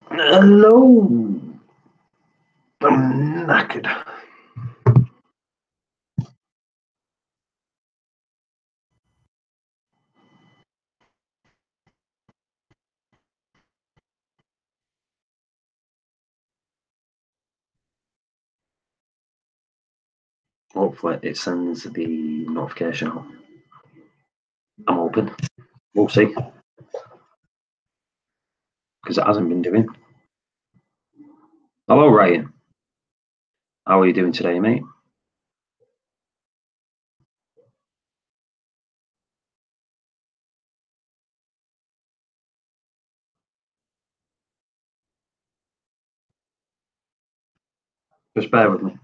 Hello. I'm knackered. Hopefully it sends the notification out. I'm hoping. We'll see. Because it hasn't been doing. Hello, Ryan. How are you doing today, mate? Just bear with me.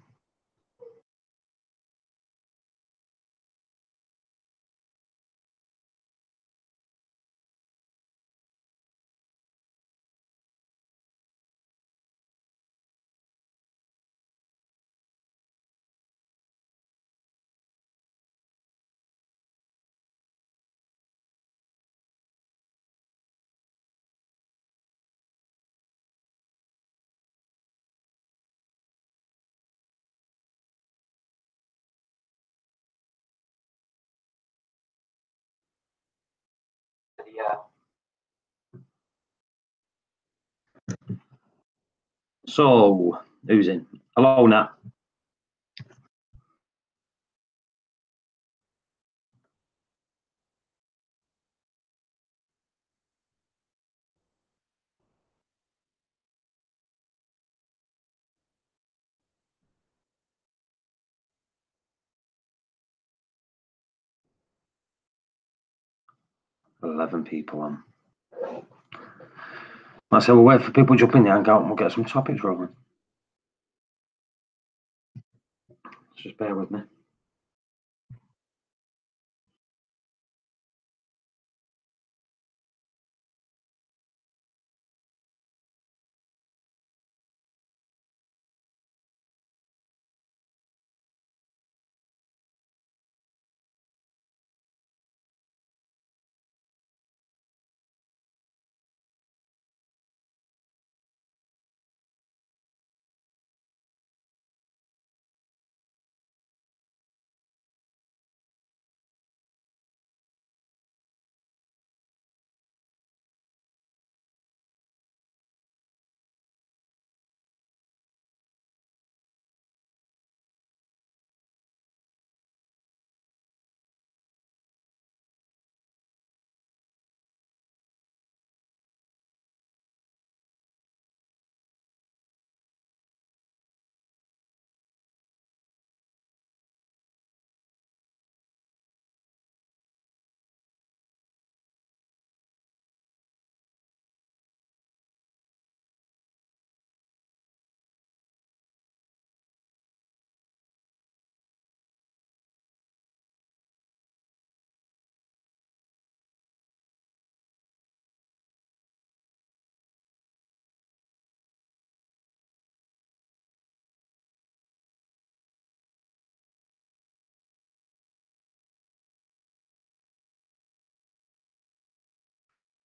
Yeah. So, who's in? Hello, Nat. $11 people on. I said, we'll wait for people to jump in the hangout and we'll get some topics rolling. Just bear with me.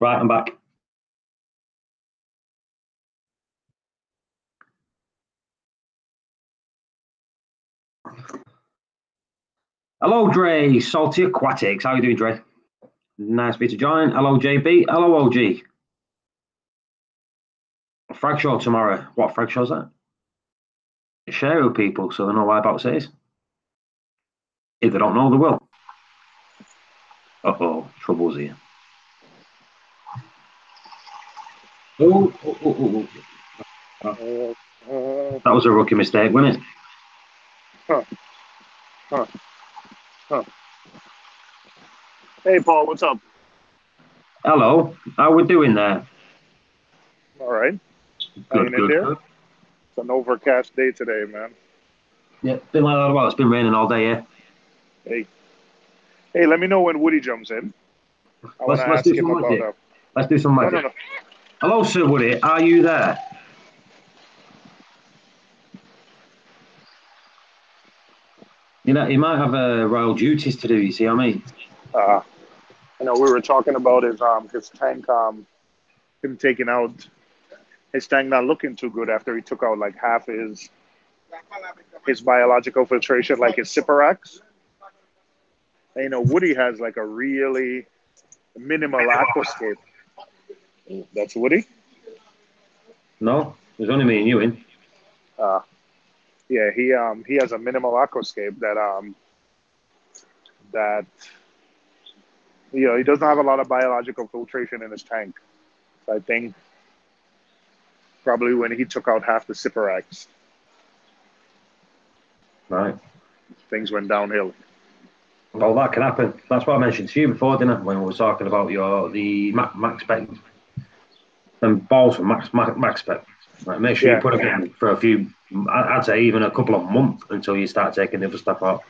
Right, I'm back. Hello, Dre. Salty Aquatics. How are you doing, Dre? Nice for you to join. Hello, JB. Hello, OG. Frag show tomorrow. What frag show's that? Share it with people so they know whereabouts it is. If they don't know, they will. Uh-oh, trouble's here. Oh. That was a rookie mistake, wasn't it? Hey, Paul, what's up? Hello. How we doing there? All right. Good. It's an overcast day today, man. Yeah, been like that a while. It's been raining all day, yeah. Hey, let me know when Woody jumps in. I want to Let's ask do him some about magic. Let's do some magic. No. Hello, Sir Woody. Are you there? You know, he might have royal duties to do. You see what I mean? I know we were talking about his tank, him taking out his tank not looking too good after he took out like half his biological filtration, like his Cyperax. And, you know, Woody has like a really minimal aquascape. That's Woody? No, there's only me and you in. Yeah, he has a minimal aquascape that you know, he doesn't have a lot of biological filtration in his tank. So I think probably when he took out half the Cyperax, Right. things went downhill. Well, that can happen. That's what I mentioned to you before, didn't I? When we were talking about the max spec and balls from max spec. Right, make sure you Yeah, put it in for a few. I'd say even a couple of months until you start taking the other stuff out.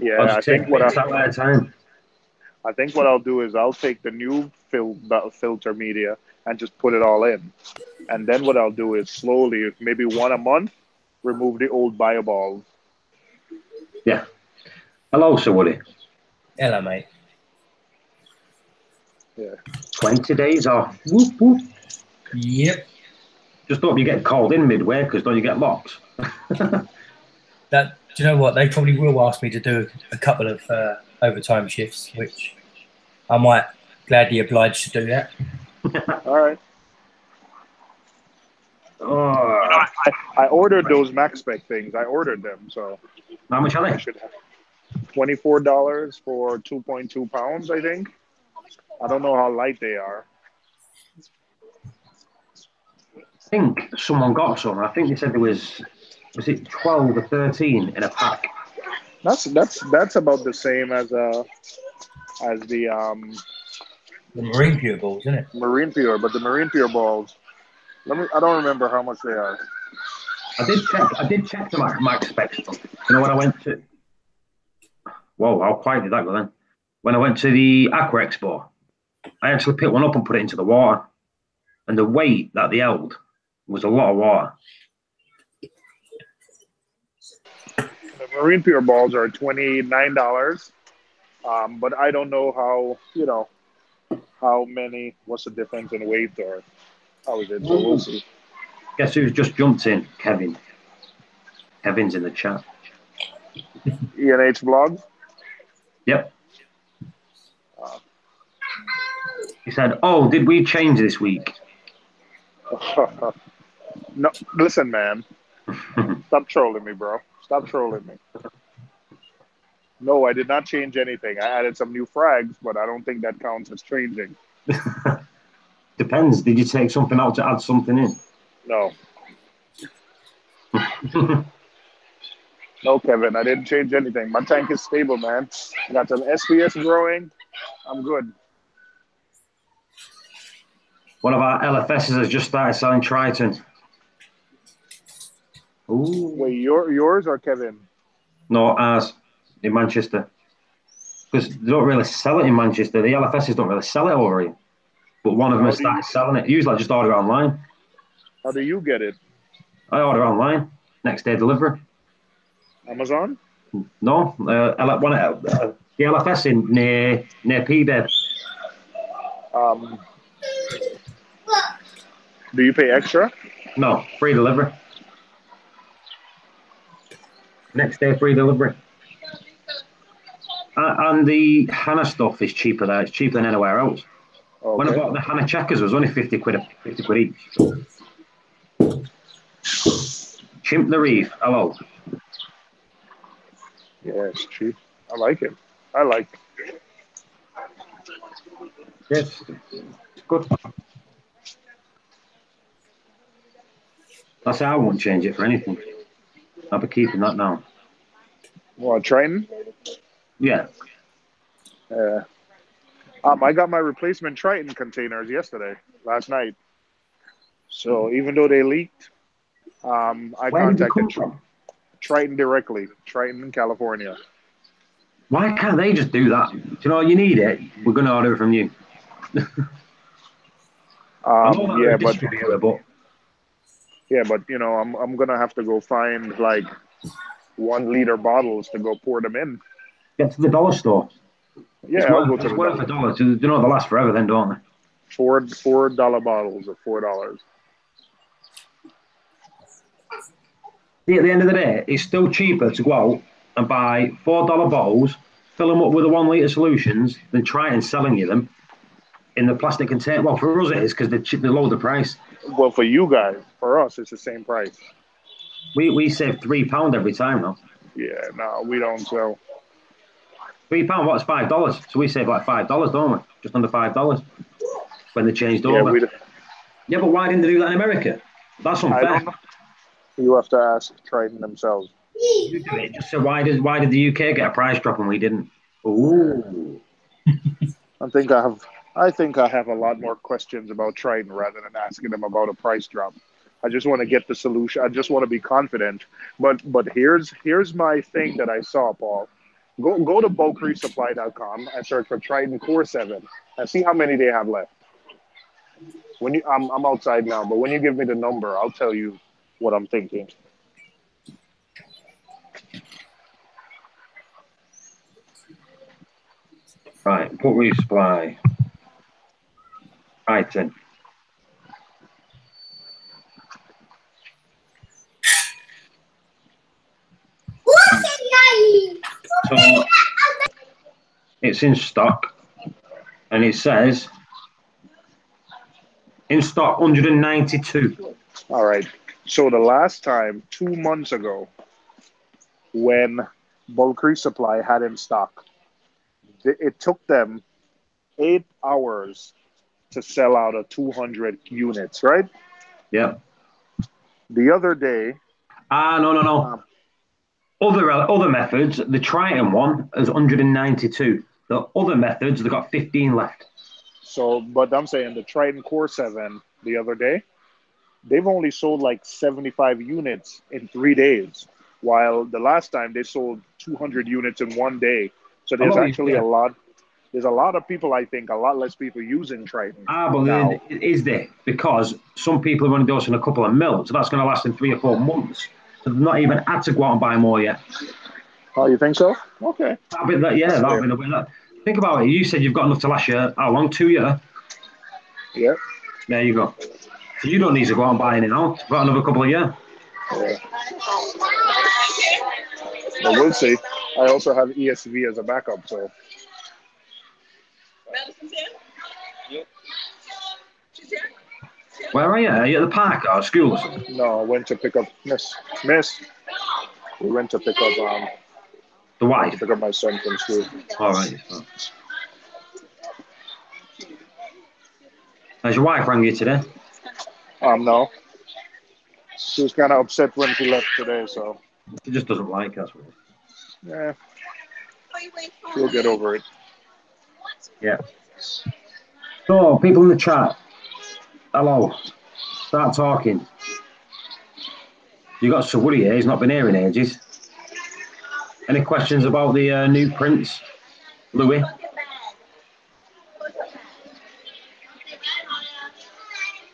Or yeah. just take bits out at a time. I think what I'll do is I'll take the new filter media and just put it all in, and then what I'll do is slowly, maybe one a month, remove the old bio balls. Yeah. Hello, Sir Woody. Hello, mate. Yeah. 20 days off. Whoop, whoop. Yep. Just hope you get called in midway, because don't you get locks? Do you know what? They probably will ask me to do a couple of overtime shifts, which I might gladly oblige to do that. All right. Oh, I ordered those max spec things. I ordered them, so how much are I they? should have $24 for 2.2 pounds. I think. I don't know how light they are. I think someone got some. I think they said there was it 12 or 13 in a pack? That's about the same as the The marine pure balls, isn't it? Marine Pure, but the Marine Pure balls. I don't remember how much they are. I did check the max spec stuff. You know when I went to. Whoa, how quiet did that go then? When I went to the Aqua Expo, I actually picked one up and put it into the water, and the weight that they held was a lot of water. The Marine Pure balls are $29, but I don't know how many. What's the difference in weight or how is it? So we'll see. Guess who's just jumped in? Kevin. Kevin's in the chat. ENH vlogs. Yep. He said, "Oh, did we change this week?" No, listen, man. Stop trolling me, bro. Stop trolling me. No, I did not change anything. I added some new frags, but I don't think that counts as changing. Depends. Did you take something out to add something in? No. No, Kevin, I didn't change anything. My tank is stable, man. I got some SPS growing. I'm good. One of our LFSs has just started selling Triton. Ooh. Wait, yours or Kevin? No, ours in Manchester. Because they don't really sell it in Manchester. The LFSs don't really sell it over here. But one of them has started selling it. Usually I just order online. How do you get it? I order online. Next day delivery. Amazon? No, the LFS in near P-Bed. Do you pay extra? No, free delivery. Next day free delivery. And the Hannah stuff is cheaper there. It's cheaper than anywhere else. Okay. When I bought the Hannah checkers, it was only 50 quid each. Chimp the Reef. Hello. Yeah, it's cheap. I like it. I like it. Yes, it's good. That's how I won't change it for anything. I'll be keeping that now. What, Triton? Yeah. I got my replacement Triton containers last night. So even though they leaked, I Where did they contacted come from? Triton directly. Triton in California. Why can't they just do that? Do you know, you need it. We're going to order it from you. I know that they're a distributor, but you know, I'm gonna have to go find like 1 liter bottles to go pour them in. get to the dollar store. Yeah, I'll go to it's worth $1. You know they last forever, then, don't they? $4 bottles of $4. See, at the end of the day, it's still cheaper to go out and buy $4 bottles, fill them up with the 1 litre solutions, than Triton selling you them in the plastic container. Well, for us it is because they lower the price. Well, for you guys, for us, it's the same price. We save £3 every time now. Yeah, no, we don't sell. £3, what's $5? So we save like $5, don't we? Just under $5 when they changed Yeah, over. Yeah, but why didn't they do that in America? That's I unfair. don't know. You have to ask Triton themselves. You do it. Just so why did the UK get a price drop and we didn't? Ooh. I think I have a lot more questions about Triton rather than asking them about a price drop. I just want to get the solution. I just want to be confident. But here's my thing that I saw, Paul. Go to bulkreefsupply.com and search for Triton Core 7 and see how many they have left. I'm outside now, but when you give me the number, I'll tell you what I'm thinking. Right, put Reef supply. Triton. So it's in stock, and it says in stock 192. All right. So the last time, 2 months ago, when Bulk Reef Supply had in stock, it took them 8 hours to sell out of 200 units, right? Yeah. The other day. No. Other methods, the Triton one is 192. The other methods, they've got 15 left. So, but I'm saying the Triton Core 7 the other day, they've only sold like 75 units in 3 days, while the last time they sold 200 units in 1 day. So there's actually a lot. There's a lot of people, I think, a lot less people using Triton. But now. It is there because some people are only dosing a couple of mils, so that's going to last them 3 or 4 months. So they've not even had to go out and buy more yet. Oh, you think so? Okay. That'll be the winner. Think about it. You said you've got enough to last you, how long? 2 years? Yeah. There you go. So you don't need to go out and buy any now. You've got another couple of years. Yeah. But we'll see. I also have ESV as a backup, so. Where are you? Are you at the park or school or something? No, I went to pick up Miss. We went to pick up the wife. To pick up my son from school. All right. Has your wife rang you today? No. She was kind of upset when she left today, so. She just doesn't like us. Yeah. She'll get over it. Yeah. So, people in the chat, hello. Start talking. You got Sir Woody here. He's not been here in ages. Any questions about the new Prince, Louis?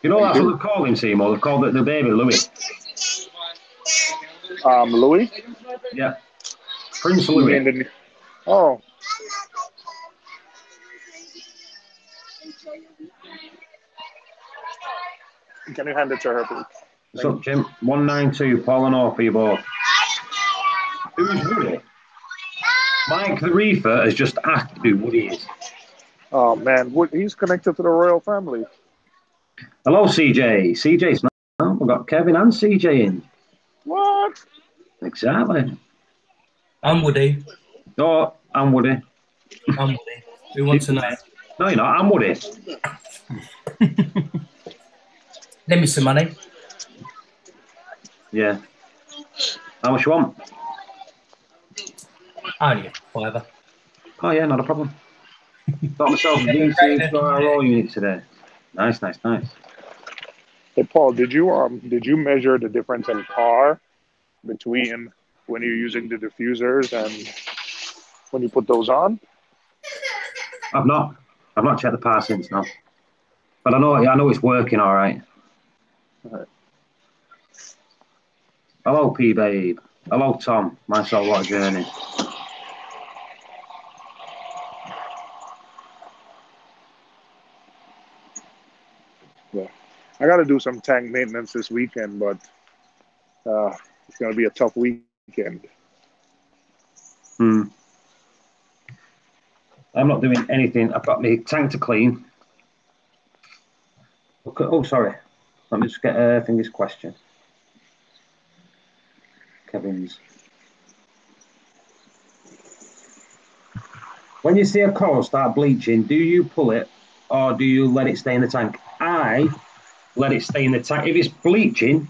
You know that's what they call him, Seymour. They call the baby Louis. Louis? Yeah. Prince Louis. Oh. Can you hand it to her, please? What's up, Jim? 192, Paul and all for you both. Who's Woody? Mike the Reefer has just asked who Woody is. Oh, man. He's connected to the royal family. Hello, CJ. CJ's not. We've got Kevin and CJ in. What? Exactly. I'm Woody. Oh, I'm Woody. I'm Woody. Who wants to know? No, you're not. I'm Woody. Lend me some money. Yeah. How much you want? Only a £5. Oh, yeah, not a problem. Got myself a VC roll unit today. Nice. Hey, Paul, did you measure the difference in par between when you're using the diffusers and when you put those on? I've not checked the par since now. But I know it's working all right. All right. Hello, P Babe. Hello, Tom. My soul, what a journey. Yeah. I got to do some tank maintenance this weekend, but It's going to be a tough weekend. I'm not doing anything. I've got my tank to clean. Okay. Oh, sorry. Let me just get I think this question. Kevin's. When you see a coral start bleaching, do you pull it or do you let it stay in the tank? I let it stay in the tank. If it's bleaching,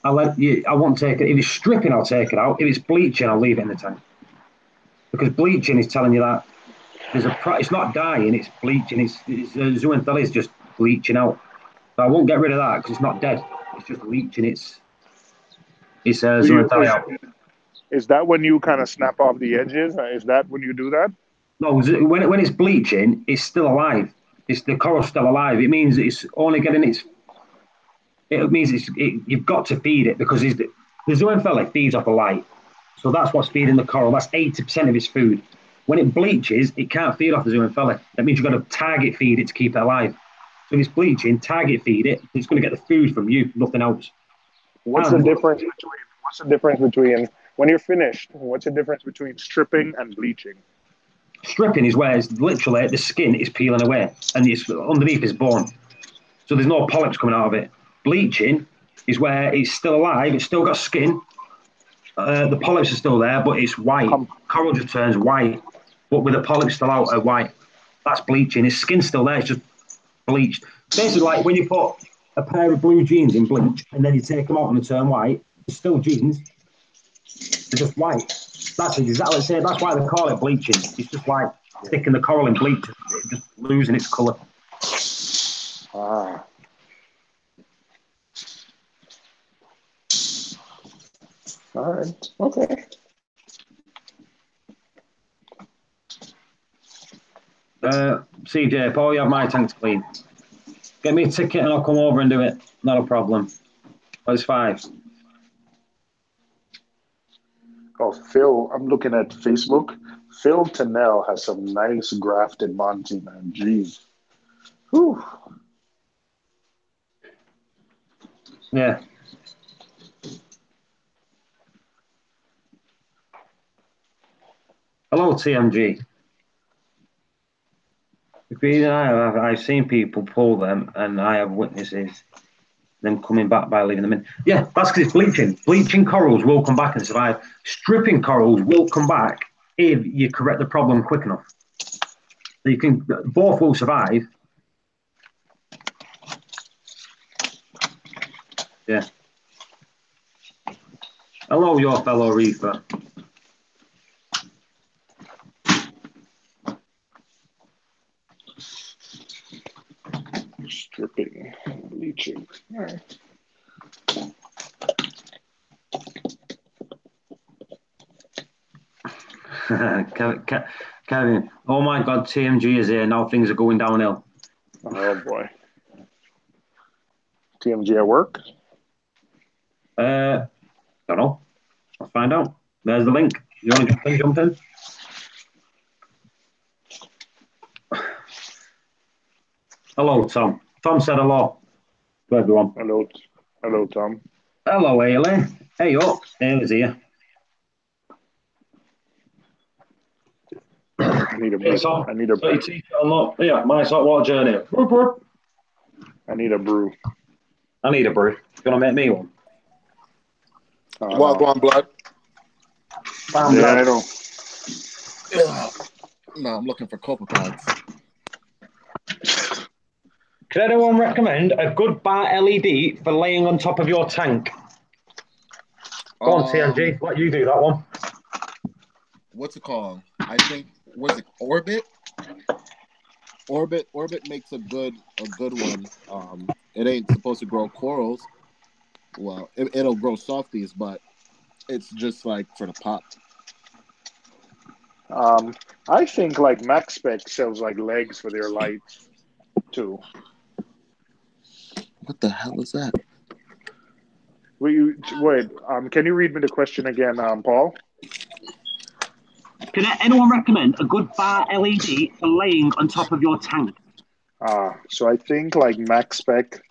I won't take it. If it's stripping, I'll take it out. If it's bleaching, I'll leave it in the tank. Because bleaching is telling you that it's not dying, it's bleaching. It's zooxanthellae is just bleaching out. So I won't get rid of that because it's not dead. It's just bleaching. It's zooxanthellae out. Is that when you kind of snap off the edges? Is that when you do that? No, when it's bleaching, it's still alive. The coral's still alive. It means it's only getting its. It means you've got to feed it because the zooxanthellae feeds off the light. So that's what's feeding the coral. That's 80% of its food. When it bleaches, it can't feed off the zooxanthellae. That means you've got to target feed it to keep it alive. So if it's bleaching, target feed it. It's going to get the food from you, nothing else. What's the difference between when you're finished? What's the difference between stripping and bleaching? Stripping is where it's literally the skin is peeling away and it's underneath is bone. So there's no polyps coming out of it. Bleaching is where it's still alive. It's still got skin. The polyps are still there, but it's white. Coral just turns white, but with the polyps still out, white. That's bleaching. His skin's still there. It's just bleached. Basically, like when you put a pair of blue jeans in bleach and then you take them out and they turn white, they're still jeans. They're just white. That's exactly the same. That's why they call it bleaching. It's just like sticking the coral in bleach, just losing its colour. Ah. All right. Okay. CJ, Paul, you have my tank to clean. Get me a ticket and I'll come over and do it. Not a problem. Oh, it's 5. Oh, Phil, I'm looking at Facebook. Phil Tennell has some nice grafted Monty, man. Jeez. Whew. Yeah. Hello, TMG. I've seen people pull them, and I have witnesses them coming back by leaving them in. Yeah, that's because it's bleaching. Bleaching corals will come back and survive. Stripping corals will come back if you correct the problem quick enough. So you can both will survive. Yeah. Hello, your fellow reefer. Stripping, bleaching. All right. Kevin, oh my God, TMG is here. Now things are going downhill. Oh boy. TMG at work? Don't know. Let's find out. There's the link. You want to jump in? Hello, Tom. Tom said hello to everyone. Hello, Tom. Hello, Ailey. Hey up. Ailey's here. I need a brew. Tom. I need a brew. Yeah, my saltwater journey. I need a brew. I need a brew. You want to make me one? Well, go on, blood. Yeah, I know. No, I'm looking for cocoa pods. Could anyone recommend a good bar LED for laying on top of your tank? Go on, TNG. Let you do that one. What's it called? I think, was it Orbit? Orbit makes a good one. It ain't supposed to grow corals. Well, it'll grow softies, but it's just like for the pop. I think like Max Spec sells like legs for their lights too. What the hell is that? Wait. Can you read me the question again, Paul? Can anyone recommend a good bar LED for laying on top of your tank? So I think like Max Spec.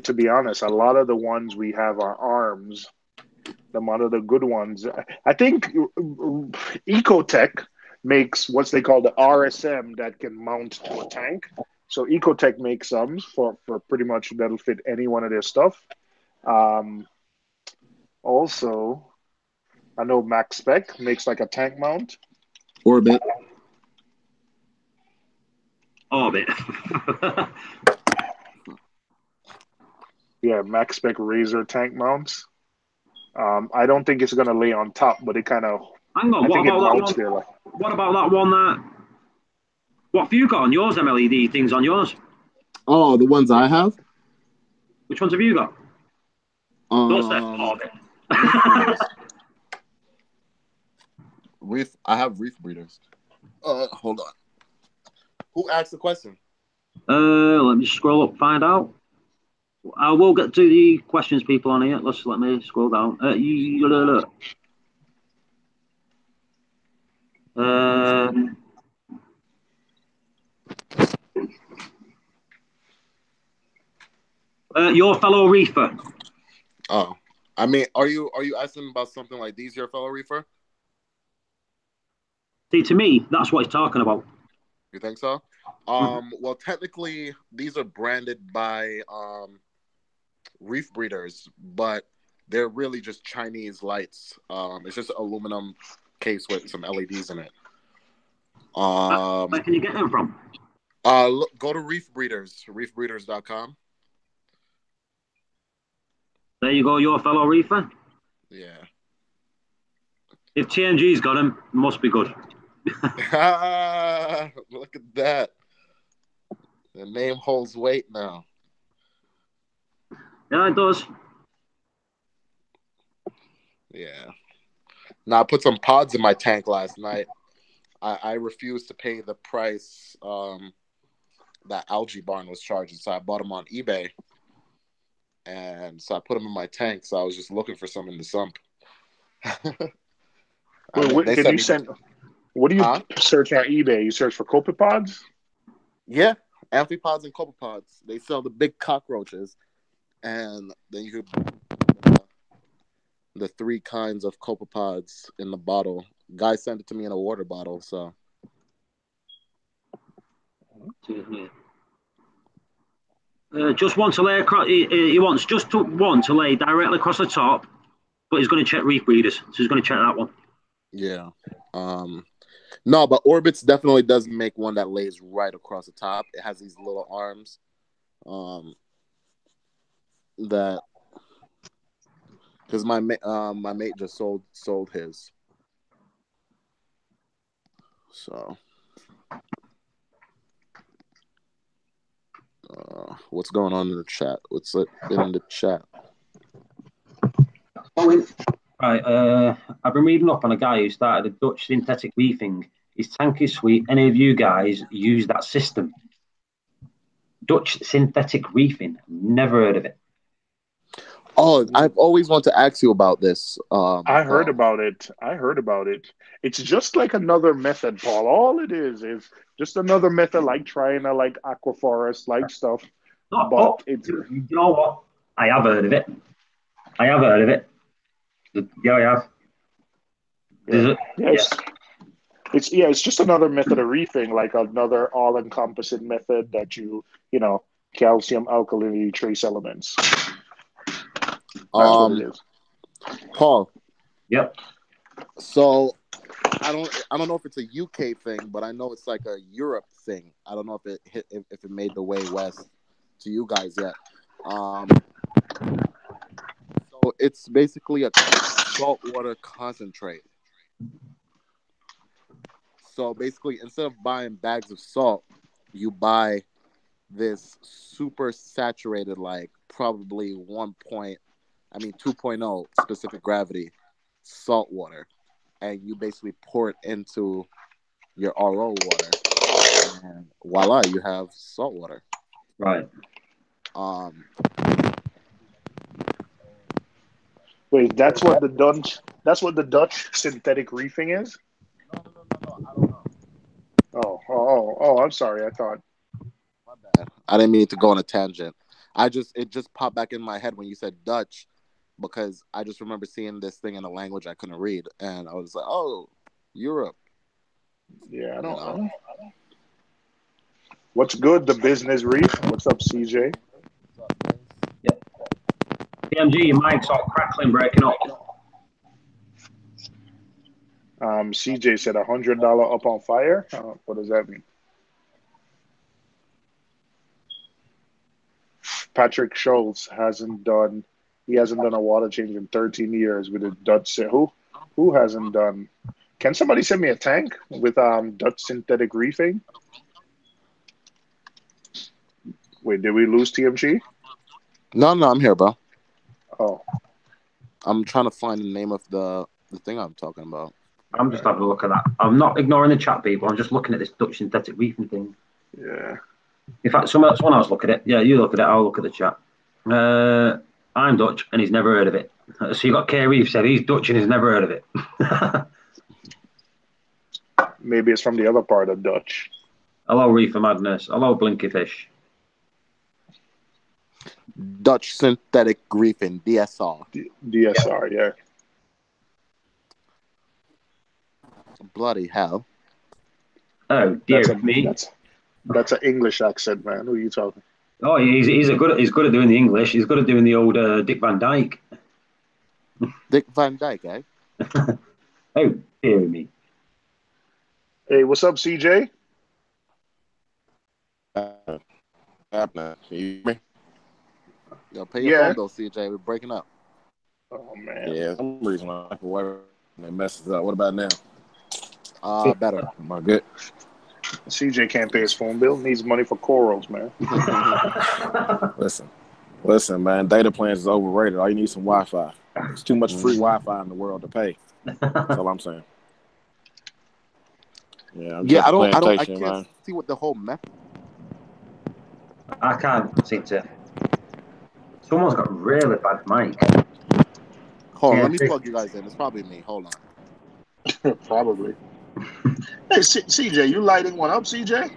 To be honest, a lot of the ones we have are arms, one of the good ones. I think Ecotech makes what they call the RSM that can mount to a tank. So Ecotech makes some for pretty much that'll fit any one of their stuff. Also, I know Max Spec makes like a tank mount. Orbit. Orbit. Yeah, Max Spec Razor tank mounts. I don't think it's gonna lay on top, but it kind of. Hang on, I think it mounts there. Like, what about that one that? What have you got on yours, MLED things on yours? Oh, the ones I have? Which ones have you got? Don't say Orbit. Reef. I have reef breeders. Hold on. Who asked the question? Let me scroll up, find out. I will get to the questions, people on here. Let me scroll down. Your fellow reefer. Oh, I mean, are you asking about something like these, your fellow reefer? See, to me, that's what he's talking about. You think so? Well, technically, these are branded by reef breeders, but they're really just Chinese lights. It's just an aluminum case with some LEDs in it. Where can you get them from? Look, go to Reef Breeders, reefbreeders.com. There you go, your fellow reefer. Yeah. If TNG's got them, must be good. Look at that. The name holds weight now. Yeah, it does. Yeah. Now, I put some pods in my tank last night. I refused to pay the price that Algae Barn was charging, so I bought them on eBay. And so I put them in my tank, so I was just looking for some in the sump. what do you search on eBay? You search for copepods? Yeah, amphipods and copepods. They sell the big cockroaches, and then you could the 3 kinds of copepods in the bottle. Guy sent it to me in a water bottle, so. Just want to lay across. He wants just one to lay directly across the top, but he's going to check reef breeders, so he's going to check that one. Yeah. No, but Orbits definitely doesn't make one that lays right across the top. It has these little arms. That because my mate just sold his. So. What's going on in the chat? What's in the chat? Right, I've been reading up on a guy who started a Dutch synthetic reefing. His tank is sweet. Any of you guys use that system? Dutch synthetic reefing. Never heard of it. Oh, I've always wanted to ask you about this. I heard about it. It's just like another method, Paul. All it is just another method, like trying to like aquaforest like stuff. You know what? I have heard of it. Yeah, I have. It's just another method of reefing, like another all-encompassing method that calcium, alkalinity, trace elements. That's what it is. Paul. Yep. So I don't know if it's a UK thing, but I know it's like a Europe thing. I don't know if it made the way west to you guys yet. So it's basically a saltwater concentrate. So basically, instead of buying bags of salt, you buy this super saturated, like probably 2.0 specific gravity salt water, and you basically pour it into your RO water, and voila, you have salt water. Right. Wait, that's what the Dutch synthetic reefing is? No, I don't know. Oh, I'm sorry. I thought. My bad. I didn't mean to go on a tangent. It just popped back in my head when you said Dutch, because I just remember seeing this thing in a language I couldn't read, and I was like, "Oh, Europe." Yeah, I don't know. What's good, the business reef? What's up, CJ? Yeah. PMG, your mic's all crackling, breaking up. CJ said $100 up on fire. What does that mean? Patrick Schultz hasn't done a water change in 13 years with a Dutch. Who hasn't done? Can somebody send me a tank with Dutch synthetic reefing? Wait, did we lose TMG? No, I'm here, bro. Oh, I'm trying to find the name of the thing I'm talking about. I'm just having a look at that. I'm not ignoring the chat, people. I'm just looking at this Dutch synthetic reefing thing. yeah. In fact, someone else look at it. Yeah, you look at it. I'll look at the chat. I'm Dutch, and he's never heard of it. So you got K Reef said he's Dutch and he's never heard of it. Maybe it's from the other part of Dutch. Hello, Reefer Madness. Hello, Blinky Fish. Dutch synthetic reefing, DSR. DSR, yeah. Bloody hell. Oh, dear me. That's an English accent, man. Who are you talking? Oh, he's good at doing the English. He's good at doing the old Dick Van Dyke. Dick Van Dyke, eh? Oh, dear me. Hey, what's up, CJ? Happening. You hear me? Yo, pay your phone though, CJ. We're breaking up. Oh man. Yeah, some reason I for whatever it messes up. What about now? Better. Am I good? CJ can't pay his phone bill. Needs money for corals, man. Listen, man. Data plans is overrated. All you need is some Wi-Fi. There's too much free Wi-Fi in the world to pay. That's all I'm saying. Yeah, I can't see what the whole method. I can't seem to. Someone's got really bad mic. Hold on, let me plug you guys in. It's probably me. Hold on. Probably. Hey, CJ, you lighting one up, CJ?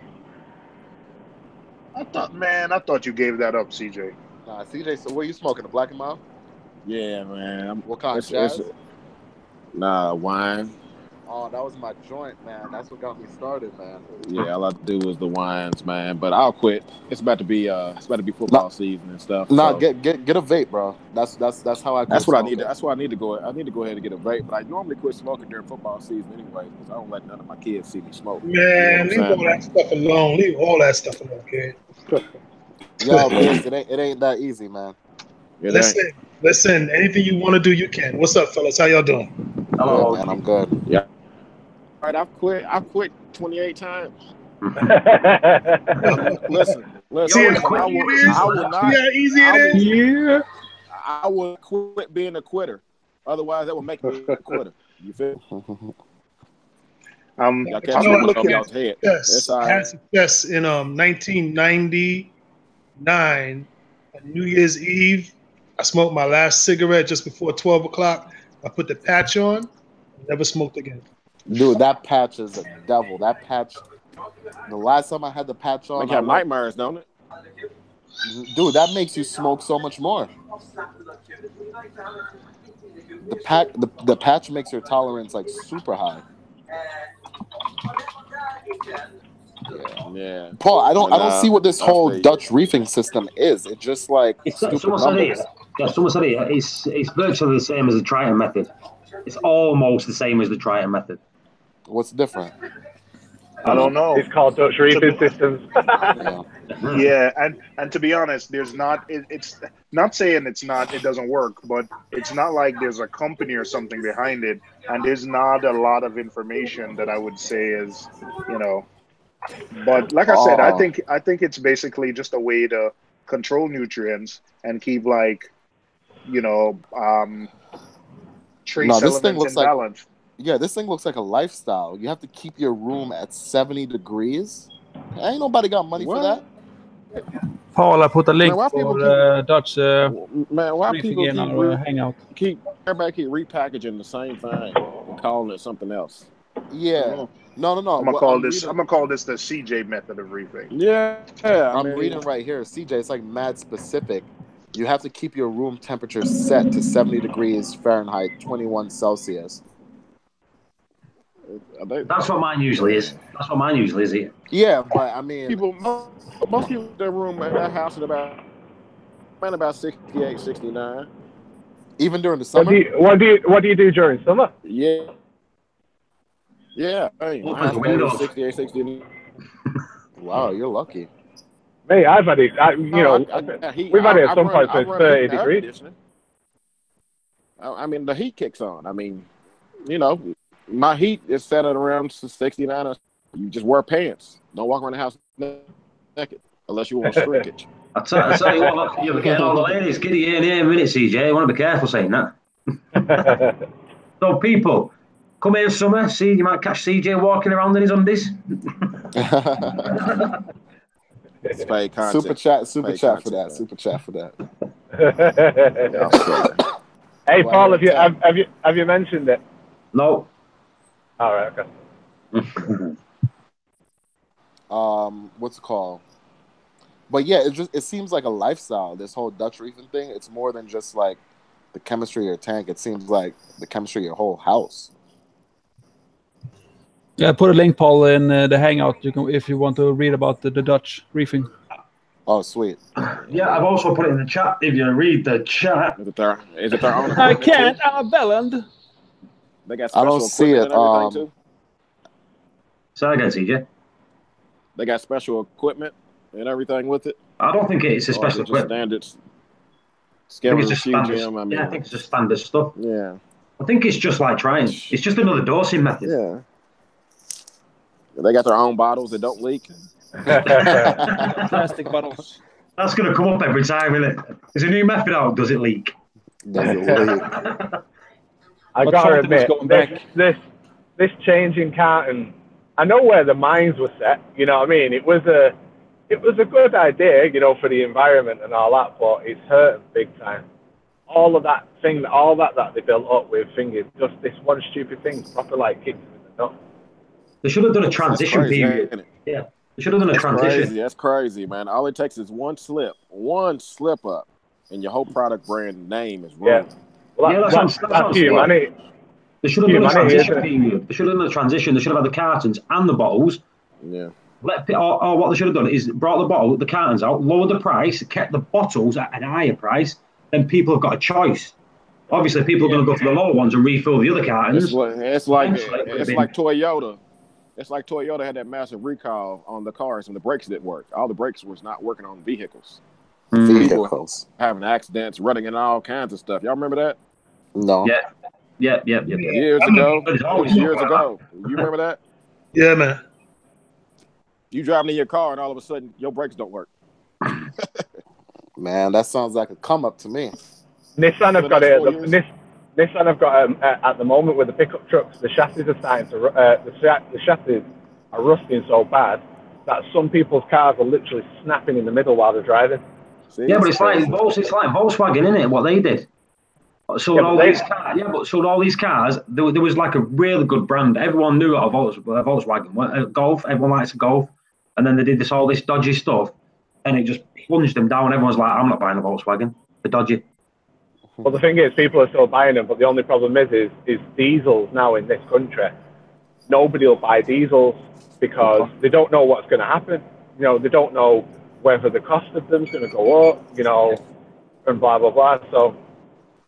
I thought you gave that up, CJ. Nah, CJ, so what are you smoking? A Black and Mild? Yeah, man. What kind? Jazz? Wine. Oh, that was my joint, man. That's what got me started, man. Yeah, all I do is the wines, man. But I'll quit. It's about to be football season and stuff. Nah, so. get a vape, bro. That's how I. That's what I need. That's why I need to go. I need to go ahead and get a vape. But I normally quit smoking during football season anyway, because I don't let none of my kids see me smoke. Man, leave all that stuff alone. Leave all that stuff alone, kid. Yo, it ain't that easy, man. Listen. Anything you want to do, you can. What's up, fellas? How y'all doing? Hello, man. I'm good. Yeah. All right, I've quit 28 times. Listen. See how easy it is? I will quit being a quitter. Otherwise, that will make me a quitter. You feel? I had success in 1999 on New Year's Eve. I smoked my last cigarette just before 12 o'clock. I put the patch on. Never smoked again. Dude, that patch is a devil. That patch. The last time I had the patch on, I have nightmares, don't it? Dude, that makes you smoke so much more. The patch makes your tolerance like super high. Yeah. Paul, I don't see what this whole Dutch reefing system is. It's just like stupid numbers. Someone said it. It's virtually the same as the Triton method. It's almost the same as the Triton method. What's different? I don't know. It's called Dutch reefing systems. Yeah, and to be honest, there's not. It's not saying it doesn't work, but it's not like there's a company or something behind it, and there's not a lot of information that I would say is, But like I said, I think it's basically just a way to control nutrients and keep trace elements in balance. Yeah, this thing looks like a lifestyle. You have to keep your room at 70 degrees. Ain't nobody got money for that. Paul, I put a link for Dutch why people in our hangout. Everybody keep repackaging the same thing and calling it something else. Yeah. No. I'm gonna call this the CJ method of reefing. Yeah. I'm reading right here. CJ, it's like mad specific. You have to keep your room temperature set to 70 degrees Fahrenheit, 21 Celsius. That's what mine usually is. That's what mine usually is here. Yeah, but I mean, most people in their room at that house at about 68, 69. even during the summer. What do you do during summer? Yeah. Hey, Open mine's the windows. 68, 69. Wow, you're lucky. Me, I've had it. We've had it at some point, so it's 30 degrees. I mean, the heat kicks on. I mean, my heat is set at around 69. You just wear pants. Don't walk around the house naked unless you want shrinkage. I tell you what, you're getting all the ladies. Get you in here in a minute, CJ. You want to be careful saying that. So, people, come here summer. See, you might catch CJ walking around in his undies. It's fake content. Super chat for that. Super chat for that. Hey, Paul, have you mentioned it? No. All right, okay. What's it called? But yeah, it seems like a lifestyle. This whole Dutch reefing thing. It's more than just like the chemistry of your tank. It seems like the chemistry of your whole house. Yeah, put a link, Paul, in the Hangout. You can, if you want to read about the Dutch reefing. Oh, sweet. Yeah, I've also put it in the chat. If you read the chat, Is it their own? I can't. I'm Belland. They got I don't special see equipment it. and everything too. say that again, CJ. They got special equipment and everything with it. I don't think it's a special equipment. Standards. I think it's just standard. I think it's just standard stuff. Yeah. I think it's just like Triton. It's just another dosing method. Yeah. They got their own bottles that don't leak. Plastic bottles. That's going to come up every time, isn't it? There's a new method out. Does it leak? Does it leak? I gotta admit, this change in carton, I know where the minds were set. You know what I mean? It was a good idea, you know, for the environment and all that, but it's hurting big time. All that they built up with thinking, just this one stupid thing, proper like kicked them in the nuts. They should have done a transition period. Yeah, they should have done a transition. That's crazy, man. All it takes is one slip up, and your whole product brand name is ruined. Yeah. Well, that's humanity. They should have done a transition period. They should have done a transition. They should have had the cartons and the bottles. Yeah. Or what they should have done is brought the cartons out, lowered the price, kept the bottles at a higher price. Then people have got a choice. Obviously, people are going to go for the lower ones and refill the other cartons. It's like Toyota. It's like Toyota had that massive recall on the cars and the brakes didn't work. All the brakes was not working on vehicles. Vehicles having accidents, running in all kinds of stuff. Y'all remember that? No. Yeah. Years ago. You remember that? Yeah, man. You driving in your car and all of a sudden your brakes don't work. Man, that sounds like a come up to me. Nissan have got it. Nissan have got at the moment with the pickup trucks. The chassis are starting to the chassis are rusting so bad that some people's cars are literally snapping in the middle while they're driving. See, yeah, but it's like Volkswagen, isn't it? What they did. Sold all these cars. There was like a really good brand. Everyone knew a Volkswagen. Golf. Everyone likes a Golf. And then they did all this dodgy stuff, and it just plunged them down. Everyone's like, I'm not buying a Volkswagen. They're dodgy. Well, the thing is, people are still buying them, but the only problem is diesels now in this country. Nobody will buy diesels because they don't know what's going to happen. You know, they don't know whether the cost of them is going to go up, you know, and blah, blah, blah. So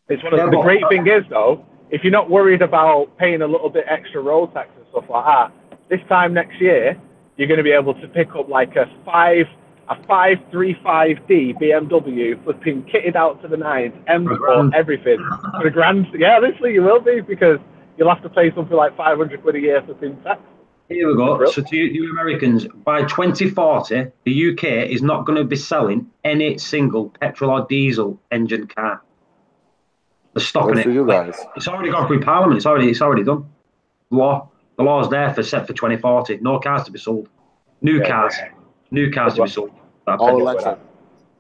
it's one of the great thing is, though, if you're not worried about paying a little bit extra road tax and stuff like that, this time next year, you're going to be able to pick up like a 535D BMW, flipping kitted out to the nines, M4, everything for $1,000. Yeah, literally you will be, because you'll have to pay something like 500 quid a year for thin tax. Here we go. So to you Americans, by 2040, the UK is not going to be selling any single petrol or diesel engine car. They're stopping it. You guys. It's already gone through Parliament. It's already done. The law's there set for 2040. No cars to be sold. New cars to be sold. All electric.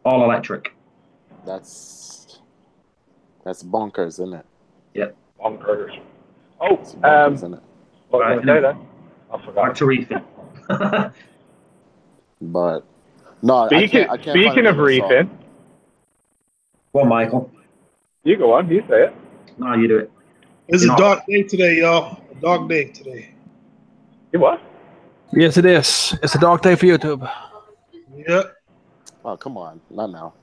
All electric. That's bonkers, isn't it? Yep. Bonkers. Oh, bonkers, isn't it? What was I going to say then? I forgot. Back to reefing. But no. Speaking of reefing, Go on, Michael. You go on, you say it. No, you do it. It's a dark day today, y'all. A dark day today. You what? Yes, it is. It's a dark day for YouTube. Yep. Oh, come on, not now.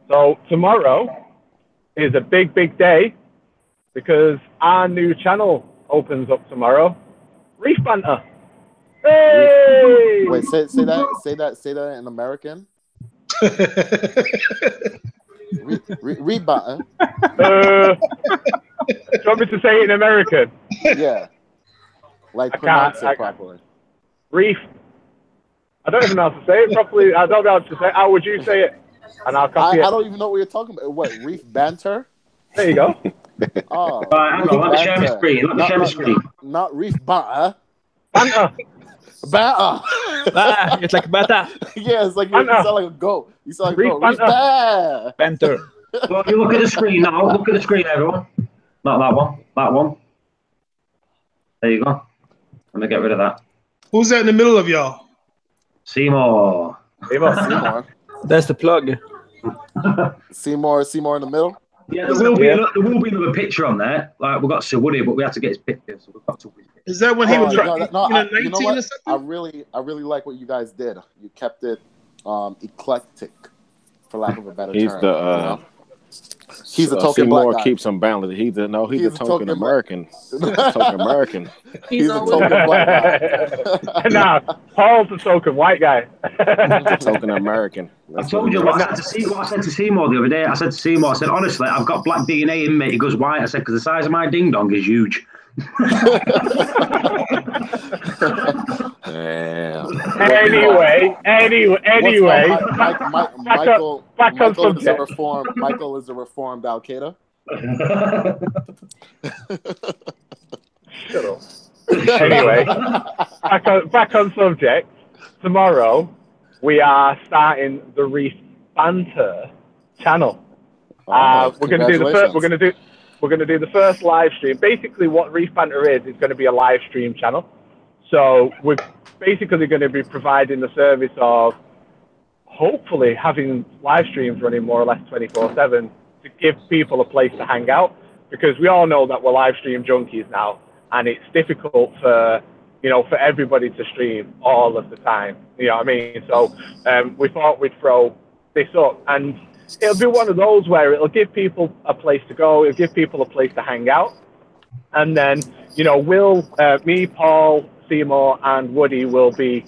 So tomorrow is a big, big day because our new channel opens up tomorrow. Reef Banter. Hey! Wait, say that in American. Reef Banter. Do you want me to say it in American? Yeah. Like pronounce it properly. Reef. I don't even know how to say it properly. I don't know how to say it. How would you say it? And I'll copy it. I don't even know what you're talking about. What, Reef Banter? There you go. Oh, Hang on, let me share my screen. Let me share my screen. Not Reef Banter. Banter. Banter. It's like banter. Yeah, it's like you sound like a goat. You sound like a goat. Reef Banter. Banter. Well, you look at the screen now. Look at the screen, everyone. Not that one. That one. There you go. Let me get rid of that. Who's that in the middle of y'all? Seymour. Seymour. That's the plug. Seymour in the middle. Yeah, there will be another picture on there. Like we've got Sir Woody, but we have to get his picture. So we've got to. Is that when he was like 19 you know what? or something? I really like what you guys did. You kept it eclectic, for lack of a better term. He's a token Seymour black guy. keeps him balanced. He's a token American. Token American. He's a token black guy. Nah, Paul's a token white guy. Token American. I told you what I said to Seymour the other day. I said to Seymour, I said, honestly, I've got black DNA in me. He goes, why? I said, because the size of my ding dong is huge. Anyway. Michael is a reformed Al Qaeda. Shut up. Anyway, back on subject. Tomorrow we are starting the Reef Banter channel. We're going to do the first live stream. Basically, what Reef Banter is going to be a live stream channel. So we're basically going to be providing the service of hopefully having live streams running more or less 24/7 to give people a place to hang out, because we all know that we're live stream junkies now, and it's difficult for everybody to stream all of the time. You know what I mean? So we thought we'd throw this up, and it'll be one of those where it'll give people a place to go, it'll give people a place to hang out, and then me, Paul, Seymour, and Woody will be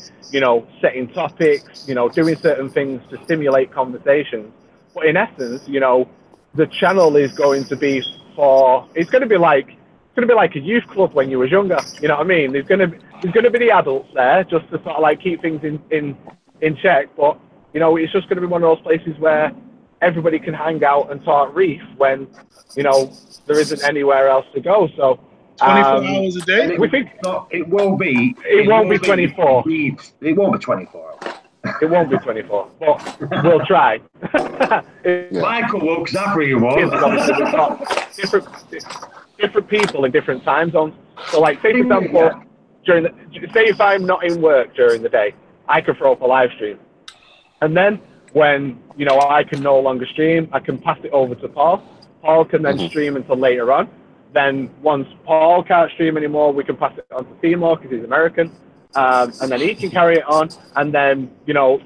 setting topics, doing certain things to stimulate conversations. But in essence, the channel is going to be it's going to be like a youth club when you was younger. You know what I mean? There's going to be the adults there just to sort of like keep things in check. But it's just going to be one of those places where everybody can hang out and talk reef when there isn't anywhere else to go. So 24 hours a day. We think it will be. It won't be 24. It won't be 24 hours. It won't be 24, but we'll try. Michael will, because that's where you want. We've got different people in different time zones. So, like, say for example, say if I'm not in work during the day, I can throw up a live stream, and then when I can no longer stream, I can pass it over to Paul. Paul can then stream until later on. Then once Paul can't stream anymore, we can pass it on to Seymour because he's American. And then he can carry it on. And then,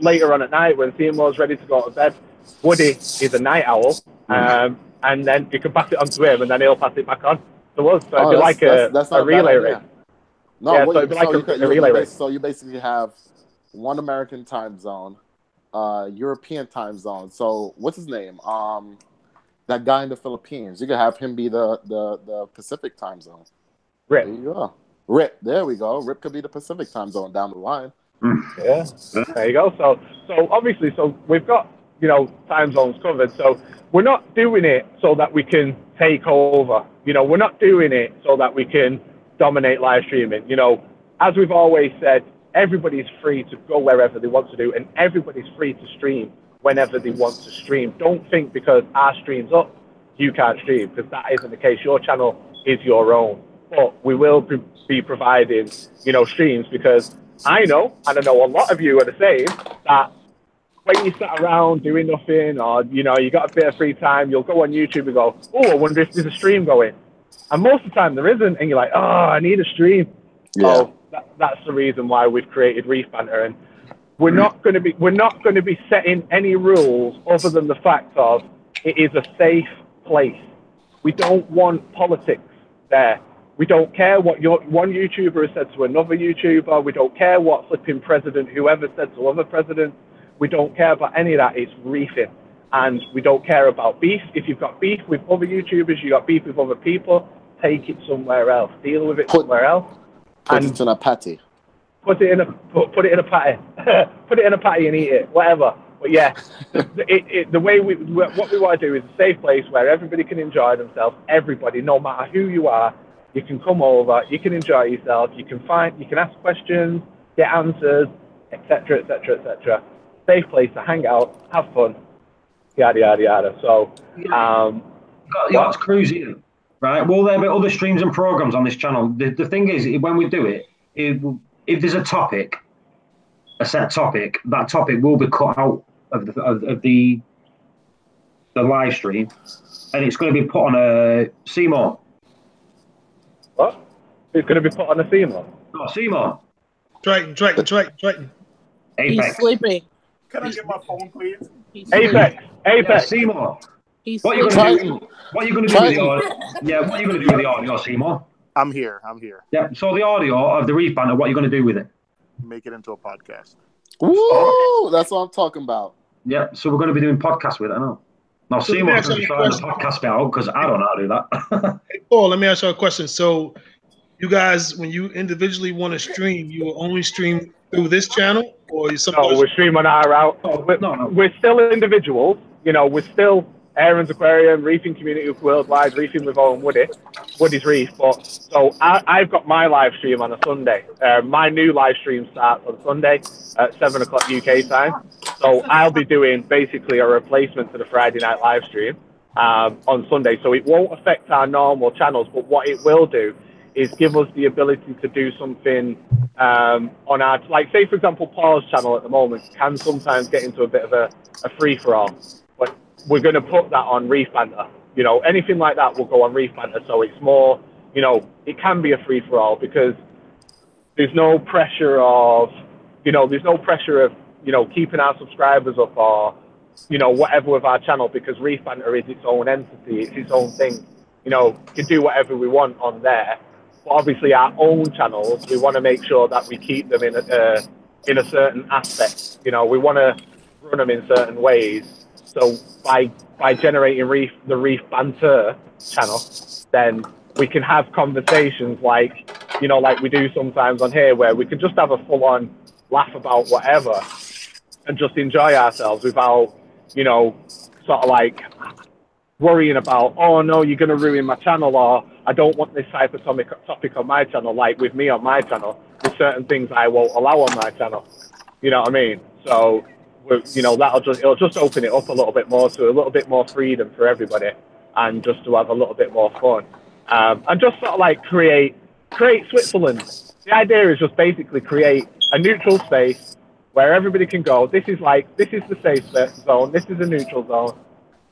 later on at night when Seymour's ready to go to bed, Woody is a night owl. And then you can pass it on to him and then he'll pass it back on to us. So it'd be like a relay race. No, yeah, so it'd be like a relay race. So you basically have one American time zone, European time zone. So what's his name? That guy in the Philippines. You could have him be the Pacific time zone. Rip. There you go. Rip. There we go. Rip could be the Pacific time zone down the line. Yeah. There you go. So obviously, we've got time zones covered. So we're not doing it so that we can take over. We're not doing it so that we can dominate live streaming. As we've always said, everybody's free to go wherever they want to do, and everybody's free to stream whenever they want to stream. Don't think because our stream's up, you can't stream, because that isn't the case. Your channel is your own. But we will be providing, streams, because I know, and I know a lot of you are the same, that when you sat around doing nothing, or you know, you got a bit of free time, you'll go on YouTube and go, oh, I wonder if there's a stream going. And most of the time there isn't, and you're like, oh, I need a stream. Yeah. So that's the reason why we've created Reef Banter, and we're not going to be setting any rules other than the fact of it is a safe place. We don't want politics there. We don't care what one YouTuber has said to another YouTuber. We don't care what flipping president, whoever said to other presidents. We don't care about any of that. It's reefing. And we don't care about beef. If you've got beef with other YouTubers, you've got beef with other people, take it somewhere else. Deal with it somewhere else. Put it in a patty. Put it in a patty. Put it in a patty and eat it, whatever. But yeah, the way what we want to do is a safe place where everybody can enjoy themselves. Everybody, no matter who you are, you can come over, you can enjoy yourself, you can ask questions, get answers, etc., etc., etc. Safe place to hang out, have fun, yada yada yada. So, yachts cruising, right? Will there be other streams and programs on this channel? The thing is, when we do it, if there's a set topic, that topic will be cut out of the live stream, and it's going to be put on a Seymour. What? It's going to be put on a Seymour? No, Seymour. Triton. Apex. He's sleeping. Can I get my phone, please? Apex. Yeah, Seymour. What are you going to do? What are you going to do with the audio? Yeah, what are you going to do with the audio, Seymour? I'm here. Yeah, so the audio of the Reef Banter, what are you going to do with it? Make it into a podcast. Woo! That's what I'm talking about. Yeah, so we're going to be doing podcasts with it, I know. Now, So Seymour's let going me to ask be you a trying the podcast bit out because I don't know how to do that. Hey, Paul, let me ask you a question. So, you guys, when you individually want to stream, you will only stream through this channel, or you No, we're streaming our out. We're still individuals. You know, we're still Aaron's Aquarium, Reefing Community Worldwide, Reefing with Owen Woody's Reef. But so I've got my live stream on a Sunday. My new live stream starts on Sunday at 7 o'clock UK time. So I'll be doing basically a replacement to the Friday night live stream on Sunday. So it won't affect our normal channels, but what it will do is give us the ability to do something on our, like say for example, Paul's channel at the moment can sometimes get into a bit of a free-for-all. But we're going to put that on Reef Banter. You know, anything like that will go on Reef Banter. So it's more, you know, it can be a free-for-all because there's no pressure of, you know, keeping our subscribers up or, you know, whatever with our channel, because Reef Banter is its own entity, it's its own thing. You know, we can do whatever we want on there. But obviously our own channels, we want to make sure that we keep them in a certain aspect. You know, we want to run them in certain ways. So by generating the Reef Banter channel, then we can have conversations like, you know, like we do sometimes on here, where we can just have a full-on laugh about whatever and just enjoy ourselves without, you know, sort of like worrying about, oh no, you're going to ruin my channel, or I don't want this type of topic on my channel. Like with me on my channel, there's certain things I won't allow on my channel. You know what I mean? So, you know, it'll just open it up a little bit more to a little bit more freedom for everybody, and just to have a little bit more fun, and just sort of like create Switzerland. The idea is just basically create a neutral space where everybody can go. This is the safe zone. This is a neutral zone,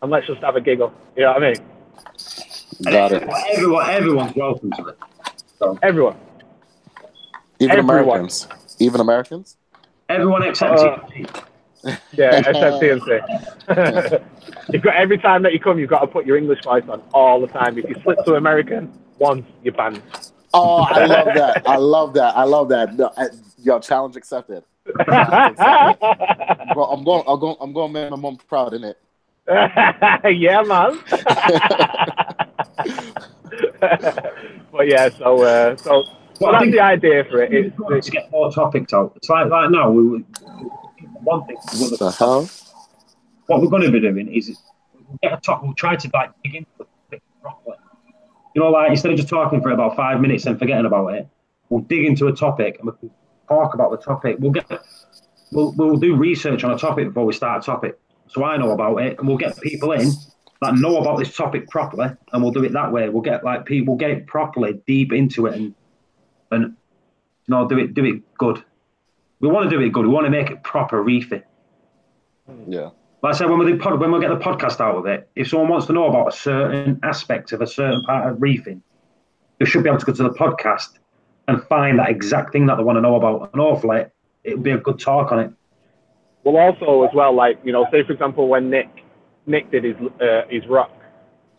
and let's just have a giggle. You know what I mean? Got it. Everyone's welcome to it. So. Everyone. Even Americans. Even Americans. Everyone except TNT. Yeah, except TNT. You've got, every time that you come, you've got to put your English voice on all the time. If you slip to American once, you're banned. Oh, I love that. I love that. No, yo, challenge accepted. Bro, I'm going to make my mom proud, innit? Yeah, man. But yeah, so that's the idea for it. It's to get more topics out. It's like now, one thing. What we're going to be doing is we'll try to like dig into it properly. You know, like instead of just talking for about 5 minutes and forgetting about it, we'll dig into a topic and we'll talk about the topic. We'll do research on a topic before we start a topic, so I know about it, and we'll get people in that know about this topic properly, and we'll do it that way. We'll get like people get it properly deep into it, and you know, do it good. We want to do it good. We want to make it proper reefing. Yeah. Like I said, when we get the podcast out of it, if someone wants to know about a certain aspect of a certain part of reefing, they should be able to go to the podcast and find that exact thing that they want to know about. And hopefully, it would be a good talk on it. Well, also as well, like, you know, say for example, when Nick did his rock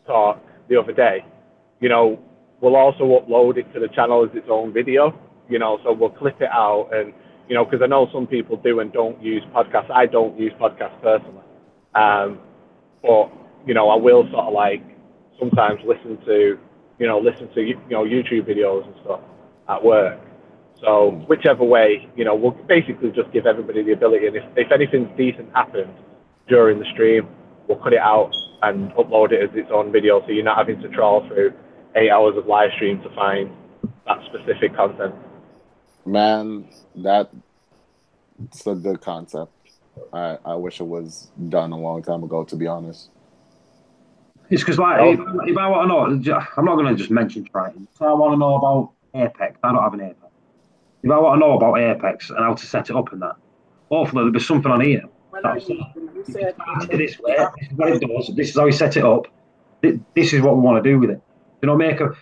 talk the other day, you know, we'll also upload it to the channel as its own video, you know, so we'll clip it out and, you know, because I know some people do and don't use podcasts. I don't use podcasts personally. But, you know, I will sort of like sometimes listen to YouTube videos and stuff at work. So whichever way, you know, we'll basically just give everybody the ability. And if anything decent happens during the stream, we'll cut it out and upload it as its own video. So you're not having to trawl through 8 hours of live stream to find that specific content. Man, that's a good concept. I wish it was done a long time ago, to be honest. It's because, like, if I want to know, I'm not going to just mention Triton. So I want to know about Apex. I don't have an Apex. If I want to know about Apex and how to set it up and that, hopefully there'll be something on here. This way. This is what it does. This is how we set it up. This is what we want to do with it. You know, make a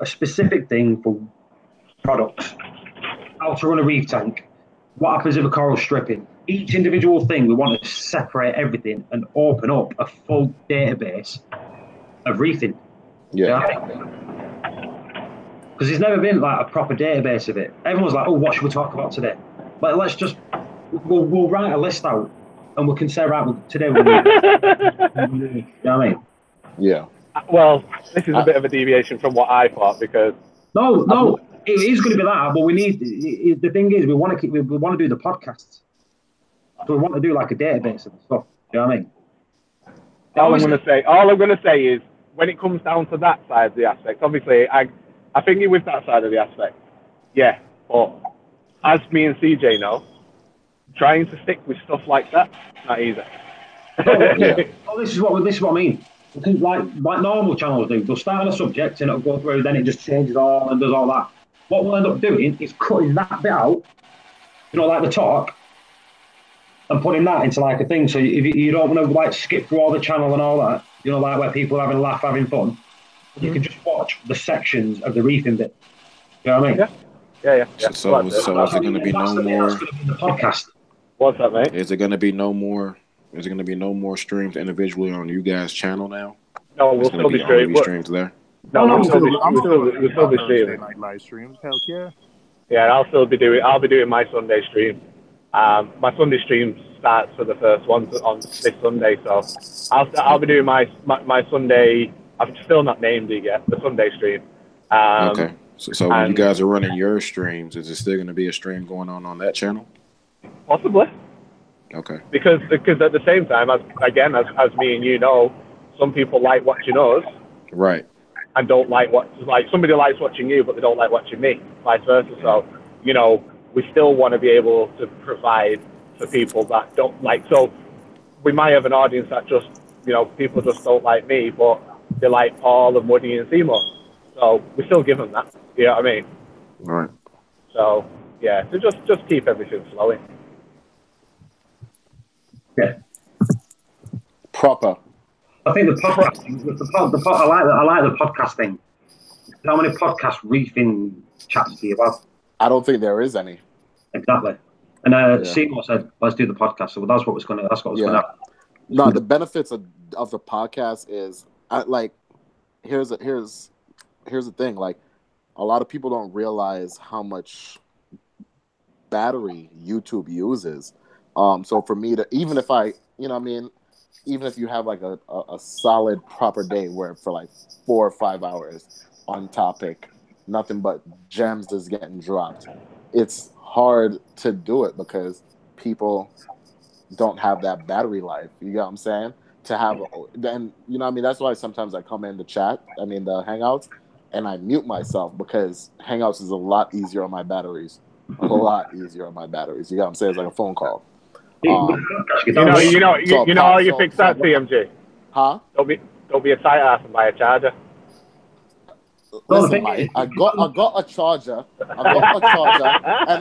specific thing for products. How to run a reef tank. What happens if a coral stripping? Each individual thing, we want to separate everything and open up a full database of reefing. Yeah. Because there's never been like a proper database of it. Everyone's like, oh, what should we talk about today? But let's just, we'll write a list out and we can say, right, today we'll you know what I mean? Yeah. Well, this is a bit of a deviation from what I thought because... No, it is going to be that, but we need, the thing is, we want to do the podcasts. So we want to do like a database of stuff. Do you know what I mean? All I'm going to say is, when it comes down to that side of the aspect, obviously, I think with that side of the aspect, yeah. But as me and CJ know, trying to stick with stuff like that, not easy. This is what I mean. Because like normal channels do, they'll start on a subject and it'll go through, then it just changes all and does all that. What we'll end up doing is cutting that bit out, you know, like the talk, and putting that into like a thing. So if you don't want to like skip through all the channel and all that, you know, like where people are having a laugh, having fun, you can just watch the sections of the reefing bit. You know what I mean? Yeah. So is it going to be no more? That's going to be the podcast. What's that, mate? Is it going to be no more? Is it going to be no more streams individually on you guys' channel now? No, we'll still be streams there. No, we'll still be streaming. Live streams. Hell yeah. Yeah, I'll be doing my Sunday stream. My Sunday stream starts for the first one on this Sunday, so I'll be doing my Sunday. I've still not named it yet. The Sunday stream. Okay. So when you guys are running your streams, is there still going to be a stream going on that channel? Possibly. Okay. Because at the same time, as me and you know, some people like watching us. Right. And don't like somebody likes watching you, but they don't like watching me, vice versa. So, you know, we still want to be able to provide for people that don't like. So we might have an audience that just, you know, people just don't like me, but they like Paul and Woody and Seymour. So we still give them that. You know what I mean? Right. So yeah, to just keep everything flowing. Yeah. Proper. I think the podcasting, I like the podcasting. How many podcast reefing chats do you have? I don't think there is any. Exactly. And Seymour said, "Let's do the podcast." So that's what was going to. That's what was going to happen. No, the benefits of the podcast is, here's the thing. Like, a lot of people don't realize how much battery YouTube uses. So for me to, even if you have like a solid proper day where for like 4 or 5 hours on topic, nothing but gems is getting dropped, it's hard to do it because people don't have that battery life. You get what I'm saying? To have, then, you know what I mean? That's why sometimes I come in the chat, the Hangouts, and I mute myself because Hangouts is a lot easier on my batteries. A lot easier on my batteries. You get what I'm saying? It's like a phone call. You know how you fix that, CMG? Huh? Don't be a tight ass and buy a charger. Listen, I got a charger, and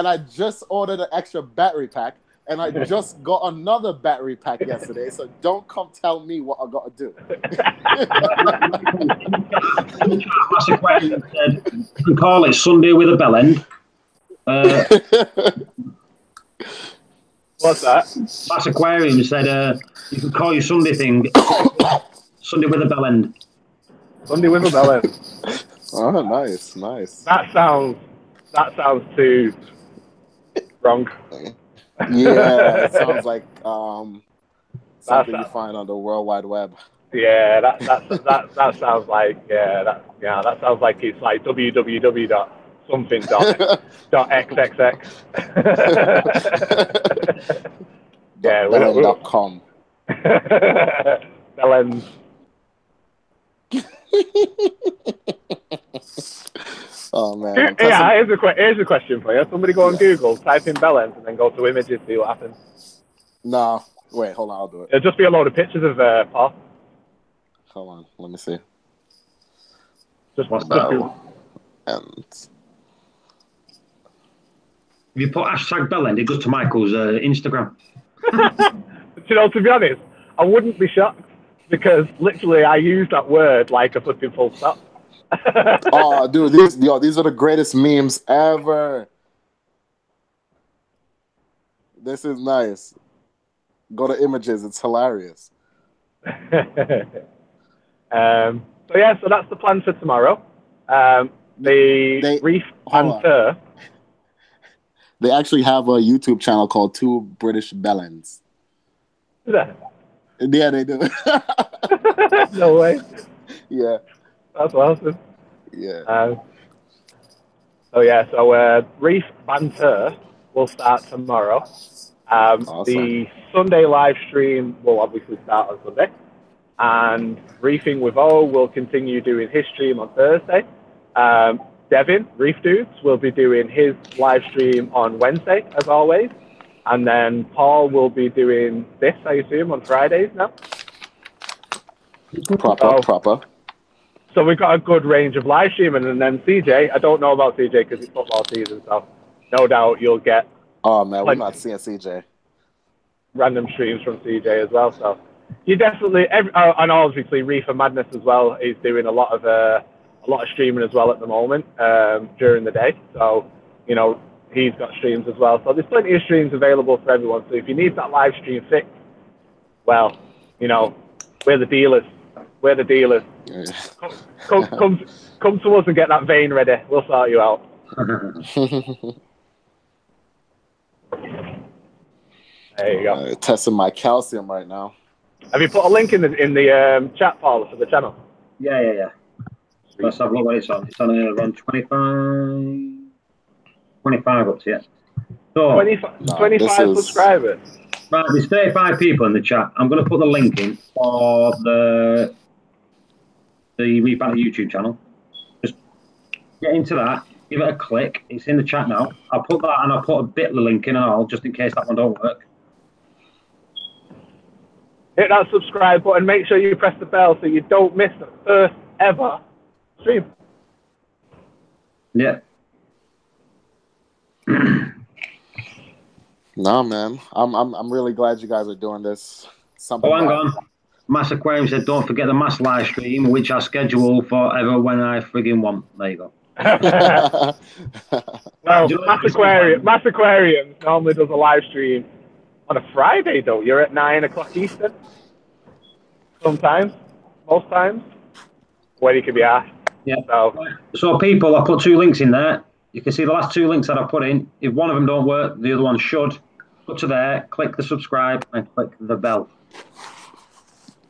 I just ordered an extra battery pack and I just got another battery pack yesterday. So don't come tell me what I got to do. Mass Aquarium said you can call it Sunday with a bell end. What's that? Mass Aquarium said you can call your Sunday thing Sunday with a bell end. Sunday with a bell end. Oh, nice. That sounds too wrong. Yeah, it sounds like something you find on the World Wide Web. Yeah, that sounds like that sounds like it's like www.something.xxx. Yeah, Bellend.com. Bellend. Oh man. Yeah, here's a question for you. Somebody go on Google, type in Bellend, and then go to images, see what happens. No, wait, hold on, I'll do it. It'll just be a load of pictures of Paul. Hold on, let me see. Just Bell and If you put hashtag Bellend, it goes to Michael's Instagram. You know, to be honest, I wouldn't be shocked because literally I use that word like a fucking full stop. Oh, dude, these are the greatest memes ever. This is nice. Go to images; it's hilarious. So that's the plan for tomorrow. The Reef banter. They actually have a YouTube channel called Two British Bellends. Is that? Yeah, they do. No way. Yeah. That's awesome. Yeah. So Reef banter will start tomorrow. Awesome. The Sunday live stream will obviously start on Sunday. And Reefing with O will continue doing his stream on Thursday. Devin, Reef Dudes, will be doing his live stream on Wednesday, as always. And then Paul will be doing this, I assume, on Fridays now. Proper. So we've got a good range of live streaming. And then CJ, I don't know about CJ because it's football season, so no doubt you'll get... Oh, man, we're not seeing CJ. Random streams from CJ as well, so... You definitely... and obviously Reefer Madness as well is doing a lot of streaming as well at the moment during the day. So, you know, he's got streams as well. So there's plenty of streams available for everyone. So if you need that live stream fixed, well, you know, we're the dealers. We're the dealers. Come to us and get that vein ready. We'll sort you out. There you go. Testing my calcium right now. Have you put a link in the chat, Paul, for the channel? Yeah. Let's have a look what it's on. It's on around 25 up to yet. So 25 subscribers. Right, there's 35 people in the chat. I'm going to put the link in for the Reef Banter YouTube channel. Just get into that, give it a click. It's in the chat now. I'll put that and I'll put a Bitly link in and all, just in case that one don't work. Hit that subscribe button. Make sure you press the bell so you don't miss the first ever stream. Yeah. No, man. I'm really glad you guys are doing this. Hang on. Mass Aquarium said, don't forget the mass live stream, which I schedule forever when I friggin' want. There you go. Well, Mass Aquarium normally does a live stream on a Friday, though. You're at 9 o'clock Eastern. Sometimes. Most times. When you can be asked. Yeah. So people, I put 2 links in there. You can see the last 2 links that I put in. If one of them don't work, the other one should. Go to there, click the subscribe, and click the bell.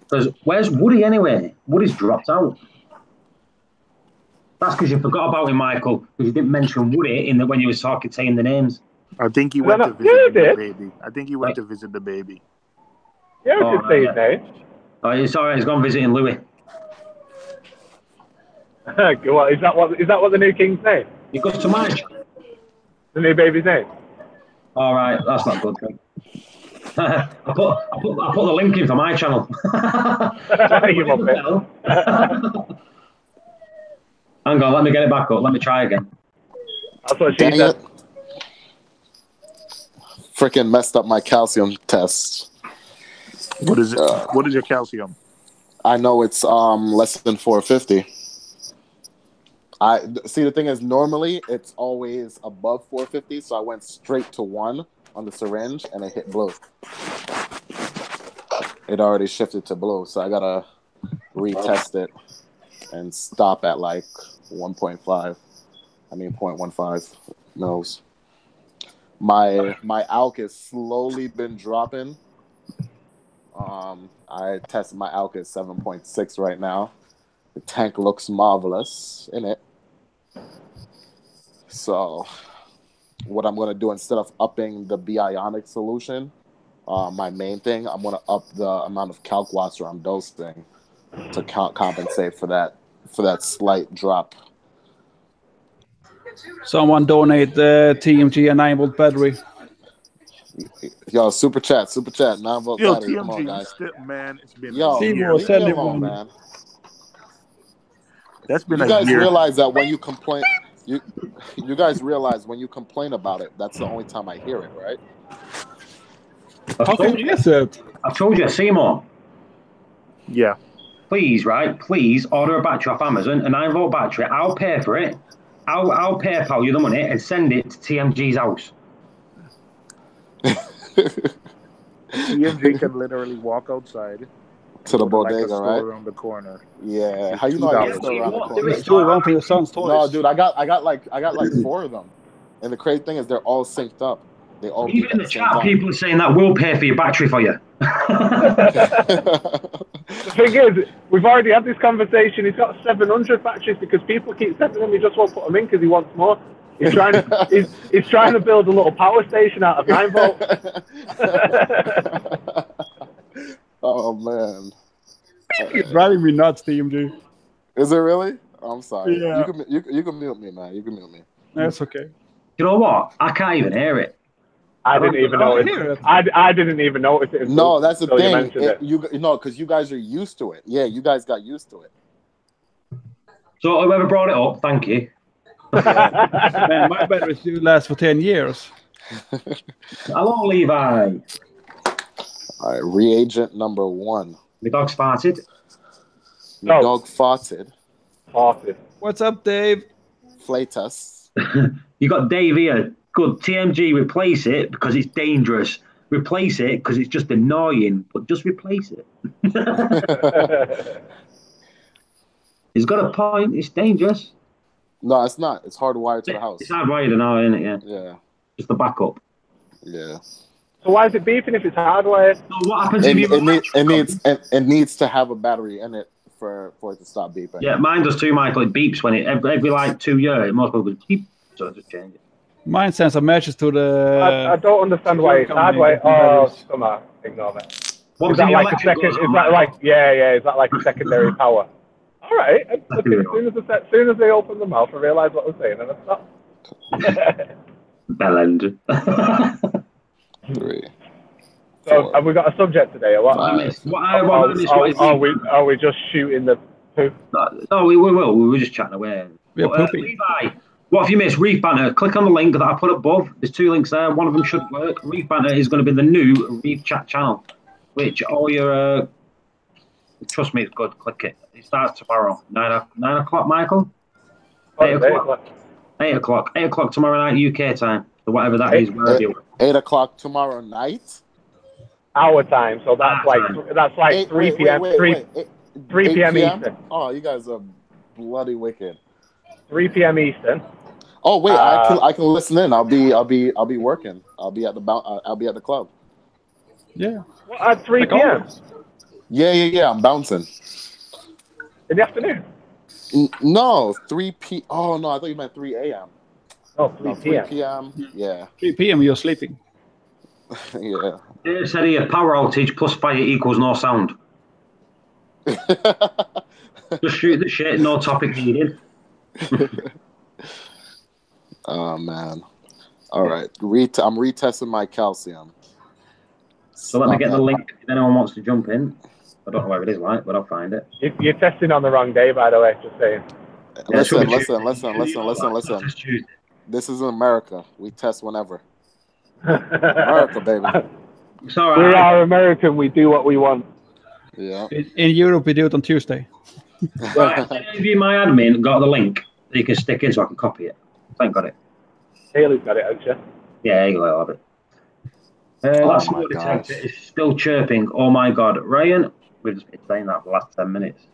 Because where's Woody anyway? Woody's dropped out. That's because you forgot about him, Michael. Because you didn't mention Woody when you were saying the names. I think he went to visit the baby. I think he went to visit the baby. Yeah, I did say his name. Oh, it's all right. He's gone visiting Louis. Well, is that what the new king's name? He goes to manage. The new baby's name? All right, that's not good. I put the link in for my channel. Hang on, let me get it back up. Let me try again. That's what she said. freaking messed up my calcium test. What is it? What is your calcium? I know it's less than 450. I see. The thing is, normally it's always above 450, so I went straight to 1 on the syringe, and it hit blue. It already shifted to blue, so I gotta retest it and stop at like 1.5. I mean 0.15 mils. My alk has slowly been dropping. I tested my alk at 7.6 right now. The tank looks marvelous in it. So what I'm gonna do, instead of upping the bionic solution, my main thing, I'm gonna up the amount of calc water I'm dosing to compensate for that slight drop. Someone donate the TMG a 9-volt battery. Yo, super chat, 9-volt Yo, battery. Come on, TMG, guys. man, it's been Yo, a year. leave me alone, man. That's been You a guys year. realize that when you complain, you guys realize when you complain about it, that's the only time I hear it, right? How can you guess it? I've told you, Seymour. Yeah. Please, right? Please order a battery off Amazon, a 9-volt battery. I'll pay for it. I'll PayPal you the money and send it to TMG's house. TMG can literally walk outside to the bodega, like a store right? around the corner. Yeah. How you know I get store around the corner? It's still one for your son's toys. No, dude, I got like 4 of them. And the crazy thing is they're all synced up. They all Even in the chat, people are saying that we'll pay for your battery for you. The thing is, we've already had this conversation. He's got 700 batteries because people keep sending them. He just won't put them in because he wants more. He's trying to, he's trying to build a little power station out of 9 volt. Oh man, you're driving me nuts, TMG. Is it really? I'm sorry. Yeah. You can mute me, man. You can mute me. That's okay. You know what? I can't even hear it. I didn't even notice. I didn't even notice it. No, that's the thing. You because you guys are used to it. Yeah, you guys got used to it. So whoever brought it up, thank you. Man, my batteries do last for 10 years. Hello, Levi. All right, reagent number 1. My dog's farted. My dog farted. What's up, Dave? Flatus. You got Dave here. Good. TMG, replace it because it's dangerous. Replace it because it's just annoying, but just replace it. He's got a point. It's dangerous. No, it's not. It's hardwired to the house. It's hardwired now, isn't it? Yeah. Yeah. Just the backup. Yeah. So why is it beeping if it's hardwired? So what happens if it needs to have a battery in it for it to stop beeping. Yeah, mine does too, Michael. It beeps when it every like 2 years. Most people beep, so I just change it. Mine sends a message to the. I don't understand why it's hardwired. Oh, somehow ignore that. Is that like a second? Is that like Is that like a secondary power? All right. As soon as they open the mouth, I realised what I was saying, and I stopped. Bellend. 3. So have we got a subject today, or what? Are we just shooting the poop? No, we will. We were just chatting away. Levi, what have you missed? Reef Banter. Click on the link that I put above. There's 2 links there. One of them should work. Reef Banter is going to be the new Reef Chat channel, which all your trust me, it's good. Click it. It starts tomorrow. 9 o'clock, Michael. 8 o'clock. 8 o'clock. 8 o'clock tomorrow night UK time. So whatever that is, wherever you are. 8 o'clock tomorrow night. Our time, so that's like 3 p.m. 3 p.m. Eastern. Oh, you guys are bloody wicked. 3 p.m. Eastern. Oh wait, I can listen in. I'll be working. I'll be at the club. Yeah. What, at 3 p.m. Yeah. I'm bouncing. In the afternoon. No, 3 p. Oh no, I thought you meant 3 a.m. Oh, 3 p.m. 3 p.m. Yeah. 3 p.m. You're sleeping. Yeah. Dave said here, power outage plus fire equals no sound. Just shoot the shit, no topic needed. Oh man. All right. I'm retesting my calcium. So let me get the link if anyone wants to jump in. I don't know where it is like, but I'll find it. You're testing on the wrong day, by the way, just saying. Listen. This is America. We test whenever. America, baby. It's all We right. are American. We do what we want. Yeah. In Europe, we do it on Tuesday. Right, have you, my admin, got the link that you can stick in so I can copy it? I ain't got it. Haley's got it, hasn't she? Yeah, you will have it. That's my what the gosh. temperature is still chirping. Oh my God, Ryan, we've just been saying that for the last 10 minutes.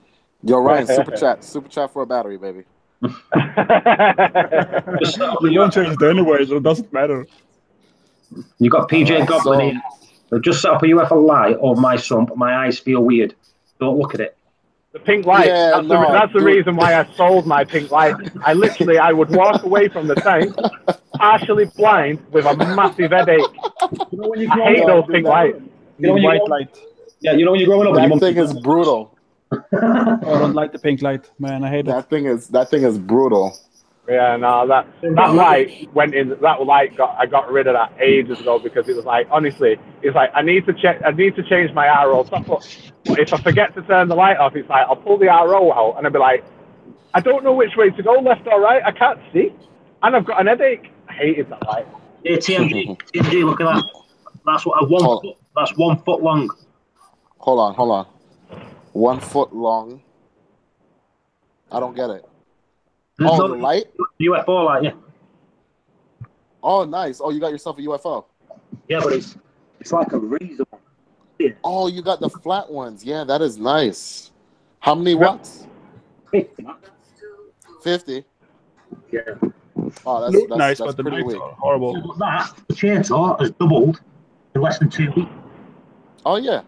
Yo, Ryan, super chat for a battery, baby. You won't change it anyway, so it doesn't matter. You got PJ Goblin here. They've just set up a UFO light over my sump. My eyes feel weird. Don't look at it. The pink light. Yeah, that's the reason why I sold my pink light. I would walk away from the tank, partially blind, with a massive headache. You know when you I hate those pink lights. You know when white light. Yeah, you know when you're growing up. That thing is brutal. Oh, I don't like the pink light, man. I hate it. That thing is brutal. Yeah, no, that light went in. That light I got rid of that ages ago because it was like, honestly, it's like I need to change my RO. But if I forget to turn the light off, it's like I'll pull the RO out and I'll be like, I don't know which way to go, left or right. I can't see, and I've got an headache. I hated that light. Yeah, TMG, look at that. That's what that's 1 foot long. Hold on. 1 foot long. I don't get it. There's the light? UFO light, yeah. Oh, nice. Oh, you got yourself a UFO. Yeah, but it's like a razor. Yeah. Oh, you got the flat ones. Yeah, that is nice. How many watts? 50. Yeah. Oh, Look that's nice, but the pretty lights weak. are horrible. That chainsaw has doubled in less than 2 weeks. Oh yeah.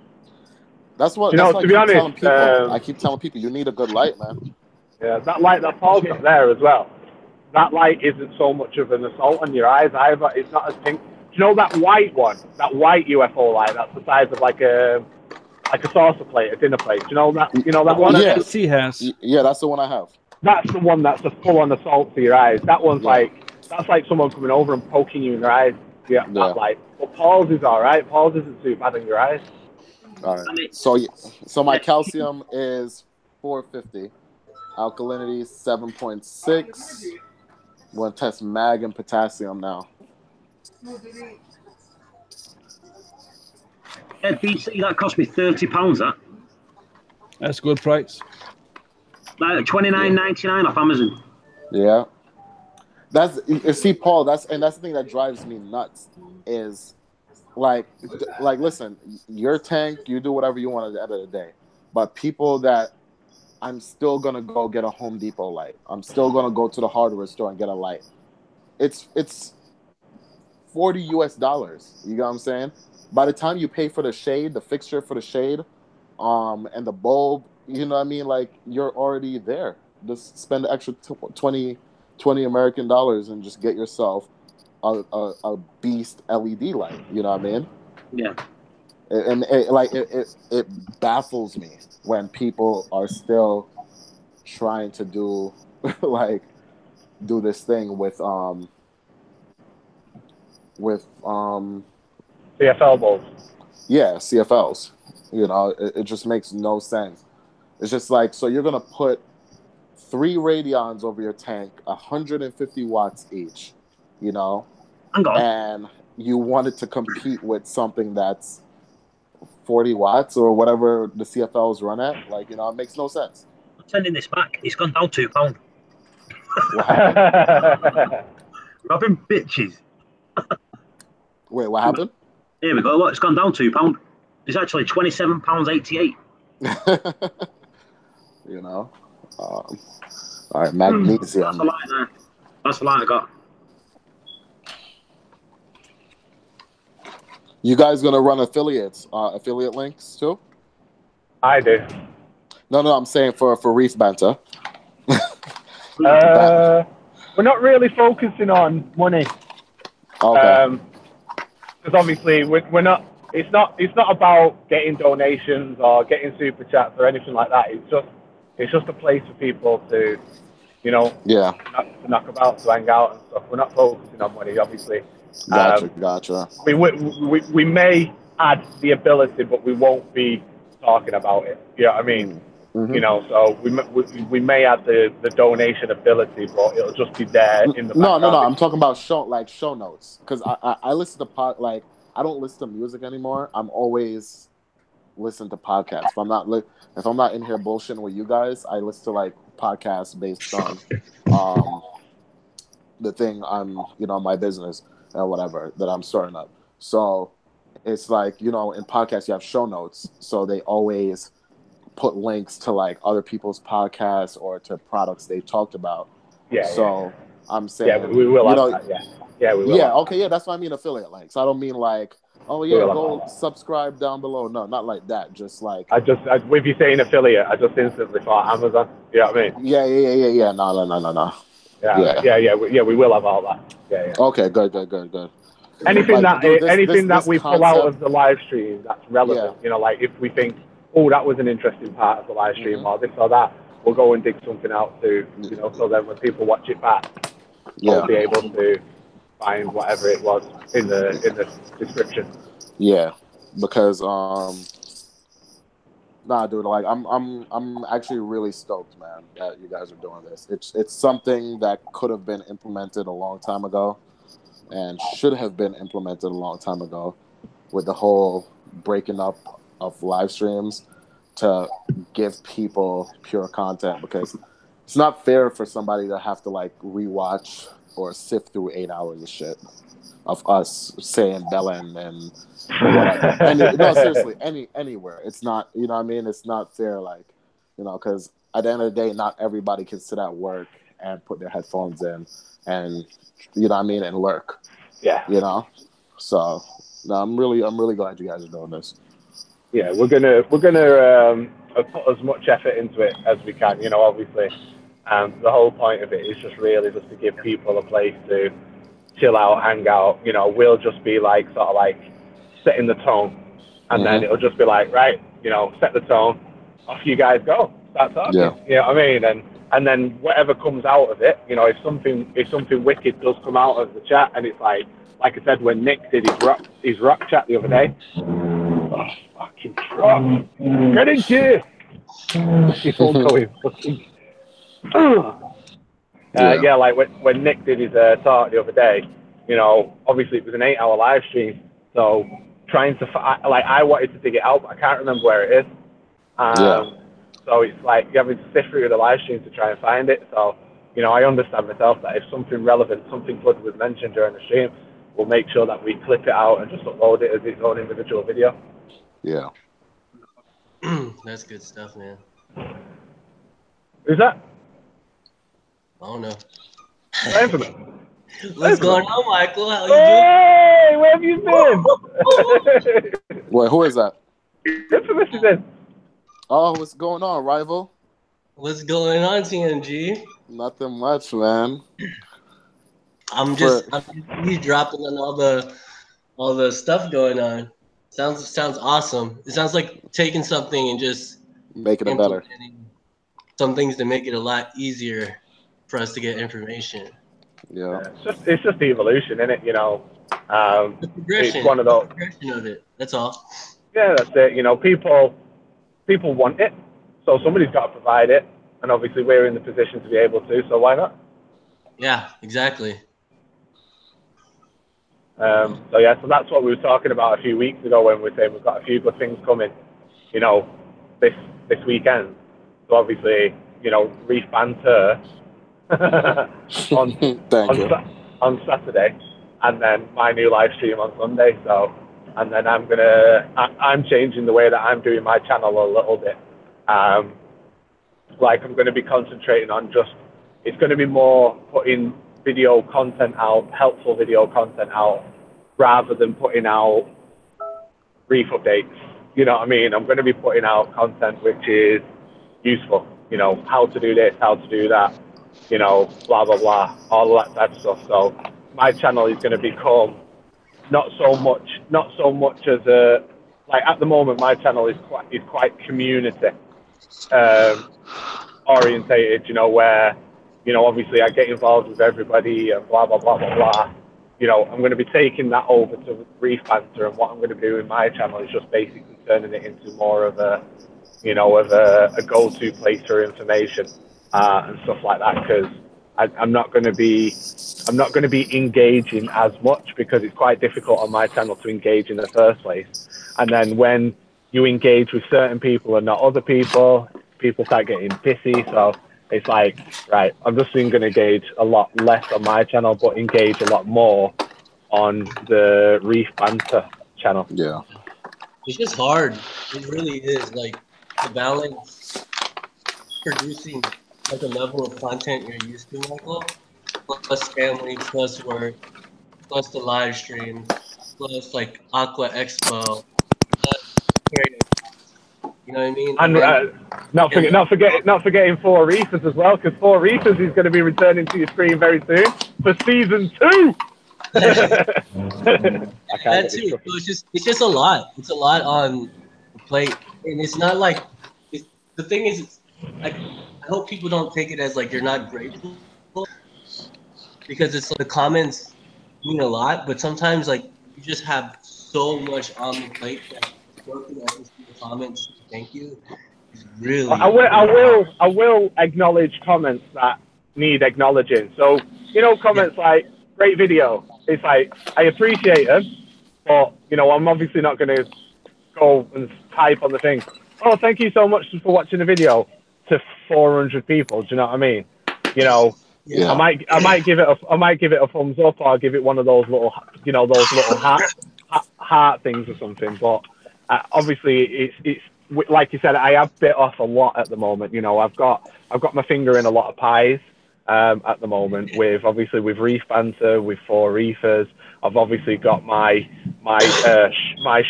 That's what. To be honest, I keep telling people you need a good light, man. Yeah, that light that Paul's got there as well. That light isn't so much of an assault on your eyes either. It's not as pink. Do you know that white one? That white UFO light. That's the size of like a saucer plate, a dinner plate. Do you know that? You know that one? Yeah. He has. Yeah, that's the one I have. That's the one that's a full-on assault to your eyes. That one's that's like someone coming over and poking you in your eyes. Yeah, that light. But Paul's is all right. Paul's isn't too bad in your eyes. All right. So my calcium is 450. Alkalinity 7.6. I'm going to test mag and potassium now. BC, that cost me £30, that. That's a good price. Like $29.99 off Amazon. Yeah. See, Paul, that's the thing that drives me nuts is like listen, your tank, you do whatever you want at the end of the day. But people that I'm still gonna go get a Home Depot light. I'm still gonna go to the hardware store and get a light. It's $40 US. You know what I'm saying? By the time you pay for the shade, the fixture for the shade, and the bulb, you know what I mean? Like you're already there. Just spend the extra 20 American dollars and just get yourself a beast LED light. You know what I mean? Yeah. And it baffles me when people are still trying to do this thing with CFL bulbs. Yeah, CFLs. You know, it just makes no sense. It's just like, so you're gonna put 3 radions over your tank, 150 watts each, you know, and you want it to compete with something that's 40 watts or whatever the CFLs run at. Like, you know, it makes no sense. I'm sending this back. It's gone down £2. What happened? Robbing bitches. Wait, what happened? Here we go. Look, it's gone down £2. It's actually £27.88. You know? All right, magnesium. That's the light there. That's the light I got. You guys gonna run affiliate links too? I do. No, I'm saying for Reef banter. We're not really focusing on money. Okay. Because obviously we're not. It's not about getting donations or getting super chats or anything like that. It's just a place for people to, you know, to knock about, to hang out and stuff. We're not focusing on money, obviously. Gotcha. We may add the ability, but we won't be talking about it. You know what I mean? You know, so we may have the donation ability, but it'll just be there in the background. No. I'm talking about show notes, because I listen to like, I don't listen to music anymore. I'm always listening to podcasts. If I'm not in here bullshitting with you guys, I listen to like podcasts based on the thing I'm, my business or whatever that I'm starting up. So it's like, in podcasts you have show notes, so they always put links to like other people's podcasts or to products they talked about. I'm saying, we will have that. We will. Yeah, okay, that's what I mean, affiliate links. I don't mean like, oh yeah, go subscribe down below. No, not like that. Just like with you saying affiliate, I just instantly thought Amazon. You know what I mean? Yeah. No. Yeah. We will have all that. Yeah. Okay, good. Anything like, that we pull out of the live stream that's relevant, like if we think, oh, that was an interesting part of the live stream, or this or that, we'll go and dig something out too, so then when people watch it back, they'll be able to find whatever it was in the description. Yeah, because nah, dude, like I'm actually really stoked, man, that you guys are doing this. It's something that could have been implemented a long time ago, and should have been implemented a long time ago, with the whole breaking up of live streams to give people pure content, because it's not fair for somebody to have to like rewatch or sift through 8 hours of shit of us saying Belen and whatever. No, seriously, anywhere. It's not, you know what I mean? It's not fair, like, because at the end of the day, not everybody can sit at work and put their headphones in and, you know what I mean, and lurk. Yeah. So no, I'm really glad you guys are doing this. Yeah, we're gonna put as much effort into it as we can. Obviously, the whole point of it is just really just to give people a place to chill out, hang out. We'll just be like sort of like setting the tone, and then it'll just be like, right, set the tone, off you guys go, start talking. Yeah. You know what I mean? And then whatever comes out of it, if something wicked does come out of the chat, and it's like I said when Nick did his rock chat the other day. Oh, fucking truck! Get in here! He's all going fucking. Like when Nick did his talk the other day, obviously it was an 8-hour live stream, so trying to I wanted to dig it out, but I can't remember where it is. So it's like you having to sift through the live stream to try and find it. So I understand myself that if something relevant, something good was mentioned during the stream, we'll make sure that we clip it out and just upload it as its own individual video. Yeah. That's good stuff, man. Who's that? I don't know. What's going on, Michael? How you doing? Hey, where have you been? Wait, who is that? Infamous is in. Oh, what's going on, rival? What's going on, TMG? Nothing much, man. I'm just dropping on all the stuff going on. Sounds awesome. It sounds like taking something and just making it better. Some things to make it a lot easier for us to get information. Yeah. It's just the evolution, isn't it? The progression. It's one of those. The progression of it. That's all. Yeah, that's it. People want it, so somebody's got to provide it, and obviously we're in the position to be able to. So why not? Yeah, exactly. So that's what we were talking about a few weeks ago when we were saying we've got a few good things coming, this weekend. So obviously, Reef banter on Saturday, and then my new live stream on Sunday. So, and then I'm changing the way that I'm doing my channel a little bit. I'm going to be concentrating on it's going to be more putting video content out, helpful video content out, rather than putting out Reef updates. You know what I mean? I'm going to be putting out content which is useful. How to do this, how to do that, blah, blah, blah, all of that type of stuff. So my channel is going to become not so much as at the moment, my channel is quite community orientated, where, obviously I get involved with everybody and blah, blah, blah, blah, blah. I'm going to be taking that over to Reef banter, and what I'm going to do in my channel is just basically turning it into more of a you know, as a go-to place for information and stuff like that, because I'm not going to be engaging as much, because it's quite difficult on my channel to engage in the first place. And then when you engage with certain people and not other people, people start getting pissy. So it's like, right, I'm just going to engage a lot less on my channel, but engage a lot more on the Reef Banter channel. Yeah. It's just hard. It really is. Like, the balance producing like a level of content you're used to, Michael, plus family, plus work, plus the live stream, plus like Aqua Expo, plus Aquarium. You know what I mean? And not forgetting Four Reefers as well, because Four Reefers is going to be returning to your screen very soon for season 2. That too. So it's just a lot. It's a lot on the plate, and it's not like the thing is. I hope people don't take it as like you're not grateful, because it's like, the comments mean a lot, but sometimes like you just have so much on the plate that go through every single comment to say thank you is really. I will acknowledge comments that need acknowledging. So, you know, comments like great video. It's like, I appreciate them, but you know, I'm obviously not going to go and type on the thing, oh, thank you so much for watching the video, to 400 people. Do you know what I mean? You know, I might give it a thumbs up, or I'll give it one of those little, you know, those little heart things or something. But obviously, it's like you said, I have bit off a lot at the moment. You know, I've got my finger in a lot of pies at the moment, with Reef Banter, with Four Reefers. I've obviously got my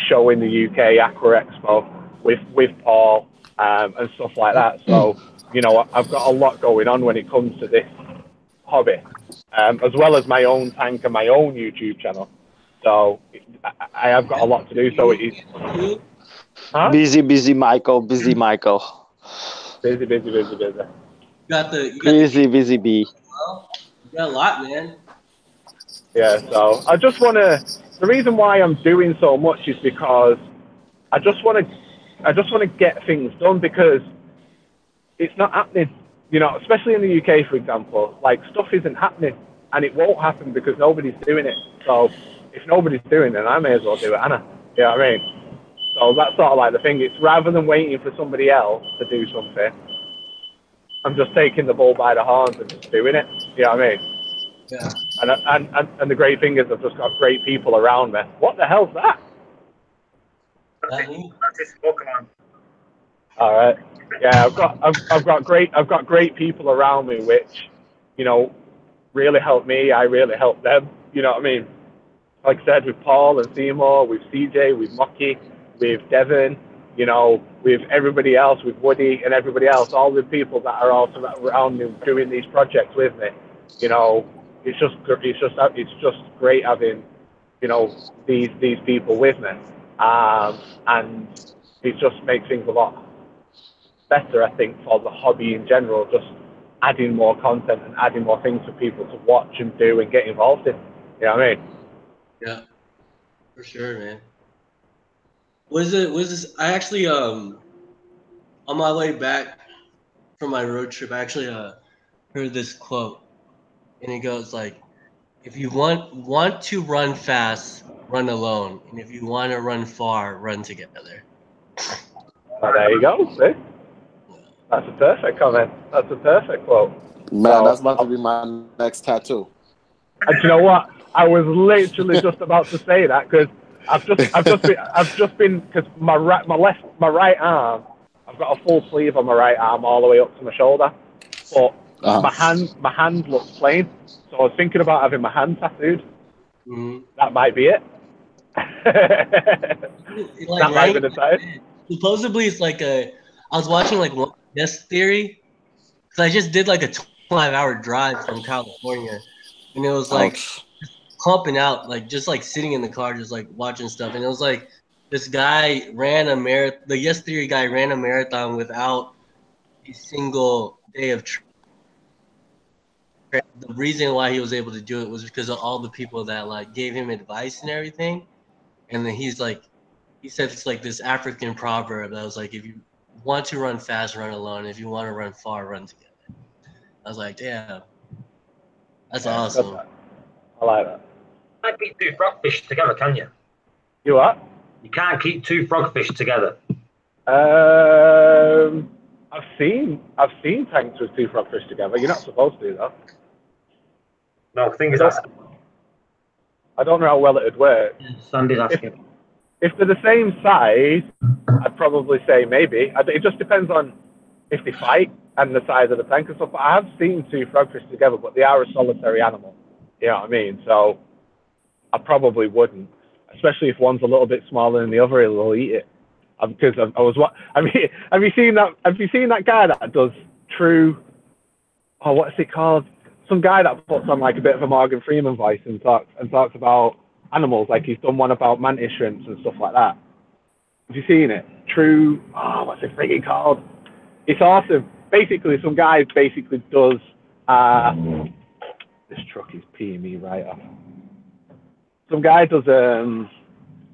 show in the UK, Aqua Expo, with Paul and stuff like that. So, you know, I've got a lot going on when it comes to this hobby, as well as my own tank and my own YouTube channel. So I have got a lot to do. So it is busy Michael. Busy. Got busy bee. You got a lot, man. Yeah, so I just want to. The reason why I'm doing so much is because I just want to get things done, because it's not happening. You know, especially in the UK, for example, like stuff isn't happening, and it won't happen because nobody's doing it. So if nobody's doing it, I may as well do it, Anna. You know what I mean? So that's sort of like the thing. It's rather than waiting for somebody else to do something, I'm just taking the bull by the horns and just doing it. You know what I mean? Yeah. And the great thing is I've just got great people around me. What the hell's that? All right. Yeah, I've got great people around me, which, you know, really help me. I really help them. You know what I mean? Like I said, with Paul and Seymour, with CJ, with Mocky, with Devon, you know, with everybody else, with Woody and everybody else, all the people that are also around me doing these projects with me. You know, it's just great having, you know, these people with me, and it just makes things a lot better, I think, for the hobby in general. Just adding more content and adding more things for people to watch and do and get involved in. You know what I mean? Yeah, for sure, man. Was this? I actually on my way back from my road trip, I actually heard this quote, and it goes like, "If you want to run fast, run alone, and if you want to run far, run together." Oh, there you go. See? That's a perfect comment. That's a perfect quote. Man, so, that's about to be my next tattoo. And you know what? I was literally just about to say that, because I've just been because my right arm, I've got a full sleeve on my right arm all the way up to my shoulder, but my hand looks plain. So I was thinking about having my hand tattooed. Mm-hmm. That might be it. That might be the time. Supposedly, it's like I was watching like one Yes Theory, because I just did like a 25-hour drive from California, and it was like pumping out, like just like sitting in the car, just like watching stuff, and it was like this guy ran a marathon. The Yes Theory guy ran a marathon without a single day of training. The reason why he was able to do it was because of all the people that like gave him advice and everything. And then he said it's like this African proverb that was like, if you want to run fast, run alone. If you want to run far, run together. I was like, damn, that's awesome. I like that. You can't keep two frogfish together, can you? You what? You can't keep two frogfish together. I've seen tanks with two frogfish together. You're not supposed to, though. No, thing is, I don't know how well it would work. Sandy's asking. If they're the same size, I'd probably say maybe. It just depends on if they fight and the size of the tank and stuff. But I have seen two frogfish together, but they are a solitary animal. You know what I mean? So I probably wouldn't, especially if one's a little bit smaller than the other. It'll eat it. Because have you seen that? Have you seen that guy that does true? Oh, what's it called? Some guy that puts on like a bit of a Morgan Freeman voice and talks about animals. Like he's done one about mantis shrimps and stuff like that. Have you seen it? True. Oh, what's it freaking called? It's awesome. Basically, some guy basically does. This truck is peeing me right off. Some guy does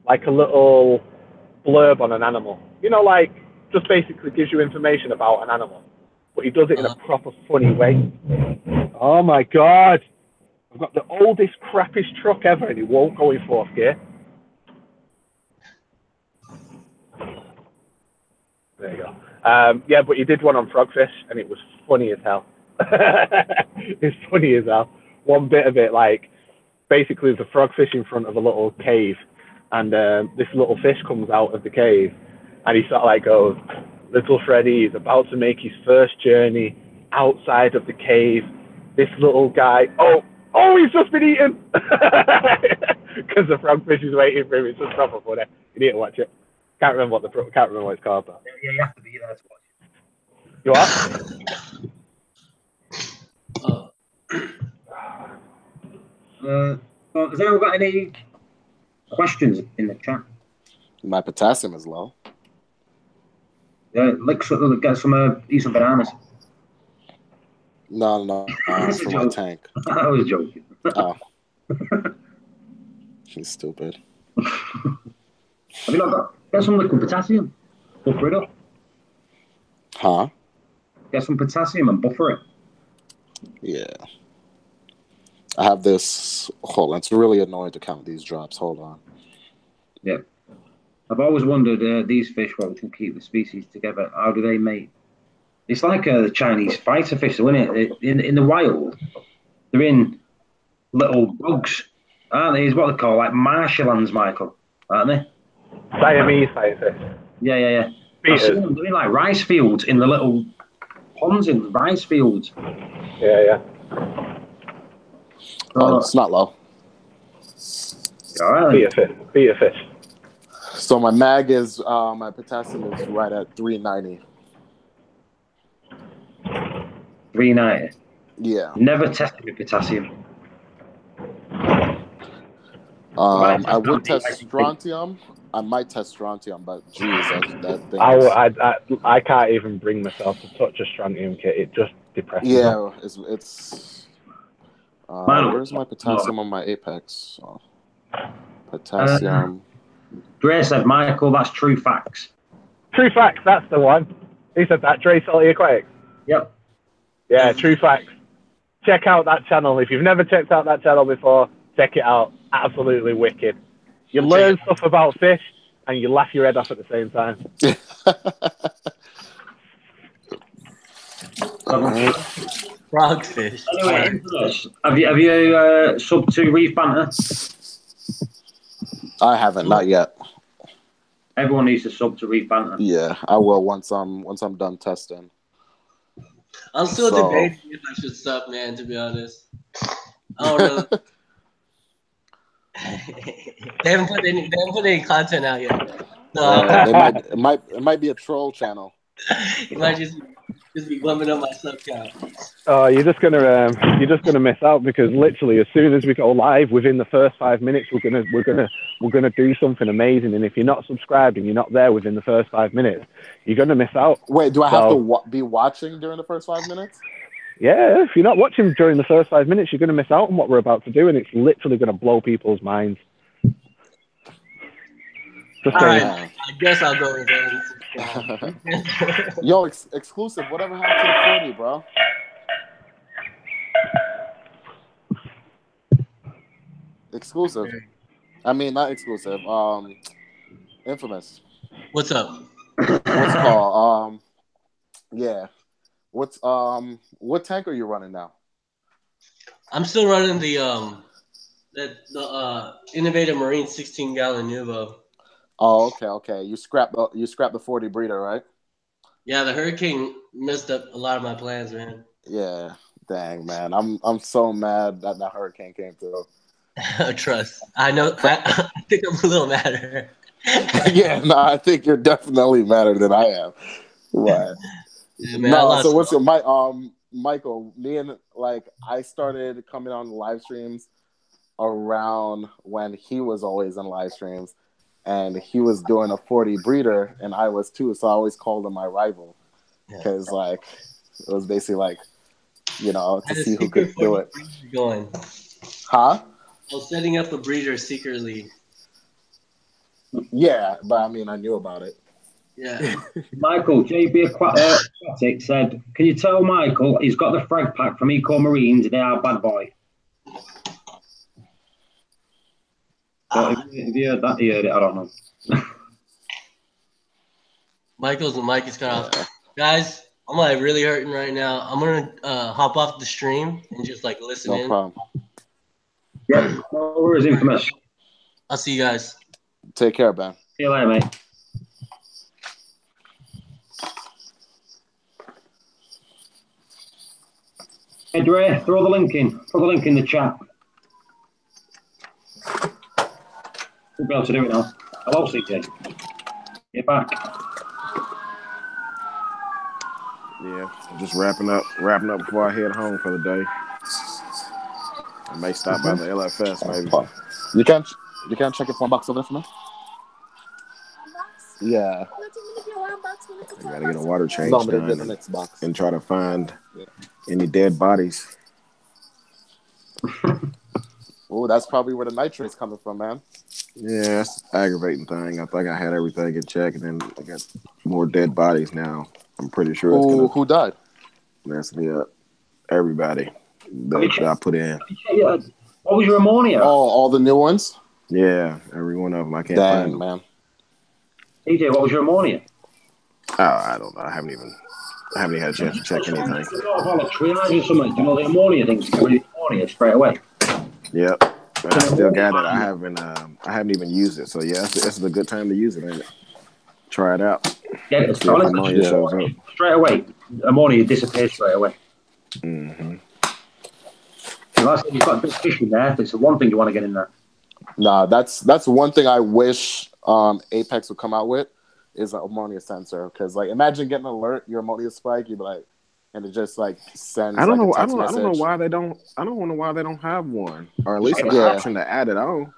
like a little blurb on an animal. You know, like just basically gives you information about an animal, but he does it in a proper funny way. Oh my god! I've got the oldest, crappiest truck ever, and it won't go in fourth gear. There you go. Yeah, but he did one on frogfish, and it was funny as hell. It's funny as hell. One bit of it, like, basically there's a frogfish in front of a little cave, and this little fish comes out of the cave, and he sort of like goes, "Little Freddy is about to make his first journey outside of the cave. This little guy, oh, he's just been eaten!" Because the frogfish is waiting for him. It's just proper funny. You need to watch it. Can't remember what it's called though. Yeah, you have to be there to watch it. You what? Has anyone got any questions in the chat? My potassium is low. Yeah, like get some eat some bananas. No, it's from my tank. I was joking. Oh, he's stupid. Have you not got some liquid potassium? Buffer it up. Huh? Get some potassium and buffer it. Yeah. I have this. Hold on, it's really annoying to count these drops. Hold on. Yeah. I've always wondered, these fish, what can keep the species together, how do they mate? It's like the Chinese fighter fish, isn't it? In the wild, they're in little bugs, aren't they? Is what they call like marshlands, Michael, aren't they? Siamese fighter fish. Yeah. I've seen them doing like rice fields in the little ponds in rice fields. Yeah. Oh, it's not low. All right. Be a fish. So my mag is my potassium is right at 390. 390. Yeah. Never tested with potassium. I would test strontium. I might test strontium, but geez, that thing. I can't even bring myself to touch a strontium kit. It just depresses me. Yeah, it's. Where's my potassium on my Apex? Oh. Potassium. Dre said, Michael, that's true facts. True facts, that's the one. He said that, Dre Salty Aquatics. Yep. Yeah, true facts. Check out that channel. If you've never checked out that channel before, check it out. Absolutely wicked. You learn stuff about fish and you laugh your head off at the same time. Frogfish. Anyway, have you subbed to Reef Banter? I haven't, not yet. Everyone needs to sub to Reef Banter. Yeah, I will once I'm done testing. I'm still debating if I should sub, man. To be honest, I don't know. They haven't put any content out yet. So, it might be a troll channel. It might just be bumping up my sub count. Oh, you're just gonna miss out because literally as soon as we go live, within the first 5 minutes, we're gonna do something amazing. And if you're not subscribed and you're not there within the first 5 minutes, you're gonna miss out. Wait, do I have to be watching during the first 5 minutes? Yeah, if you're not watching during the first 5 minutes, you're gonna miss out on what we're about to do, and it's literally gonna blow people's minds. All right, I guess I'll go with that. Yo, exclusive. Whatever happened to the 40, bro? Exclusive. I mean, not exclusive. Infamous. What's up? What's called? Yeah. What tank are you running now? I'm still running the Innovative Marine 16-gallon Nuvo. Oh, okay. You scrapped the 40 breeder, right? Yeah, the hurricane messed up a lot of my plans, man. Yeah, dang, man. I'm so mad that hurricane came through. Trust. I know. I think I'm a little madder. Yeah, no, I think you're definitely madder than I am. Right. Yeah, man, No, so what's your Michael? Me and I started coming on live streams around when he was always on live streams, and he was doing a 40 breeder, and I was too. So I always called him my rival because it was basically to see who could do it. Going. Huh? I was setting up a breeder secretly. Yeah, but I mean, I knew about it. Yeah. Michael, JB Aquatic said, can you tell Michael he's got the frag pack from Eco Marines, they are bad boy. If you heard that, he heard it, I don't know. Michael's mic is cut off. Guys, I'm really hurting right now. I'm going to hop off the stream and just listen in. No problem. Yeah, no worries, Infamous. I'll see you guys. Take care, man. See you later, mate. Hey, Dre, throw the link in. Put the link in the chat. We'll be able to do it now. Hello, CJ. Get back. Yeah, I'm just wrapping up before I head home for the day. I may stop by the LFS maybe. You can't check it for a box over there for me? Yeah. I gotta get a water change done and try to find any dead bodies. Oh, that's probably where the nitrate's coming from, man. Yeah, that's an aggravating thing. I think I had everything in check, and then I got more dead bodies now. I'm pretty sure it's gonna. Who died? Mess me up. Everybody that I put in. What was your ammonia? Oh, all the new ones? Yeah, every one of them. I can't find them. Man. DJ, what was your ammonia? Oh, I don't know. I haven't even had a chance to check anything. Triage or something. You know the ammonia things. Ammonia straight away. Yep. But I still got it. I haven't even used it. So yeah, this is a good time to use it, ain't it? Try it out. Get it. Ammonia shows up. Straight away. Ammonia disappears straight away. Mm-hmm. You've got a big fish in there. It's the one thing you want to get in there. Nah, that's one thing I wish Apex would come out with is an ammonia sensor. Because imagine getting an alert, your ammonia spike, you'd be like, and it just sends. I don't know. A I text don't know message. why they don't. I don't know why they don't have one, or at least an option to add it on.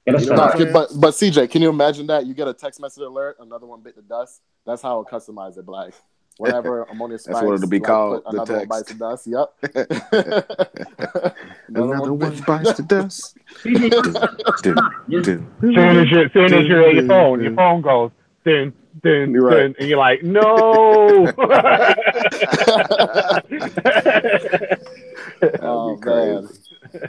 But CJ, can you imagine that you get a text message alert, another one bit the dust? That's how I'll customize it. Whenever ammonia spikes, that's what it'll be called. Another the one bites the dust. Yep. another one bites the dust. Soon as you're on your phone goes dun dun dun, and you're like, no. Oh man.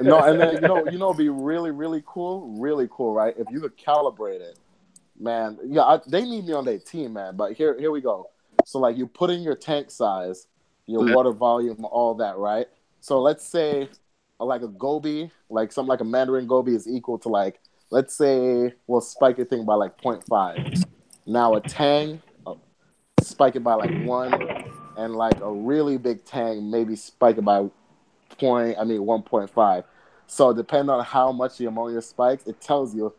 No, and then it'd be really cool, right? If you could calibrate it, man. Yeah, they need me on their team, man. But here we go. So you put in your tank size, your water volume, all that, right? So let's say a goby, something like a Mandarin goby is equal to let's say we'll spike your thing by 0.5. Now a tang, spike it by 1, and a really big tang maybe spike it by 1.5. So depending on how much the ammonia spikes, it tells you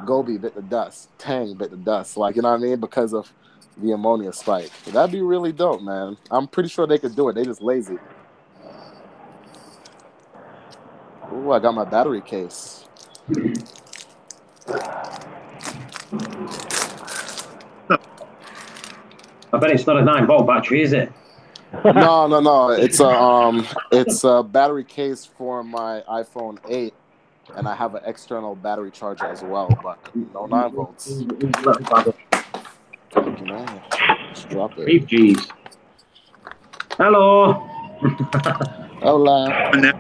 goby bit the dust, tang bit the dust, you know what I mean, because of the ammonia spike. That'd be really dope, man. I'm pretty sure they could do it. They just lazy. Ooh, I got my battery case. I bet it's not a 9-volt battery, is it? No. It's a battery case for my iPhone 8. and I have an external battery charger as well, but no 9 volts. Thank you, man. Just drop it. Reef G's. Hello. Hola.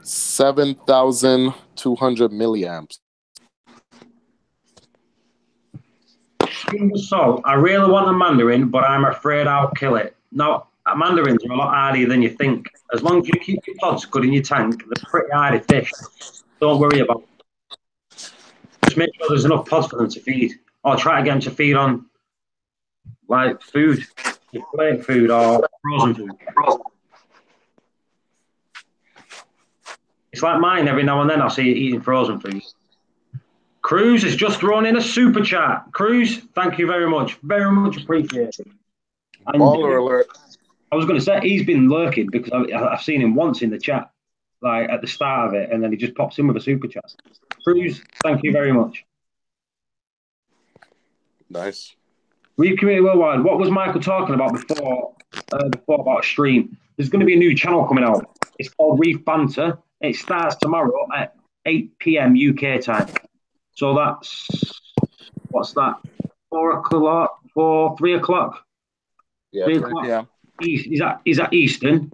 7,200 milliamps. So I really want a mandarin, but I'm afraid I'll kill it. Now, mandarins are a lot harder than you think. As long as you keep your pods good in your tank, they're pretty hardy fish. Don't worry about it. Just make sure there's enough pods for them to feed. Or try to get them to feed on, like, food. Plate food or frozen food. It's like mine. Every now and then I'll see you eating frozen food. Cruz has just thrown in a super chat. Cruz, thank you very much. Very much appreciated. Baller alert. I was going to say, he's been lurking because I've seen him once in the chat, like at the start of it, and then he just pops in with a super chat. Cruz, thank you very much. Nice. Reef Community Worldwide, what was Michael talking about before about a stream? There's going to be a new channel coming out. It's called Reef Banter. It starts tomorrow at 8 p.m. UK time. So that's, what's that? 4 o'clock, 3 o'clock? Yeah, 3 3 o'clock. p.m. Is that Eastern?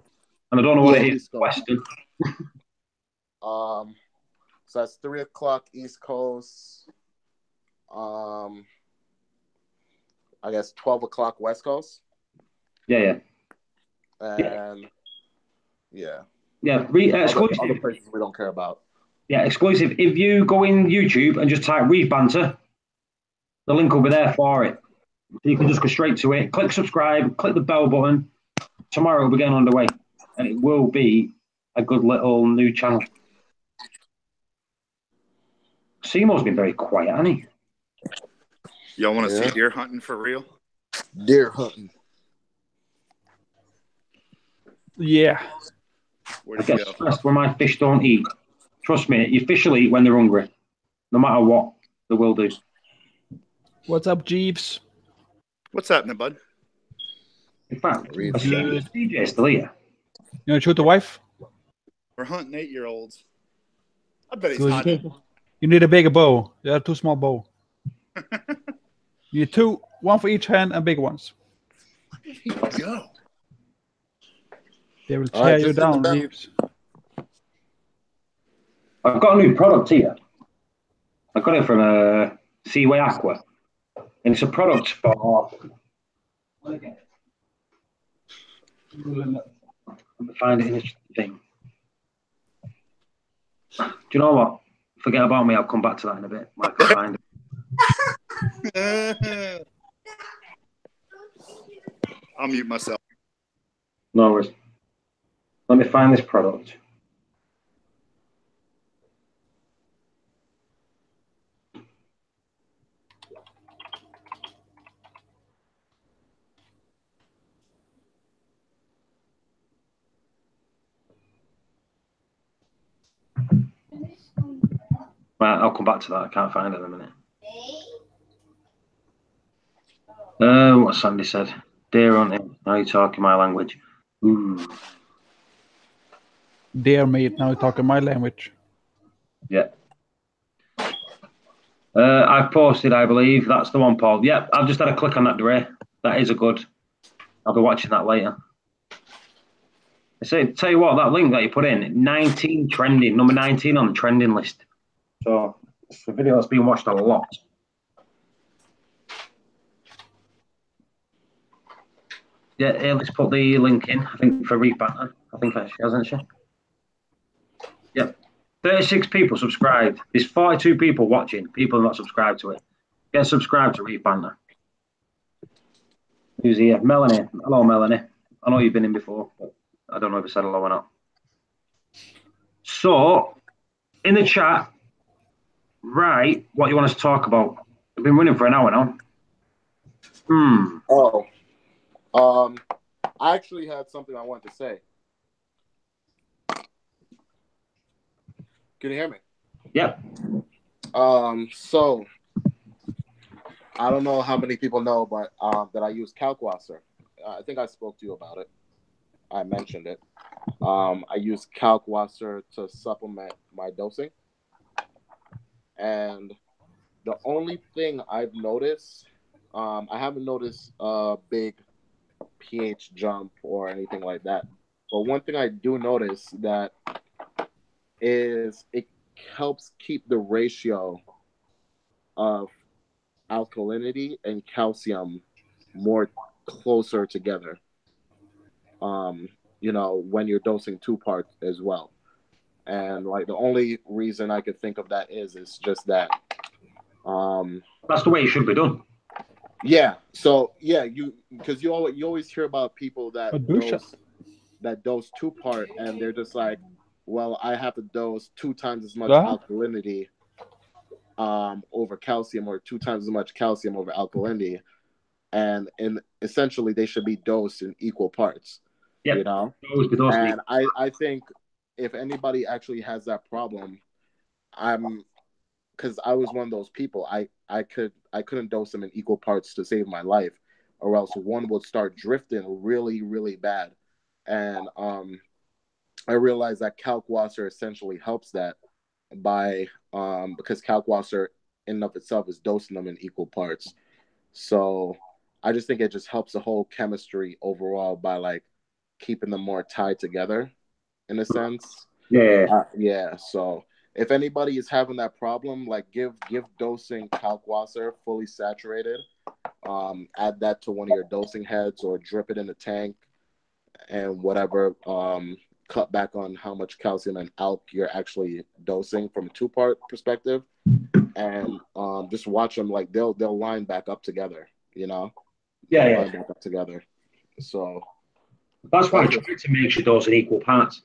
And I don't know what it is. Western. So that's 3 o'clock East Coast. I guess 12 o'clock West Coast. Yeah. And yeah. Exclusive. Other places we don't care about. Yeah, exclusive. If you go in YouTube and just type Reef Banter, the link will be there for it. You can just go straight to it. Click subscribe, click the bell button. Tomorrow we'll be getting underway. And it will be a good little new channel. Seymour's been very quiet, hasn't he? Y'all want to see deer hunting for real? Deer hunting. Yeah. I get stressed when my fish don't eat. Trust me, your fish will eat when they're hungry. No matter what, they will do. What's up, Jeeves? What's happening, bud? In fact, DJ still here. You want to shoot the wife? We're hunting 8-year-olds. I bet he's Good. hunting. You need a bigger bow. You have too small bow. You need 2, 1 for each hand and big ones. Where did he go? They will tear you down, Reeves. I've got a new product here. I got it from Seaway Aqua. And it's a product for... Let me find it in this thing. Do you know what? Forget about me. I'll come back to that in a bit. Might find it. I'll mute myself. No worries. Let me find this product. Right, I'll come back to that. I can't find it in a minute. What Sandy said. Deer hunting. Now you're talking my language. Ooh. Dear mate, now you're talking my language. Yeah. I've posted, I believe. That's the one, Paul. Yep, I've just had a click on that, Dre. That is a good. I'll be watching that later. I say, tell you what, that link that you put in, 19 trending, number 19 on the trending list. So it's a video that's been watched a lot. Yeah, let's put the link in, I think, for Reef Banter. I think she hasn't she? Yep. 36 people subscribed. There's 42 people watching. People are not subscribed to it. Get subscribed to Reef Banter. Who's here? Melanie. Hello, Melanie. I know you've been in before, but I don't know if I said hello or not. So, in the chat, write what you want us to talk about. We've been running for an hour now. I actually had something I wanted to say. Can you hear me? Yep. So I don't know how many people know, but that I use Calcwasser. I think I spoke to you about it. I mentioned it. I use Kalkwasser to supplement my dosing, and the only thing I've noticed, I haven't noticed a big pH jump or anything like that. But one thing I do notice that is it helps keep the ratio of alkalinity and calcium more closer together. When you're dosing two parts as well. And like the only reason I could think of that is just that. That's the way it should be done. Yeah. So yeah, you always hear about people that dose two part, and they're just like, well, I have to dose 2 times as much alkalinity over calcium, or 2 times as much calcium over alkalinity, and essentially they should be dosed in equal parts. Yep. You know, and I think if anybody actually has that problem, because I was one of those people. I couldn't dose them in equal parts to save my life, or else one would start drifting really, really bad. And I realized that Kalkwasser essentially helps that by because Kalkwasser in and of itself is dosing them in equal parts. So I just think it just helps the whole chemistry overall by like keeping them more tied together in a sense. Yeah. So if anybody is having that problem, like give dosing Kalkwasser fully saturated. Add that to one of your dosing heads or drip it in the tank, and whatever. Cut back on how much calcium and alk you're actually dosing from a 2-part perspective, and just watch them like they'll line back up together. Line back up together. So that's why I try to make sure dose in equal parts.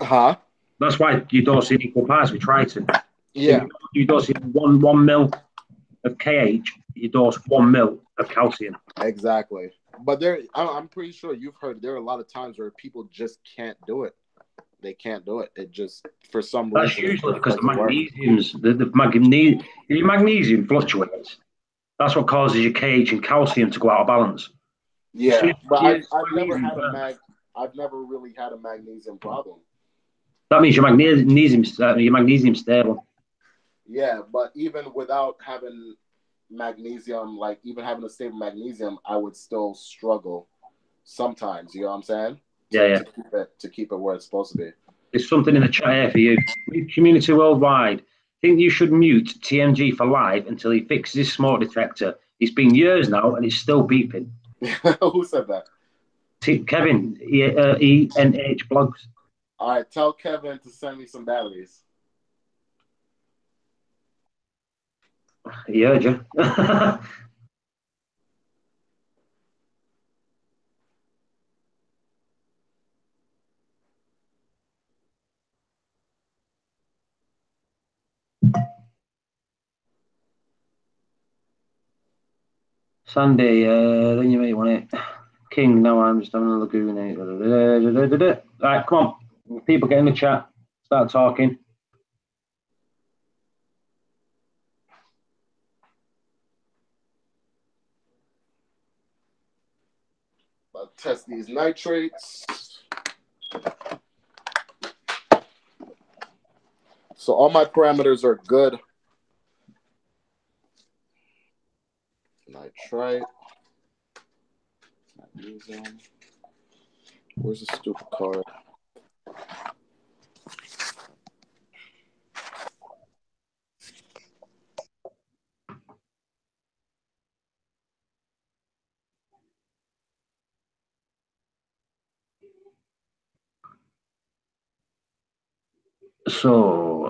Huh? That's why you dose in equal parts with Triton. Yeah. So you dose in one mil of KH, you dose 1 mil of calcium. Exactly. But I'm pretty sure you've heard there are a lot of times where people just can't do it. They can't do it. It just, for some reason. That's usually because the magnesiums, if your magnesium fluctuates, that's what causes your KH and calcium to go out of balance. Yeah, so but I've never really had a magnesium problem. That means your magnesium's stable. Yeah, but even without having magnesium, like even having a stable magnesium, I would still struggle sometimes. You know what I'm saying? To keep it where it's supposed to be. There's something in the chat here for you. Community worldwide think you should mute TMG for live until he fixes his smoke detector. It's been years now and it's still beeping. Who said that? Kevin, ENH blogs. All right, tell Kevin to send me some batteries. He heard you. Sunday, then you may want it. King, no, I'm just having a lagoon. Right, come on. People get in the chat. Start talking. I'll test these nitrates. So all my parameters are good. Nitrite. Magnesium. Where's the stupid card? So,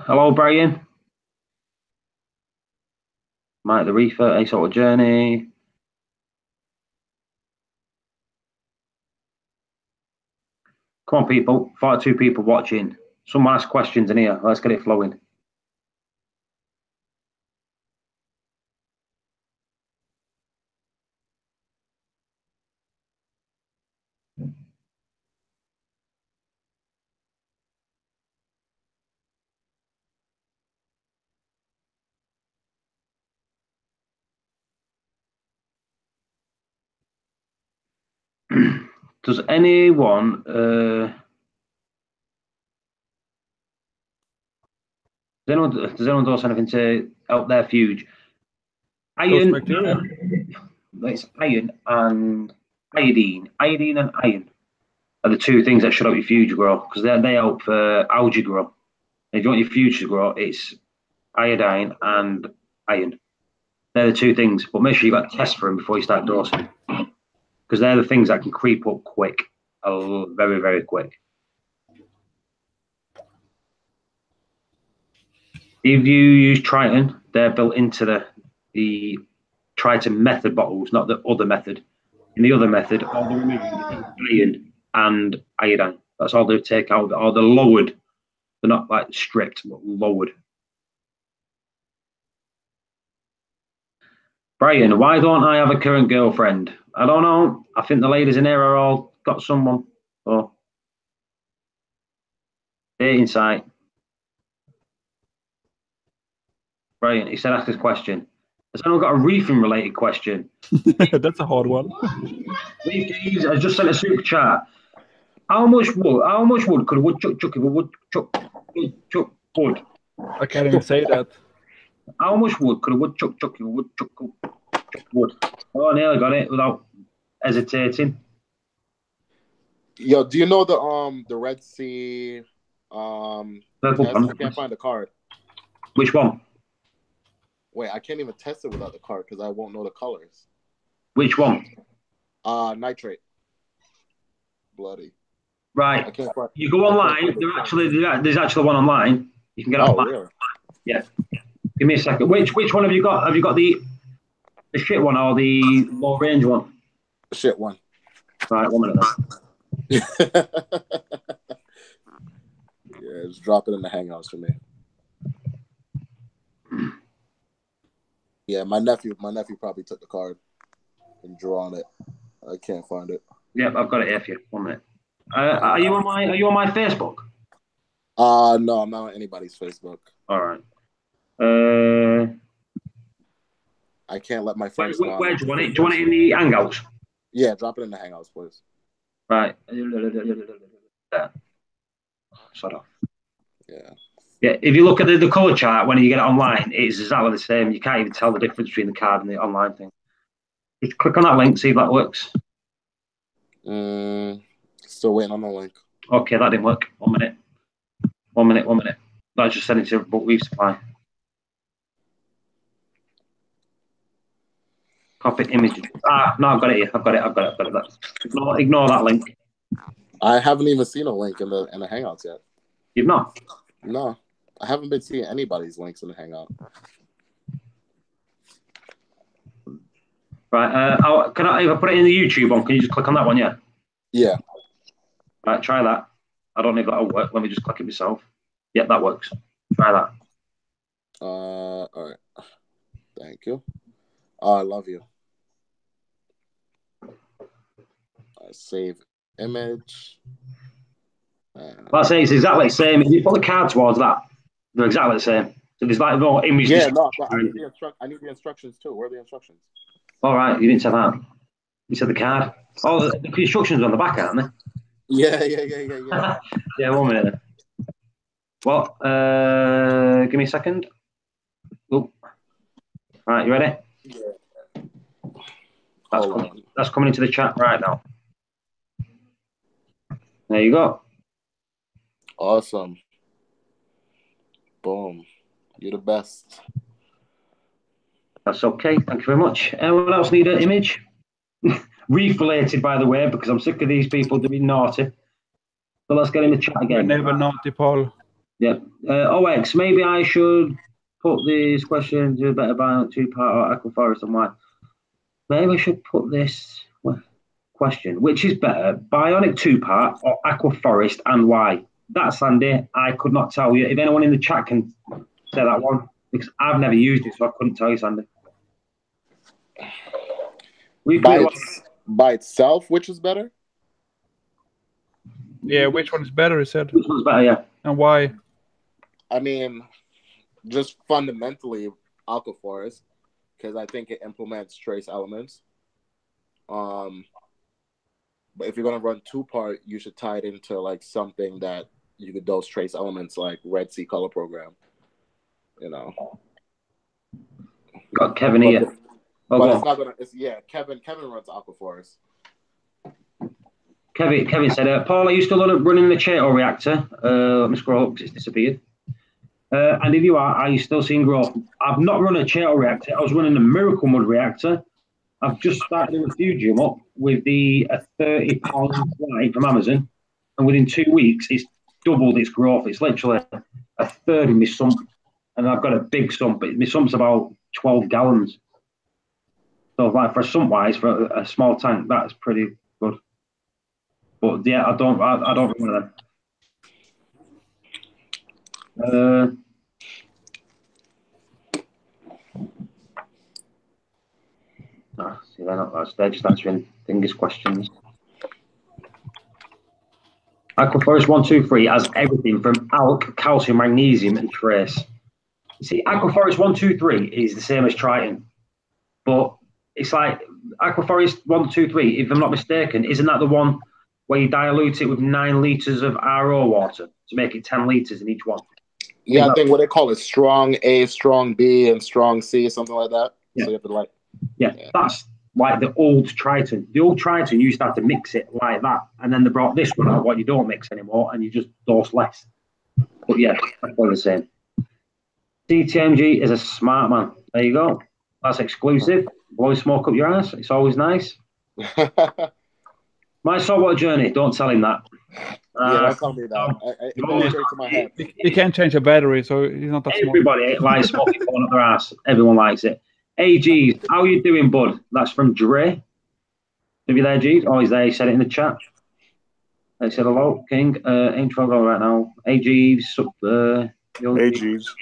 hello, Brian. Mike the Reefer, A Sort of Journey. Come on, people. 42 people watching. Someone ask questions in here. Let's get it flowing. Does anyone does anyone do anything to help their fuge? Iron. It's iron and iodine. Iodine and iron are the two things that should help your fuge grow because they help algae grow. If you want your fuge to grow, it's iodine and iron. They're the two things. But make sure you've got to test for them before you start dosing because they're the things that can creep up quick, very, very quick. If you use Triton, they're built into the Triton method bottles, not the other method. In the other method, all they're removing is iron and iodine. That's all they take out, or they're lowered. They're not like stripped, but lowered. Brian, why don't I have a current girlfriend? I don't know. I think the ladies in here are all got someone. So, dating site. Brian, he said ask this question. Has anyone got a reefing related question? That's a hard one. I just sent a super chat. How much wood could a woodchuck chuck if a woodchuck wood? I can't even say that. How much wood could a woodchuck chuck if a woodchuck wood? Oh, nearly got it without hesitating. Yo, do you know the Red Sea test? I can't find the card. Which one? Wait, I can't even test it without the card because I won't know the colors. Which one? Nitrate. Bloody. Right. You go online. There's actually one online. You can get it online. Really? Yeah. Give me a second. Which one have you got? Have you got the shit one or the low range one? The shit one. Right, 1 minute then. Yeah, just drop it in the Hangouts for me. Yeah, my nephew probably took the card and drew on it. I can't find it. Yep, I've got it here for you. 1 minute. Are you on my Facebook? No, I'm not on anybody's Facebook. All right. I can't let my friends know. Where do you want it? Do you want it in the Hangouts? Yeah, drop it in the Hangouts, please. Right. Shut off. Yeah. Yeah, if you look at the colour chart when you get it online, it's exactly the same. You can't even tell the difference between the card and the online thing. Just click on that link, see if that works. Still waiting on the link. Okay, that didn't work. 1 minute. 1 minute, 1 minute. That's just sending to book Reef Supply. Copy image. No, I've got it here. I've got it. Ignore that link. I haven't even seen a link in the Hangouts yet. You've not? No. I haven't been seeing anybody's links in the Hangout. Right. If I put it in the YouTube one, can you just click on that one? Yeah. Yeah. Right. Try that. I don't know if that'll work. Let me just click it myself. Yeah, that works. Try that. All right. Thank you. Oh, I love you. Save image. That's it. It's exactly the same. If you put the card towards that, they're exactly the same. So there's like no image. Yeah, no, but I need the instructions too. Where are the instructions? All right, you didn't say that. You said the card. Oh, the instructions are on the back, aren't they? Yeah. Yeah, 1 minute. Well, give me a second. Oh. Right, you ready? Yeah. That's coming into the chat right now. There you go. Awesome. Boom. You're the best. That's okay. Thank you very much. Anyone else need an image? Reef related, by the way, because I'm sick of these people doing naughty. So let's get in the chat again. Never naughty, Paul. Yeah. OX, maybe I should put this question to a better bionic 2-part or aquaforest and why. Maybe I should put this question. Which is better, bionic 2-part or aquaforest and why? That's Sandy. I could not tell you. If anyone in the chat can say that one, because I've never used it, so I couldn't tell you, Sandy. By itself, which is better? Yeah, which one is better, he said. Which one's better, yeah. And why? I mean, just fundamentally aquaforest, because I think it implements trace elements. But if you're gonna run 2-part, you should tie it into like something that you could dose trace elements like Red Sea Color Program. You know. Got Kevin here. But it's not gonna. Kevin runs Aquaforest. Kevin said, Paul, are you still running the Chato reactor? Let me scroll up because it's disappeared. And if you are you still seeing growth? I've not run a Chato reactor. I was running a Miracle Mud reactor. I've just started a refugium up with the 30-pound flight from Amazon. And within 2 weeks, it's doubled its growth. It's literally a third of my sump. And I've got a big sump. My sump's about 12 gallons. So like for sump-wise, for a small tank, that's pretty good. But yeah, I don't remember them. See, they're just answering Dingus questions. Aquaforest 123 has everything from alk, calcium, magnesium, and trace. You see, Aquaforest 123 is the same as Triton, but it's like Aquaforest 123, if I'm not mistaken, isn't that the one where you dilute it with 9 litres of RO water to make it 10 litres in each one? Yeah, I think what they call it, strong A, strong B, and strong C, something like that. Yeah. So you have to like. Yeah, that's like the old Triton. The old Triton, you used to have to mix it like that, and then they brought this one out, what you don't mix anymore, and you just dose less. But yeah, that's all the same. CTMG is a smart man. There you go. That's exclusive. Blow smoke up your ass. It's always nice. My saltwater journey. Don't tell him that. Don't tell me that. It goes straight to my head. You can't change a battery, so he's not that smart. Everybody likes smoking phone up their ass. Everyone likes it. Hey, G's, how you doing, bud? That's from Dre. Are you there, G's? Oh, he's there. He said it in the chat. He said hello, King. Ain't trouble right now. Hey, G's, up there. Hey, G's.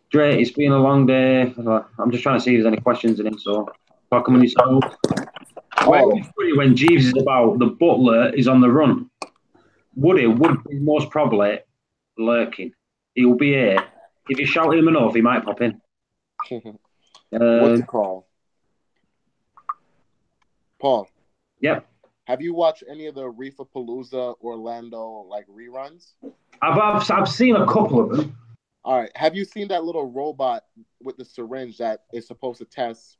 Dre, it's been a long day. I'm just trying to see if there's any questions in it, so talk among yourselves. When Jeeves is about, the butler is on the run. Woody would be most probably lurking. He'll be here. If you shout him enough, he might pop in. What's it called? Paul. Yep. Have you watched any of the Reefapalooza Orlando like reruns? I've seen a couple of them. All right. Have you seen that little robot with the syringe that is supposed to test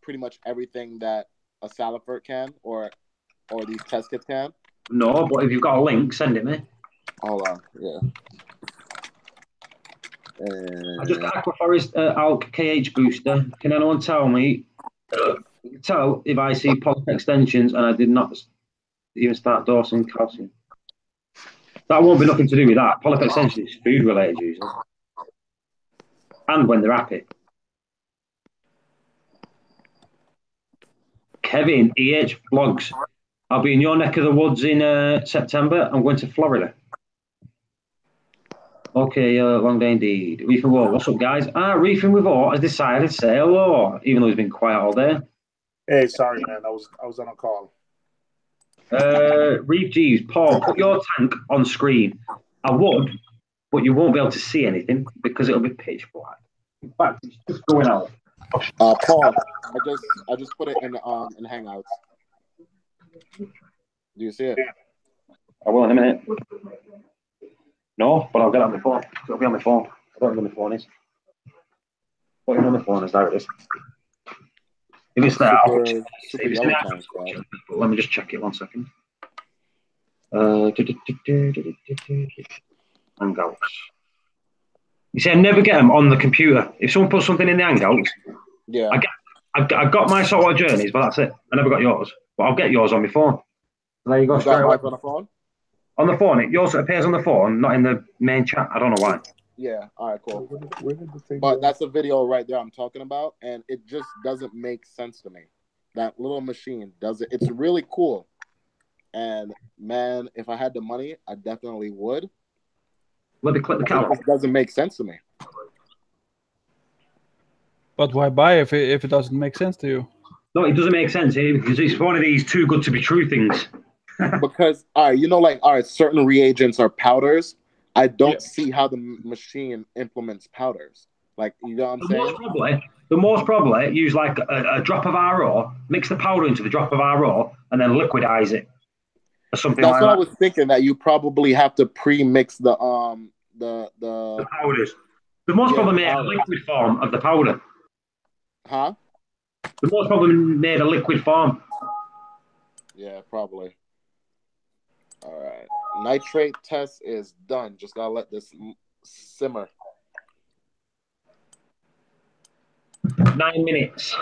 pretty much everything that a Salifert can or these test kits can? No, but if you've got a link, send it me. Hold on. Yeah. I just Aquaforest Alk KH booster. Can anyone tell me? Tell if I see polyp extensions and I did not even start dosing calcium. That won't be nothing to do with that. Polyp extension is food related usually, and when they're happy. Kevin EH vlogs. I'll be in your neck of the woods in September. I'm going to Florida. Okay, long day indeed. Reefing with All. What's up, guys? Reefing with All has decided to say hello, even though he's been quiet all day. Hey, sorry, man. I was on a call. Reef G's, Paul, put your tank on screen. I would, but you won't be able to see anything because it'll be pitch black. In fact, it's just going out. Paul, I just put it in Hangouts. Do you see it? I will in a minute. No, but I'll get it on my phone. It'll be on my phone. I don't know where my phone is. Put it on my phone, there it is. If it's there, let me just check it 1 second. Hangouts. You see, I never get them on the computer. If someone puts something in the Hangouts, yeah, I got my saltwater journeys, but that's it. I never got yours, but I'll get yours on my phone. So there you go. Straight away. On the phone? On the phone, yours appears on the phone, not in the main chat. I don't know why. Yeah, all right, cool. But that's the video right there I'm talking about, and it just doesn't make sense to me. That little machine does it. It's really cool. And, man, if I had the money, I definitely would. Let me click the camera. It doesn't make sense to me. But why buy if it doesn't make sense to you? No, it doesn't make sense because it's one of these too good to be true things. Because, all right, you know, like, all right, certain reagents are powders. I don't see how the machine implements powders. Like, you know what I'm saying? The most probably use like a drop of RO, mix the powder into the drop of RO, and then liquidize it or something That's like what that. I was thinking, that you probably have to pre-mix the powders. The most probably made a liquid form of the powder. Huh? The most probably made a liquid form. Yeah, probably. All right. Nitrate test is done. Just gotta let this simmer. 9 minutes.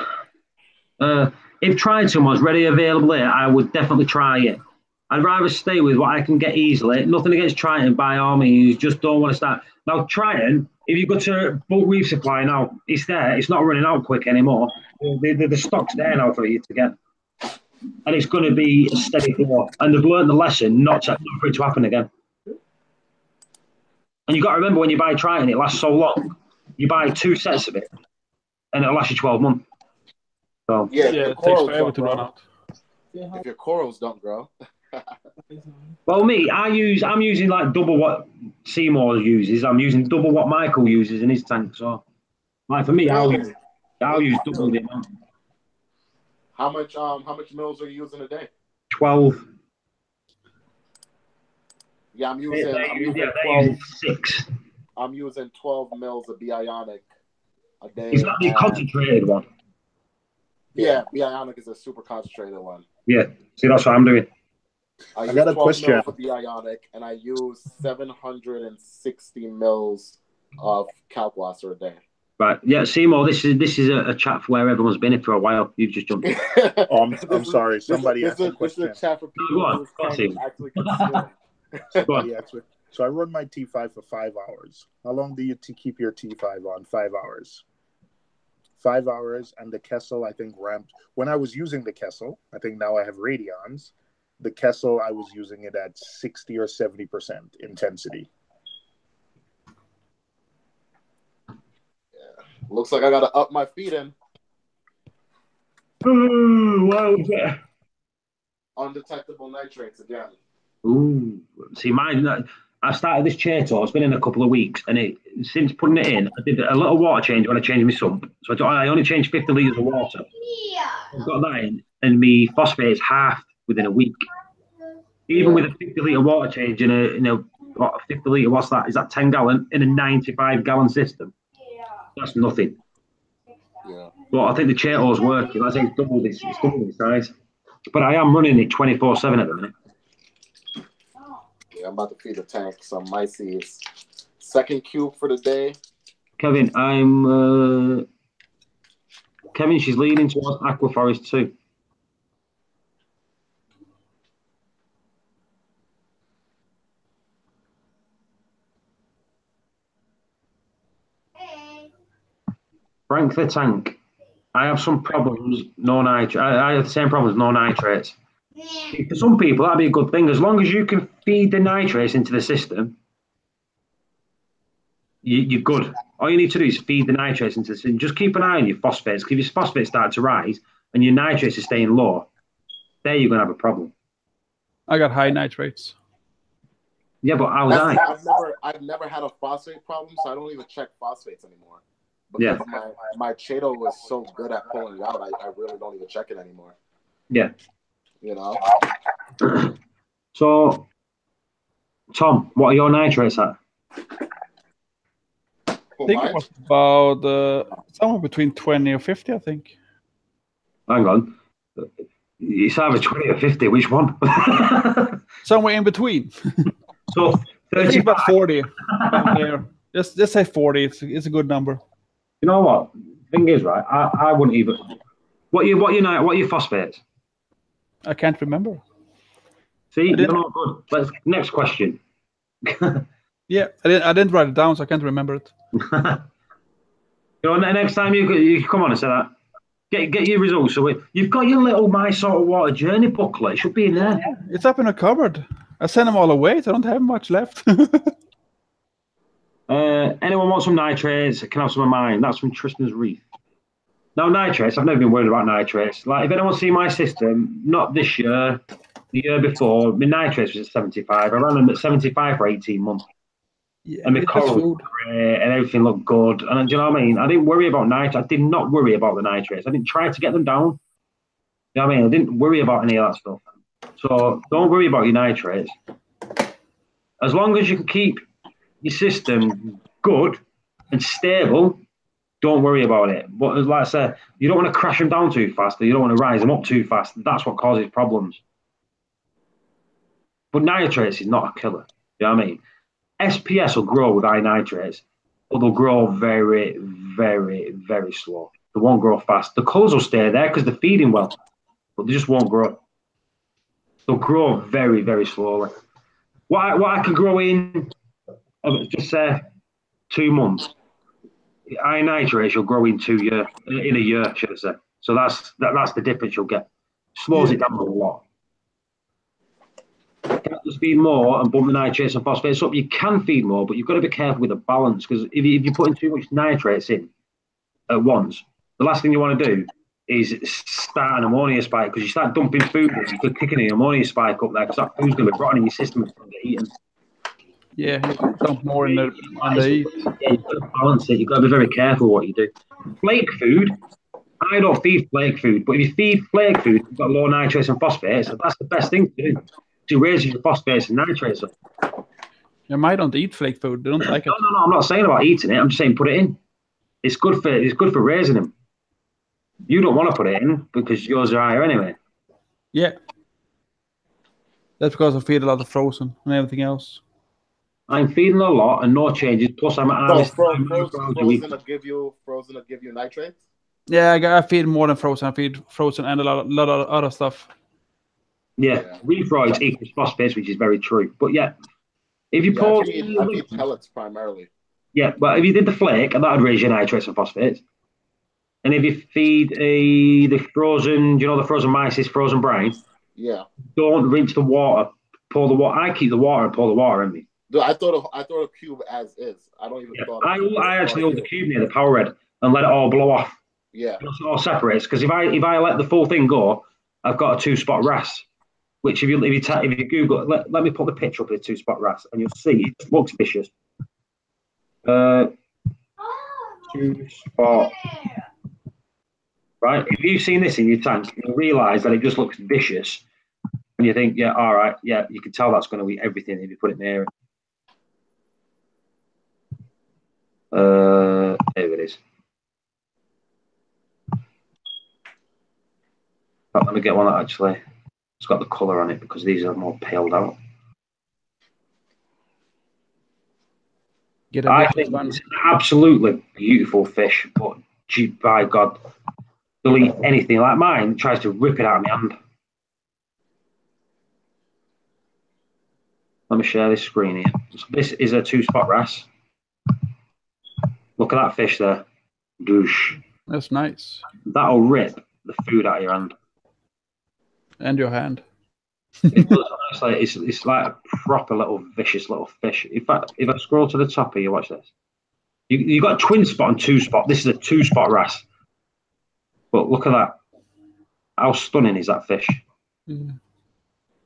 If Triton was ready available here, I would definitely try it. I'd rather stay with what I can get easily. Nothing against Triton by all means. Just don't want to start. Now, Triton, if you go to bulk reef supply now, it's there. It's not running out quick anymore. The stock's there now for you to get. And it's going to be a steady flow. And they've learned the lesson not for it to happen again. And you've got to remember, when you buy Triton, it lasts so long. You buy 2 sets of it, and it'll last you 12 months. So, yeah, it takes forever to run out. If your corals don't grow. Well, I'm using like double what Seymour uses. I'm using double what Michael uses in his tank. So, like for me, I'll use double the amount. How much mils are you using a day? 12. Yeah, I'm using 12. 6. I'm using 12 mils of Bionic a day. Is that the concentrated one? Yeah, Bionic is a super concentrated one. Yeah, see, that's what I'm doing. I got a question. For Bionic, and I use 760 mils of Calcwaster a day. Right, yeah, Seymour, this is a chat for where everyone's been in for a while. You've just jumped in. I'm sorry. Somebody asked a question. This is a chat for people who actually consume. Yeah, so I run my T5 for 5 hours. How long do you keep your T5 on? 5 hours. 5 hours, and the Kessel, I think, ramped. When I was using the Kessel, I think now I have Radions. The Kessel, I was using it at 60 or 70% intensity. Yeah. Looks like I got to up my feeding. Ooh, wow, yeah. Undetectable nitrates again. Ooh, see, I started this Chato. It's been in a couple of weeks, and since putting it in, I did a little water change when I changed my sump. So I only changed 50 litres of water. I've got that in, and my phosphate is halved within a week. Even with a 50-litre water change in a 50 litre, what's that? Is that 10 gallon in a 95-gallon system? That's nothing. Yeah. But I think the Chato's working. Like I say, it's double this size. But I am running it 24/7 at the minute. Yeah, I'm about to feed the tank some myces. Second cube for the day. Kevin, Kevin, she's leaning towards Aquaforest too. Frank the tank. I have some problems, no nitrate. I have the same problems, no nitrates. For some people, that'd be a good thing. As long as you can feed the nitrates into the system, you're good. All you need to do is feed the nitrates into the system. Just keep an eye on your phosphates. If your phosphates start to rise and your nitrates are staying low, there you're going to have a problem. I got high nitrates. Yeah, but how's I? I've never had a phosphate problem, so I don't even check phosphates anymore. Because my Chato was so good at pulling it out, I really don't even check it anymore. Yeah. You know? So, Tom, what are your nitrates at? I think it was about somewhere between 20 or 50, I think. Hang on. It's either 20 or 50. Which one? Somewhere in between. So, 30 about 40. There. Just say 40. It's a good number. You know what? Thing is, right? I wouldn't even. What are your phosphates? I can't remember. See, you're not good. Next question. Yeah, I didn't write it down, so I can't remember it. Next time you come on and say that. Get your results. So you've got your little My Sort of Water journey booklet. It should be in there. Yeah, it's up in a cupboard. I sent them all away, so I don't have much left. Anyone want some nitrates? Can I have some of mine? That's from Tristan's Reef. No, nitrates. I've never been worried about nitrates. Like, if anyone see my system, not this year, the year before, my nitrates was at 75. I ran them at 75 for 18 months. Yeah, and the it's just coral food. and everything looked good. And do you know what I mean? I didn't worry about nitrates. I did not worry about the nitrates. I didn't try to get them down. You know what I mean? I didn't worry about any of that stuff. So don't worry about your nitrates. As long as you can keep your system good and stable, don't worry about it. But as like I said, you don't want to crash them down too fast, or you don't want to rise them up too fast. That's what causes problems. But nitrates is not a killer. You know what I mean? SPS will grow with high nitrates, but they'll grow very, very, very slow. They won't grow fast. The colours will stay there because they're feeding well, but they just won't grow. They'll grow very, very slowly. What I can grow in, just say 2 months. High nitrates you'll grow in a year, should I say. So that's the difference you'll get. Slows it down a lot. You can't just feed more and bump the nitrates and phosphates up. You can feed more, but you've got to be careful with the balance, because if you're putting too much nitrates in at once, the last thing you want to do is start an ammonia spike, because you start dumping food in, you could kick an ammonia spike up there, because that food's going to be rotting in your system and it's going to get eaten. Yeah, you can dump more in the heat. Yeah, you've got to balance it. You've got to be very careful what you do. Flake food, I don't feed flake food, but if you feed flake food, you've got low nitrates and phosphates, that's the best thing to do. To raise your phosphates and nitrates up. Yeah, I don't eat flake food. They don't like it. No, I'm not saying about eating it. I'm just saying put it in. It's good for raising them. You don't want to put it in because yours are higher anyway. Yeah. That's because I feed a lot of frozen and everything else. I'm feeding a lot and no changes. Plus, I'm frozen will give you nitrates. Yeah, I feed more than frozen. I feed frozen and a lot of other stuff. Yeah, Reef equals phosphates, which is very true. But yeah, if you pour, I feed pellets primarily. Yeah, but if you did the flake, and that would raise your nitrates and phosphates. And if you feed the frozen, the frozen mysis, frozen brine. Yeah. Don't rinse the water. Pour the water. I keep the water and pour the water in me. I throw a cube as is. I don't even throw. I actually hold the cube near the power red and let it all blow off. Yeah. It all separates, because if I let the full thing go, I've got a 2-spot wrasse. Which if you Google, let me put the picture up of the 2-spot wrasse, and you'll see it looks vicious. 2-spot. Right? If you've seen this in your tank, you'll realise that it just looks vicious. And you think, yeah, all right, yeah, you can tell that's going to eat everything if you put it near it. There it is. Let me get one that actually it's got the colour on it, because these are more paled out. I think it's an absolutely beautiful fish, but by God, they'll eat anything. Like mine tries to rip it out of my hand. Let me share this screen here. So this is a 2-spot wrasse. Look at that fish there. Douche. That's nice. That'll rip the food out of your hand. And your hand. It's like a proper little vicious little fish. In fact, if I scroll to the top here, watch this. You got twin spot and 2-spot. This is a 2-spot wrasse. But look at that. How stunning is that fish? Yeah.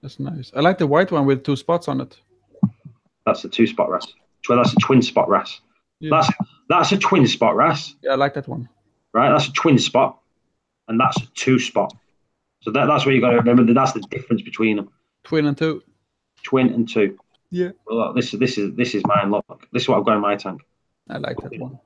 That's nice. I like the white one with 2 spots on it. That's a 2-spot wrasse. That's a twin spot wrasse. Yeah. That's a twin spot wrasse. Yeah, I like that one. Right, that's a twin spot, and that's a 2-spot. So that's what you got to remember. That's the difference between them. Twin and 2. Twin and 2. Yeah. Well, this is mine. Look, this is what I've got in my tank. I like that one.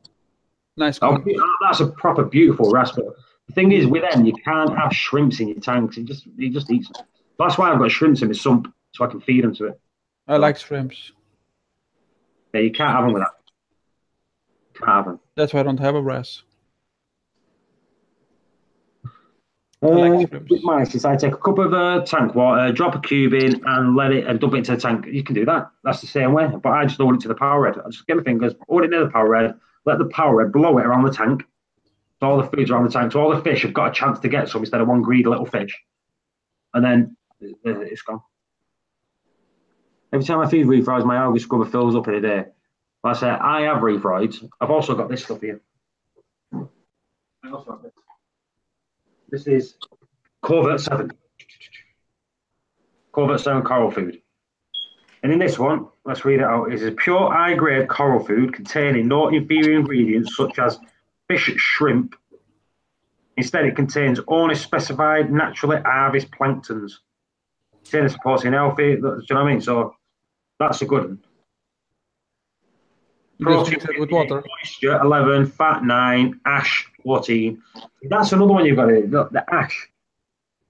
Nice one. That's a proper beautiful wrasse. But the thing is, with them, you can't have shrimps in your tanks. It just eats them. That's why I've got shrimps in my sump, so I can feed them to it. I like shrimps. Yeah, you can't have them with that. Can't have them. That's why I don't have a wrasse. With mice, I take a cup of tank water, drop a cube in, and let it and dump it into the tank. You can do that. That's the same way. But I just load it to the power red. I just get my fingers, hold it near the power red, let the power red blow it around the tank. So all the food's around the tank. So all the fish have got a chance to get some instead of one greedy little fish. And then it's gone. Every time I feed reef rods, my algae scrubber fills up in a day. Like I say, I have reef rods. I've also got this stuff here. I also have this. This is Corvette 7. Corvette 7 coral food. And in this one, let's read it out. It is a pure high-grade coral food containing no inferior ingredients such as fish, shrimp. Instead, it contains only specified naturally harvested planktons. Saying it's supporting healthy. Do you know what I mean? So that's a good one. You just mix it with water. Moisture 11, fat 9, ash 14. That's another one you've got to do. The ash.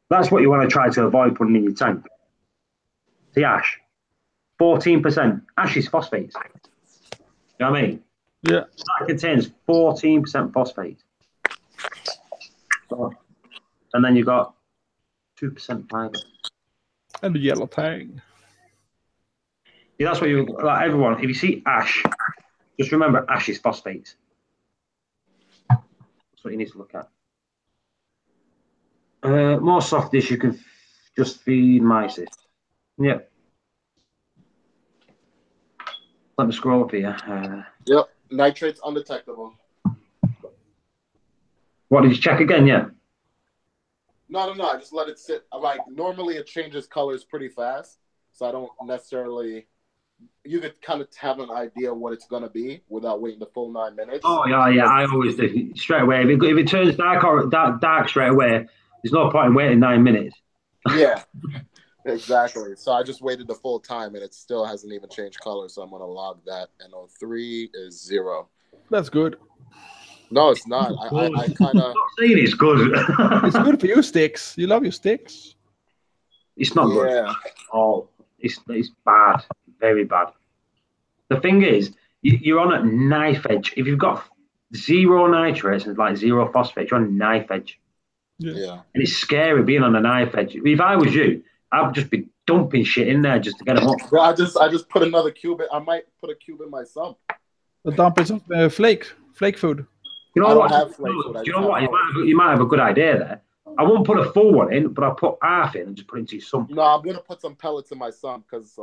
That's what you want to try to avoid putting in your tank. The ash. 14%. Ash is phosphates. You know what I mean? Yeah. That contains 14% phosphate. So, and then you've got 2% fiber. And the yellow tang. Yeah, that's what you like. Everyone, if you see ash, just remember ash is phosphate. That's what you need to look at. More soft dish, you can just feed mysis. Yeah. Let me scroll up here. Yep, nitrate's undetectable. What, did you check again? Yeah. No. I just let it sit. Like normally, it changes colors pretty fast, so I don't necessarily. You could kind of have an idea what it's gonna be without waiting the full 9 minutes. Oh yeah. I always do straight away. If it turns dark or dark straight away, there's no point in waiting 9 minutes. Yeah, exactly. So I just waited the full time, and it still hasn't even changed color. So I'm gonna log that. And 03 is 0. That's good. No, it's not. I kind of. Saying it's good. It's good for you, sticks. You love your sticks. It's not good. Oh, it's bad. Very bad. The thing is, you're on a knife edge. If you've got 0 nitrates and like 0 phosphates, you're on a knife edge. Yeah. And it's scary being on a knife edge. If I was you, I'd just be dumping shit in there just to get them up. Well, I just put another cube in. I might put a cube in my sump. The dump is flake food. You know I what? don't have flake food. You know what? You might have a good idea there. I won't put a full one in, but I'll put half in and just put it into your sump. No, I'm gonna put some pellets in my sump because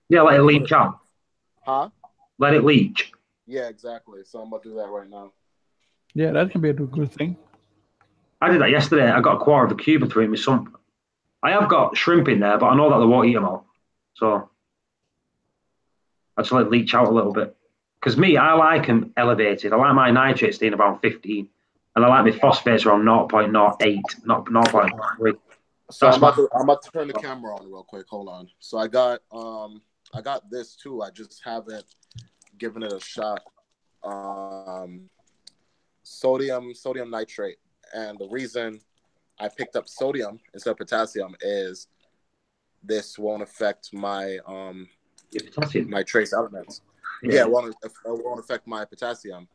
yeah, let it leach out. Huh? Let it leach. Yeah, exactly. So I'm gonna do that right now. Yeah, that can be a good thing. I did that yesterday. I got a quarter of a cube and threw it in my sump. I have got shrimp in there, but I know that they won't eat them all. So I just let it leach out a little bit. Because I like them elevated. I like my nitrates being around 15. And I like my phosphates around 0.08, not 0.3. So I'm about to turn the camera on real quick. Hold on. So I got this too. I just haven't given it a shot. Sodium nitrate. And the reason I picked up sodium instead of potassium is this won't affect my my trace elements. Yeah, it won't affect my potassium.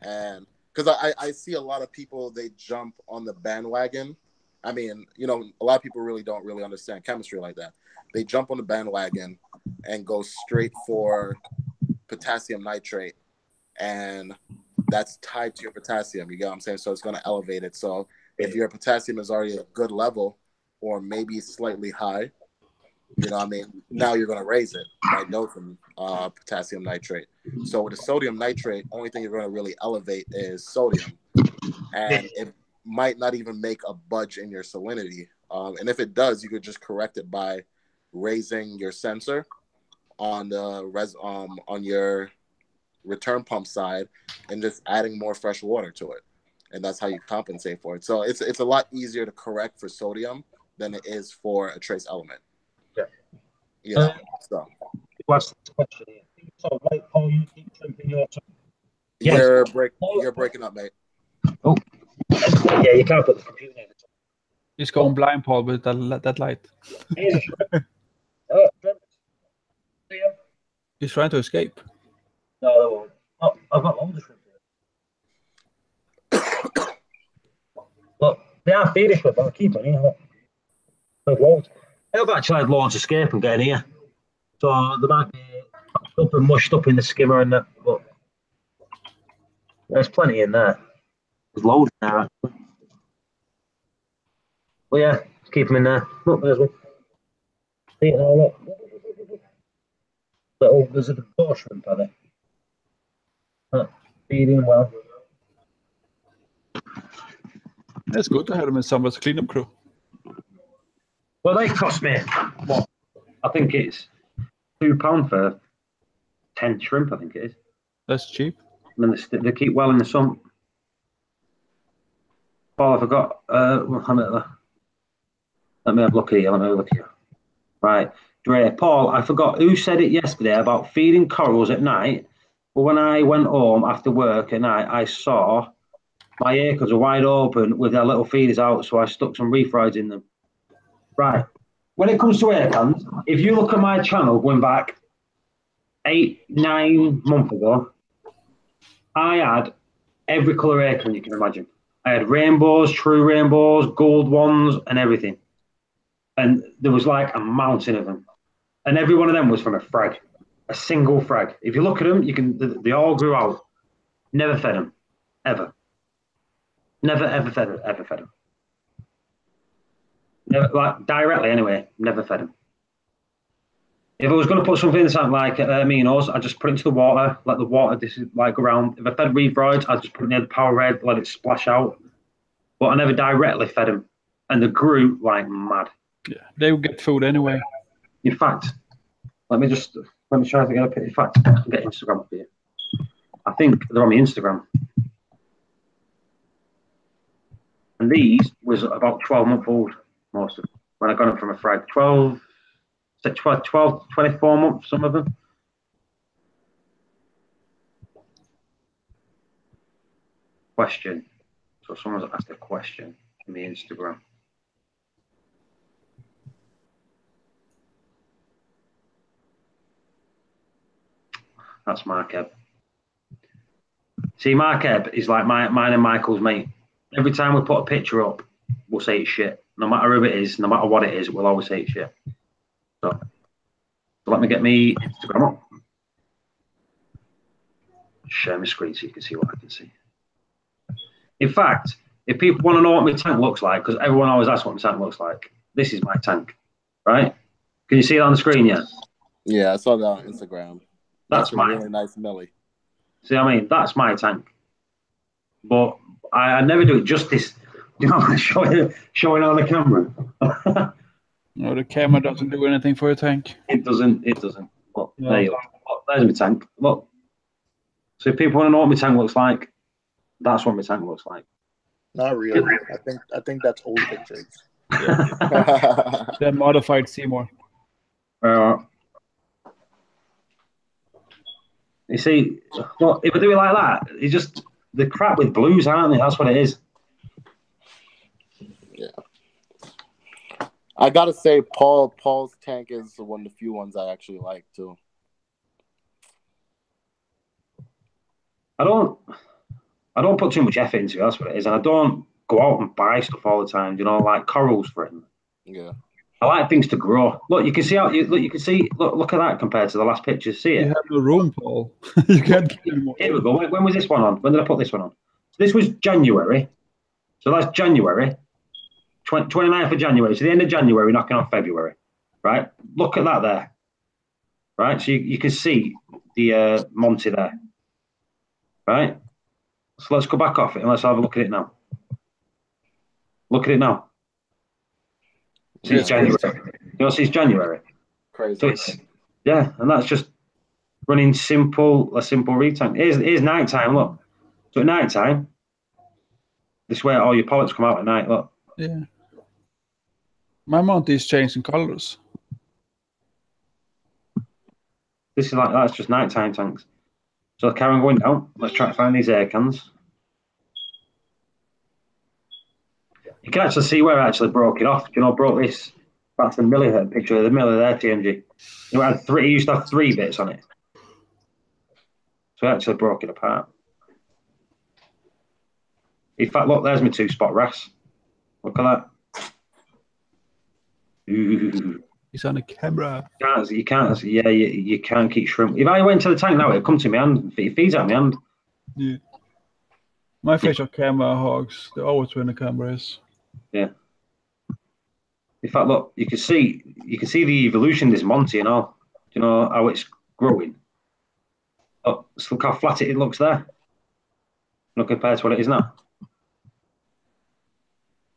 And because I see a lot of people, they jump on the bandwagon. I mean, a lot of people don't really understand chemistry like that. They jump on the bandwagon and go straight for potassium nitrate. And that's tied to your potassium. You get what I'm saying? So it's going to elevate it. So if your potassium is already at a good level or maybe slightly high, you know what I mean? Now you're going to raise it by dosing potassium nitrate. So with the sodium nitrate, only thing you're going to really elevate is sodium. And it might not even make a budge in your salinity. And if it does, you could just correct it by raising your sensor on the on your return pump side and just adding more fresh water to it. And that's how you compensate for it. So it's a lot easier to correct for sodium than it is for a trace element. Yeah. So what's the question here? So, like, Paul, you keep shrimping your tongue. You're breaking up, mate. Oh, yeah, you can't put the computer in. He's going blind, Paul, with that light. He's trying to escape. No, they won't. Oh, I've got loads of shrimp here. Look, they are feeding shrimp, but I'll keep on here. There's loads. I've actually had loads escape and get in here. So they might be up and mushed up in the skimmer and that, but there's plenty in there. There's loads in there, actually. Well, yeah, keep them in there. Look, there's one. See it now, look. There's a door shrimp, are they? Feeding well. That's good to have them in someone's cleanup crew. Well, they cost me what? I think it's £2 for 10 shrimp, I think it is. That's cheap. And then they keep well in the sun. Paul, I forgot. Let me have a look here. Right. Dre, Paul, I forgot who said it yesterday about feeding corals at night. But when I went home after work at night, I saw my acres are wide open with their little feeders out, so I stuck some reef rods in them. Right. When it comes to air cans, if you look at my channel going back 8-9 months ago, I had every colour air can you can imagine. I had rainbows, true rainbows, gold ones, and everything. And there was like a mountain of them. And every one of them was from a frag, a single frag. If you look at them, they all grew out. Never fed them, ever. Never, ever fed them. Never, like directly anyway, never fed them. If I was going to put something in the tank like aminos, I'd just put it into the water, let the water like go around. If I fed reef rods, I'd just put it near the power head, let it splash out. But I never directly fed them. And they grew like mad. Yeah, they would get food anyway. In fact, let me try to get up. In fact, I can get Instagram for you. I think they're on my Instagram. And these was about 12-month-old, most of them, when I got them from a frag. 12, 24 months, some of them. Question. So someone's asked a question in the Instagram. That's Mark Ebb. See, Mark Ebb is like mine and Michael's mate. Every time we put a picture up, we'll say it's shit. No matter who it is, no matter what it is, we'll always say it's shit. So let me get me Instagram up. Share my screen so you can see what I can see. In fact, if people want to know what my tank looks like, because everyone always asks what my tank looks like, this is my tank, right? Can you see it on the screen yet? Yeah, I saw that on Instagram. That's a really nice Millie. See what I mean? That's my tank. But I never do it justice. You know, showing on the camera. No, the camera doesn't do anything for your tank. It doesn't. Look, no. There you go. Look, there's my tank. Look. So if people want to know what my tank looks like, that's what my tank looks like. Not really. I think that's old pictures. Yeah. They're modified Seymour. You see, well, if I do it like that, it's just the crap with blues, aren't they? That's what it is. Yeah. I gotta say, Paul's tank is one of the few ones I actually like too. I don't put too much effort into it. That's what it is, and I don't go out and buy stuff all the time. You know, like corals for it. Yeah. I like things to grow. Look, you can see look at that compared to the last picture. See it? You have no room, Paul. You can't get any more. Here we go. When was this one on? When did I put this one on? So this was January. So that's January. 29th of January. So the end of January, knocking on February. Right? Look at that there. Right? So you can see the Monty there. Right? So let's go back off it and let's have a look at it now. Look at it now. Since January. You know, since January. Crazy. So it's, yeah, and that's just running a simple reef tank. Here's night time, look. So at night time, this is where all your polyps come out at night, look. Yeah. My Monty is changing colors. This is like, that's just nighttime tanks. So carry on going down. Let's try to find these air cans. You can actually see where I actually broke it off. You know, broke this. That's the Millie head picture of the Millie there, TMG. You know, it used to have 3 bits on it. So I actually broke it apart. In fact, look, there's my 2-spot wrasse. Look at that. Ooh. He's on the camera. You can't keep shrimp. If I went to the tank now, it'd come to me hand. It feeds at me hand. Yeah. My fish are camera hogs. They're always where the camera is. Yeah. In fact, look, you can see the evolution of this Monty and all. You know how it's growing. Oh, look how flat it looks there. Look compared to what it is now.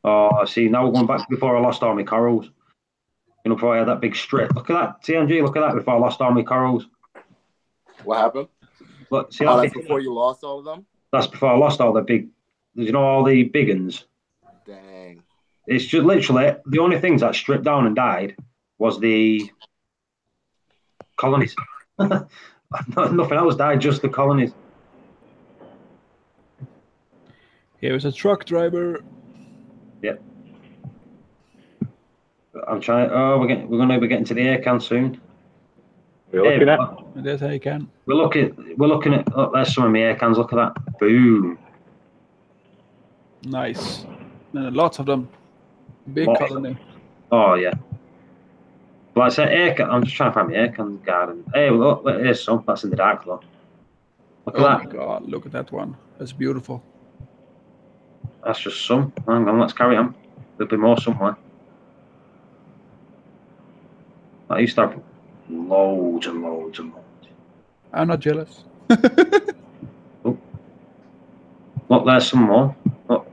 Oh, see, now we're going back to before I lost all my corals. You know, before I had that big strip. Look at that, TMG. Look at that. Before I lost all my corals. What happened? Look, see Oh, that that's big, before you lost all of them? that's before I lost all the big. You know, all the big uns. Dang. It's just literally the only things that stripped down and died was the colonies. Nothing else died, just the colonies. Here is a truck driver. Yep. I'm trying. Oh, we're going to be getting to the air can soon. We're looking at. There's air can. We're looking at. Oh, there's some of my air cans. Look at that. Boom. Nice. And lots of them. Big Lots. colony. Oh yeah. Like I said, air can. I'm just trying to find my air can garden. Hey, look, here's some. That's in the dark though. Look at Oh that. my god! Look at that one. That's beautiful. That's just some. Hang on, let's carry on. There'll be more somewhere. I used to have loads and loads and loads. I'm not jealous. Oh. Look, there's some more. Look.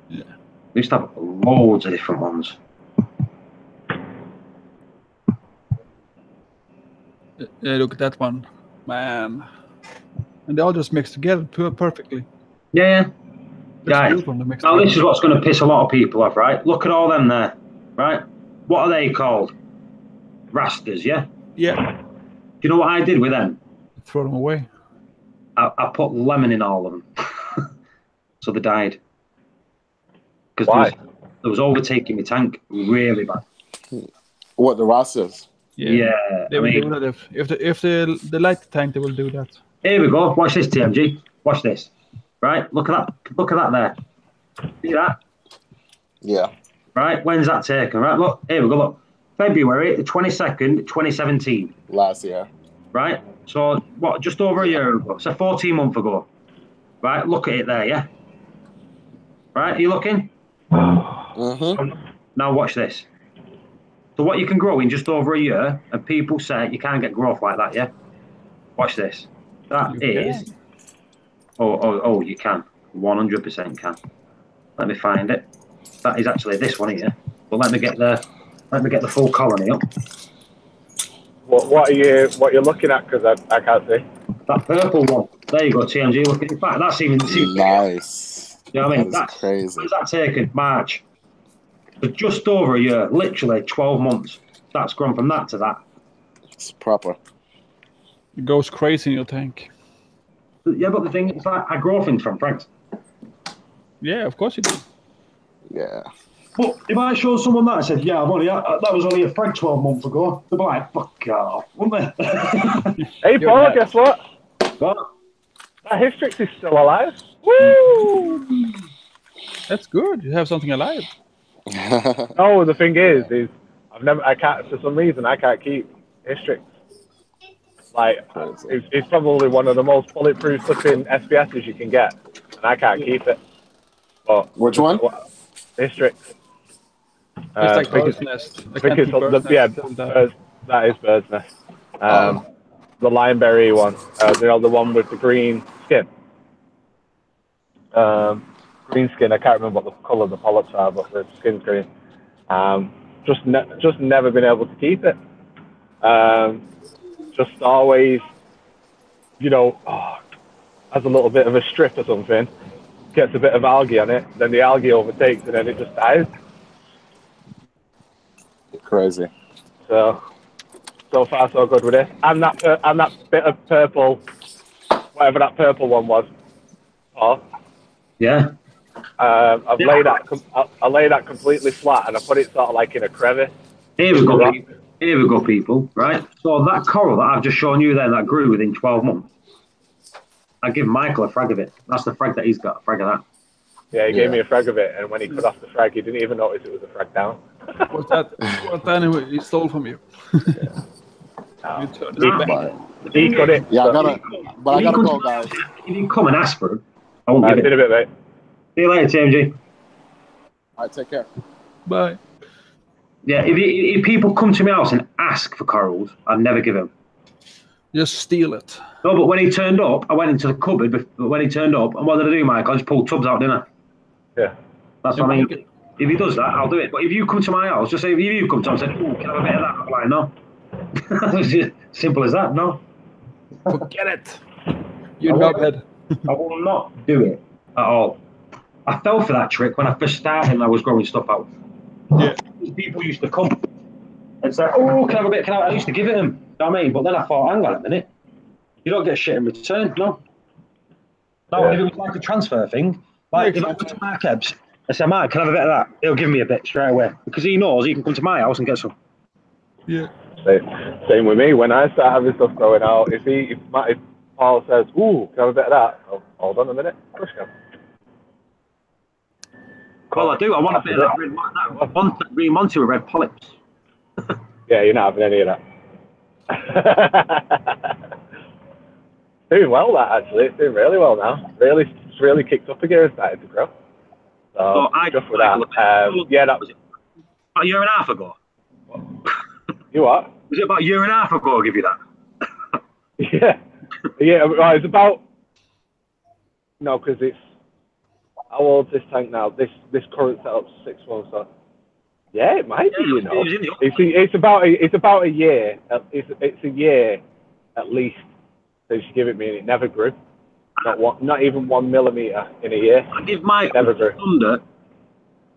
Yeah. We used to have loads of different ones. Yeah, look at that one, man. And they all just mix together perfectly. Yeah. Now this is what's going to piss a lot of people off, right? Look at all them there, right? What are they called? Rasters, yeah? Yeah. Do you know what I did with them? Throw them away. I put lemon in all of them. So they died. Why? Because there was overtaking my tank really bad. What, the rosters? Yeah. They will do that if they light the tank, they will do that. Here we go. Watch this, TMG. Watch this. Right? Look at that. Look at that there. See that? Yeah. Right? When's that taken? Right? Look. Here we go. Look. February the 22nd, 2017. Last year. Right? So, what? Just over a year ago. So, 14 months ago. Right? Look at it there, yeah? Right? Are you looking? Mm-hmm. Now, watch this. So, what you can grow in just over a year, and people say you can't get growth like that, yeah? Watch this. That is... Oh, you can. 100% can. Let me find it. That is actually this one here. But let me get the full colony up. What are you looking at? Because I can't see. That purple one. There you go, TMG. Look at it. In fact, that's even nice. You know what I mean? That's crazy. When's that taken? March. So just over a year, literally 12 months. That's gone from that to that. It's proper. It goes crazy in your tank. Yeah, but the thing is, like, I grow things from Frags. Yeah, of course you do. Yeah. But if I show someone that, I said, yeah, that was only a Frag 12 months ago, they'd be like, fuck off, wouldn't they? Hey, Paul, guess what? What? That Hystrix is still alive. Woo! That's good. You have something alive. No, the thing is I can't, for some reason, I can't keep Hystrix. Like, it's probably one of the most bulletproof flipping SPSs you can get, and I can't keep it. But which one? Hystrix. It's like bird's nest. That is bird's nest. The limeberry one, the one with the green skin. Green skin. I can't remember what the colour of the polyps are, but the skin's green. Just never been able to keep it. Just always, has a little bit of a strip or something, gets a bit of algae on it, then the algae overtakes, and then it just dies. Crazy. So far so good with it. And that bit of purple, whatever that purple one was. Oh. Yeah. I lay that completely flat, and I put it sort of like in a crevice. Here we go, people. Right. So that coral that I've just shown you there, that grew within 12 months. I give Michael a frag of it. That's the frag that he's got. A frag of that. Yeah, he gave me a frag of it, and when he cut off the frag, he didn't even notice it was a frag down. What's that? What anyway? He stole from you. You turned it back. He cut it. Yeah, I gotta go, guys. If you come and ask for it, I won't give it. In a bit, mate. See you later, TMG. All right, take care. Bye. Yeah, if people come to my house and ask for corals, I'd never give them. Just steal it. No, but when he turned up, I went into the cupboard. When he turned up, and what did I do, Mike? I just pulled tubs out, didn't I? Yeah. That's what I mean. If he does that, I'll do it. But if you come to my house, just say if you come to me and say, "Oh, can I have a bit of that?" I'm like, no. It's just simple as that. No. Forget it. You're knobhead. I will not do it at all. I fell for that trick when I first started and I was growing stuff out. Yeah. People used to come and say, "Oh, can I have a bit?" I used to give it them. You know what I mean? But then I thought, hang on a minute. You don't get shit in return, no. No, if it was like a transfer thing, like if I go to Mark Ebbs, I say, "Mark, can I have a bit of that?" He'll give me a bit straight away because he knows he can come to my house and get some. Yeah. Same with me. When I start having stuff growing out, if Paul says, "Ooh, can I have a bit of that?" Oh, hold on a minute. Push him. Well, I do. I want a bit of that green Monty with red polyps. Yeah, you're not having any of that. Doing well, that actually. It's doing really well now. It's really kicked up again and started to grow. So just with that, yeah, that was about a year and a half ago. You what? Was it about a year and a half ago? I'll give you that. Yeah. Right. It's about because it's how old's this tank now? This current setup's 6 months. So yeah, it might be. It's about a year. It's a year at least. So she gave it me, and it never grew. Not even 1 millimeter in a year. I give my never grew.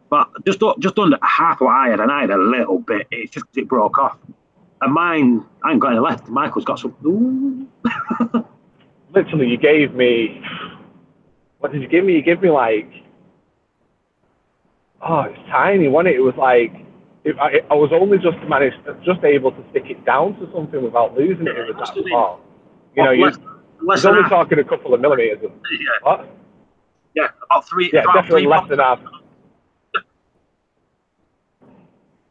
But just under half what I had, and I had a little bit. It's just it broke off. And mine, I ain't got any left. Michael's got some. Ooh. Literally, you gave me. What did you give me? You gave me like. Oh, it's tiny, wasn't it? It was like. I was only just able to stick it down to something without losing it. It was that small. You're only talking a couple of millimeters. Yeah. What? Yeah, about 3. Yeah, about definitely 3 less than half.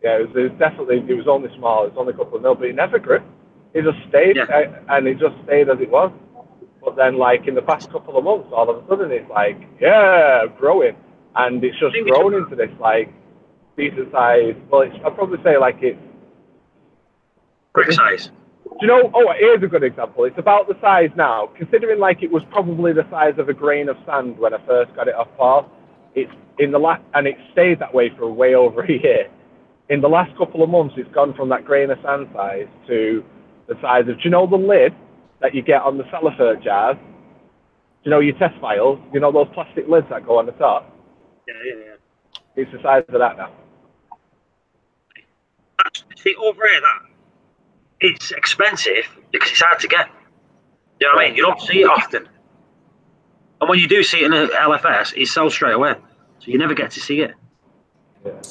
Yeah, it was only small. It was only a couple of mil, but it never grew. It just stayed, and it just stayed as it was. But then, like in the past couple of months, all of a sudden it's like, growing, and it's just grown into this like decent size. Well, I'd probably say like it's brick size. Do you know? Oh, here's a good example. It's about the size now, considering like it was probably the size of a grain of sand when I first got it off Paul. It's in the and it stayed that way for way over a year. In the last couple of months, it's gone from that grain of sand size to the size of, do you know the lid that you get on the cellophane jars? Do you know your test files? You know those plastic lids that go on the top? Yeah. It's the size of that now. See, over here, it's expensive because it's hard to get. You know what I mean? You don't see it often. And when you do see it in an LFS, it sells straight away. So you never get to see it. Yeah.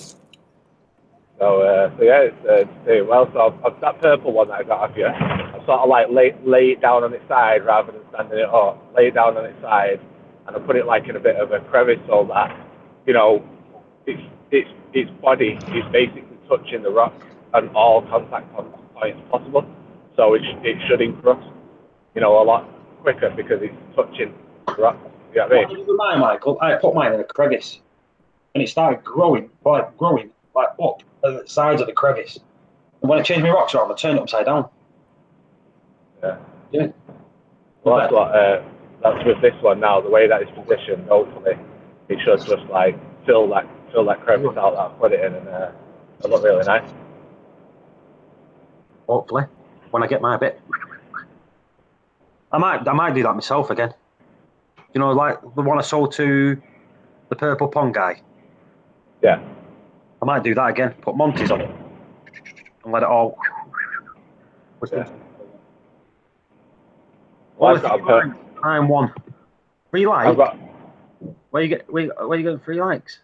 So yeah, it's doing well. So that purple one that I got off you, I sort of like lay it down on its side rather than standing it up. Lay it down on its side, and I put it like in a bit of a crevice so that its body is basically touching the rock and all contact points possible. So it should encrust, a lot quicker because it's touching the rock. You know what I mean? Mine, Michael, I put mine in a crevice, and it started growing up at the sides of the crevice. And when I changed my rocks around, I turned it upside down. Yeah. Well, that's with this one now. The way that it's positioned, hopefully, it should just like fill that crevice out that I put it in, and it'll look really nice. Hopefully, when I get my bit, I might do that myself again. Like the one I sold to the purple pond guy. Yeah. I might do that again. Put Monty's on it and let it all. Yeah. Well, I've got time 1. 3 likes. Where you getting 3 likes?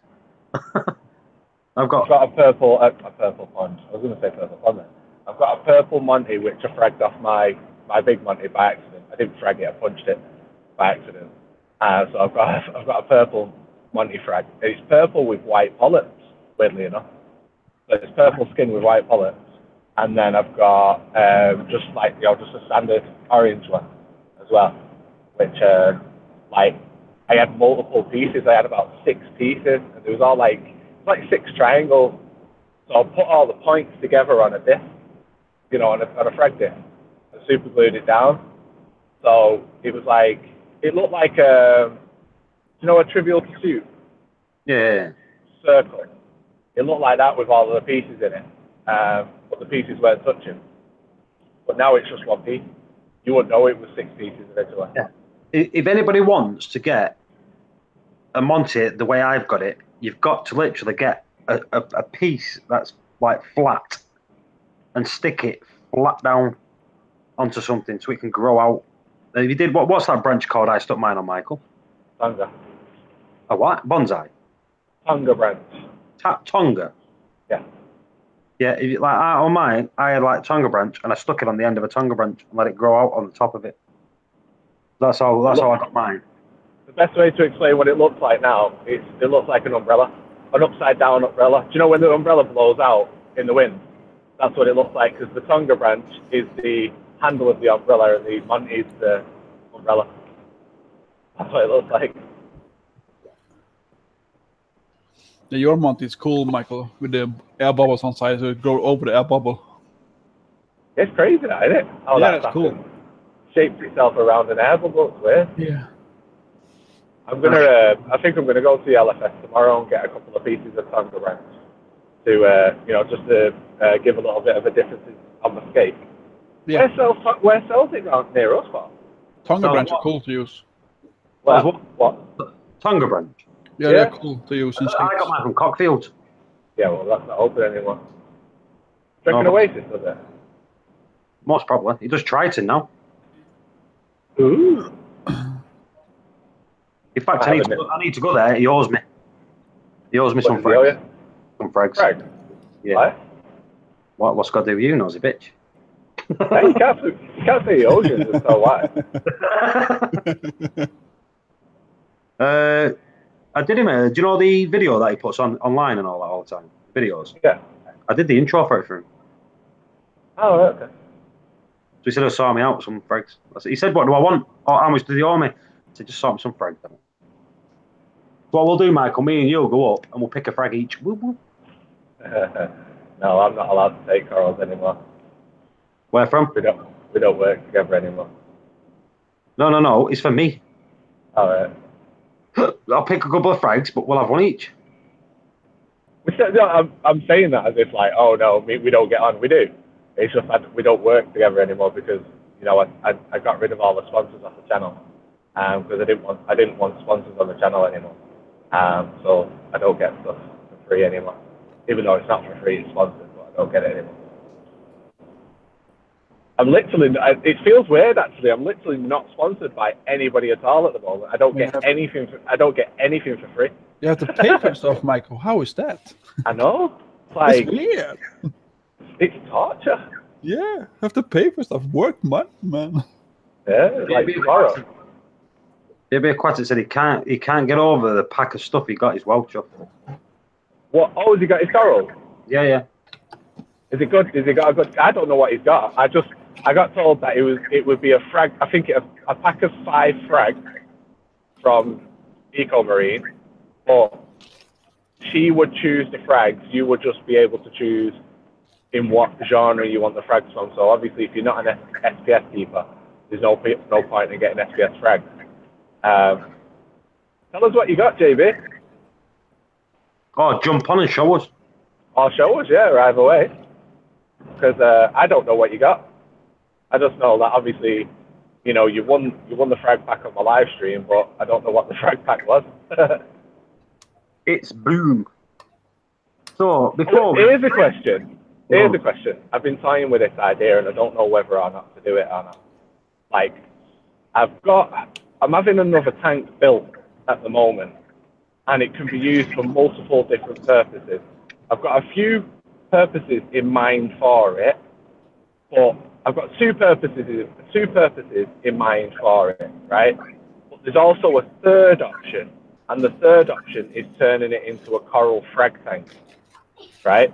I've got a purple pond. I was going to say purple pond then. I've got a purple Monty which I fragged off my big Monty by accident. I didn't frag it. I punched it by accident. So I've got a purple Monty frag. It's purple with white polyps. Weirdly enough, so it's purple skin with white polyps, and then I've got just a standard orange one as well, which I had multiple pieces. I had about 6 pieces, and it was all like 6 triangles. So I put all the points together on a disc, on a frag disc, and super glued it down. So it was it looked like a Trivial Pursuit. Yeah. Circle. It looked like that with all of the pieces in it, but the pieces weren't touching. But now it's just one piece. You wouldn't know it was 6 pieces eventually. Yeah. If anybody wants to get a Monty the way I've got it, you've got to literally get a piece that's like flat and stick it flat down onto something so it can grow out. If you did, what's that branch called I stuck mine on, Michael? Tonga. A what? Bonsai? Tonga branch. Tonga? Yeah. Yeah, if you, like on mine, I had like Tonga branch and I stuck it on the end of a Tonga branch and let it grow out on the top of it. That's how I got mine. The best way to explain what it looks like now is it looks like an umbrella, an upside down umbrella. Do you know when the umbrella blows out in the wind? That's what it looks like, because the Tonga branch is the handle of the umbrella and the Monty is the umbrella. That's what it looks like. Yeah, your Monty is cool, Michael, with the air bubbles on side, so it grow over the air bubble. It's crazy, that, isn't it? How yeah, that's it's cool. Shaped itself around an air bubble. It's weird. Yeah. I think I'm gonna go to the LFS tomorrow and get a couple of pieces of Tonga branch to, just to give a little bit of a difference on the scape. Yeah. Where sells it around near us, for? Tonga branch are cool to use. Well, what? Tonga branch? Yeah, they're cool to use in I got mine from Cockfield. Yeah, well, that's not open anymore. Do you reckon Oasis does it? Most probably. He does Triton now. Ooh. In fact, I need to go there. He owes me. He owes me some frags. Some frags. Frag? Yeah. What's got to do with you, nosy bitch? Hey, you can't say he owes you, just so why? I did him. Do you know the video that he puts online and all that all the time? Videos. Yeah. I did the intro for it for him. Oh, okay. So he said he'll sort me out some frags. He said, "What do I want? Or how much do they owe me?" I said, "Just sort me some frags." What we'll do, Michael, me and you'll go up and we'll pick a frag each. Whoop, whoop. No, I'm not allowed to take corals anymore. Where from? We don't work together anymore. No. It's for me. All right. I'll pick a couple of frags, but we'll have one each. I'm saying that as if like, oh no, we don't get on. We do. It's just that we don't work together anymore because I got rid of all the sponsors off the channel because I didn't want sponsors on the channel anymore. So I don't get stuff for free anymore. Even though it's not for free, it's sponsored, but I don't get it anymore. It feels weird actually. I'm literally not sponsored by anybody at all at the moment. I don't get anything for free. You have to pay for stuff, Michael. How is that? I know. It's weird. It's torture. Yeah, you have to pay for stuff. Work money, man. Yeah, like tomorrow. JB Aquatic said he can't get over the pack of stuff he got his Welsh off. What? Oh, has he got his coral? Yeah. Is it good? Has he got a good? I don't know what he's got. I got told that it would be a frag. I think a pack of 5 frags from Eco Marine, but she would choose the frags. You would just be able to choose in what genre you want the frags from. So obviously, if you're not an SPS keeper, there's no point in getting SPS frags. Tell us what you got, JB. Oh, jump on and show us. I'll show us, yeah, either way. Because I don't know what you got. I just know that obviously, you won the frag pack on my live stream, but I don't know what the frag pack was. It's boom. So before here's a question. Here's a question. I've been toying with this idea, and I don't know whether or not to do it or not. Like, I'm having another tank built at the moment, and it can be used for multiple different purposes. I've got a few purposes in mind for it, but I've got two purposes in mind for it, right? But there's also a third option, and the third option is turning it into a coral frag tank, right?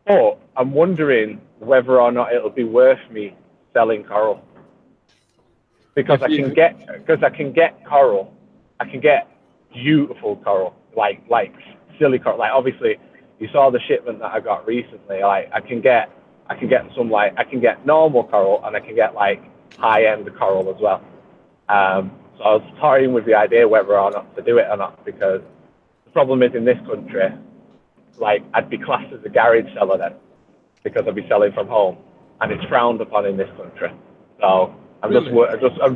But I'm wondering whether or not it'll be worth me selling coral. Because I can get coral. I can get beautiful coral, like silly coral. Like obviously, you saw the shipment that I got recently. Like I can get normal coral, and I can get like high-end coral as well. So I was toying with the idea whether or not to do it or not, because the problem is in this country, like I'd be classed as a garage seller then, because I'd be selling from home, and it's frowned upon in this country. So I'm just I'm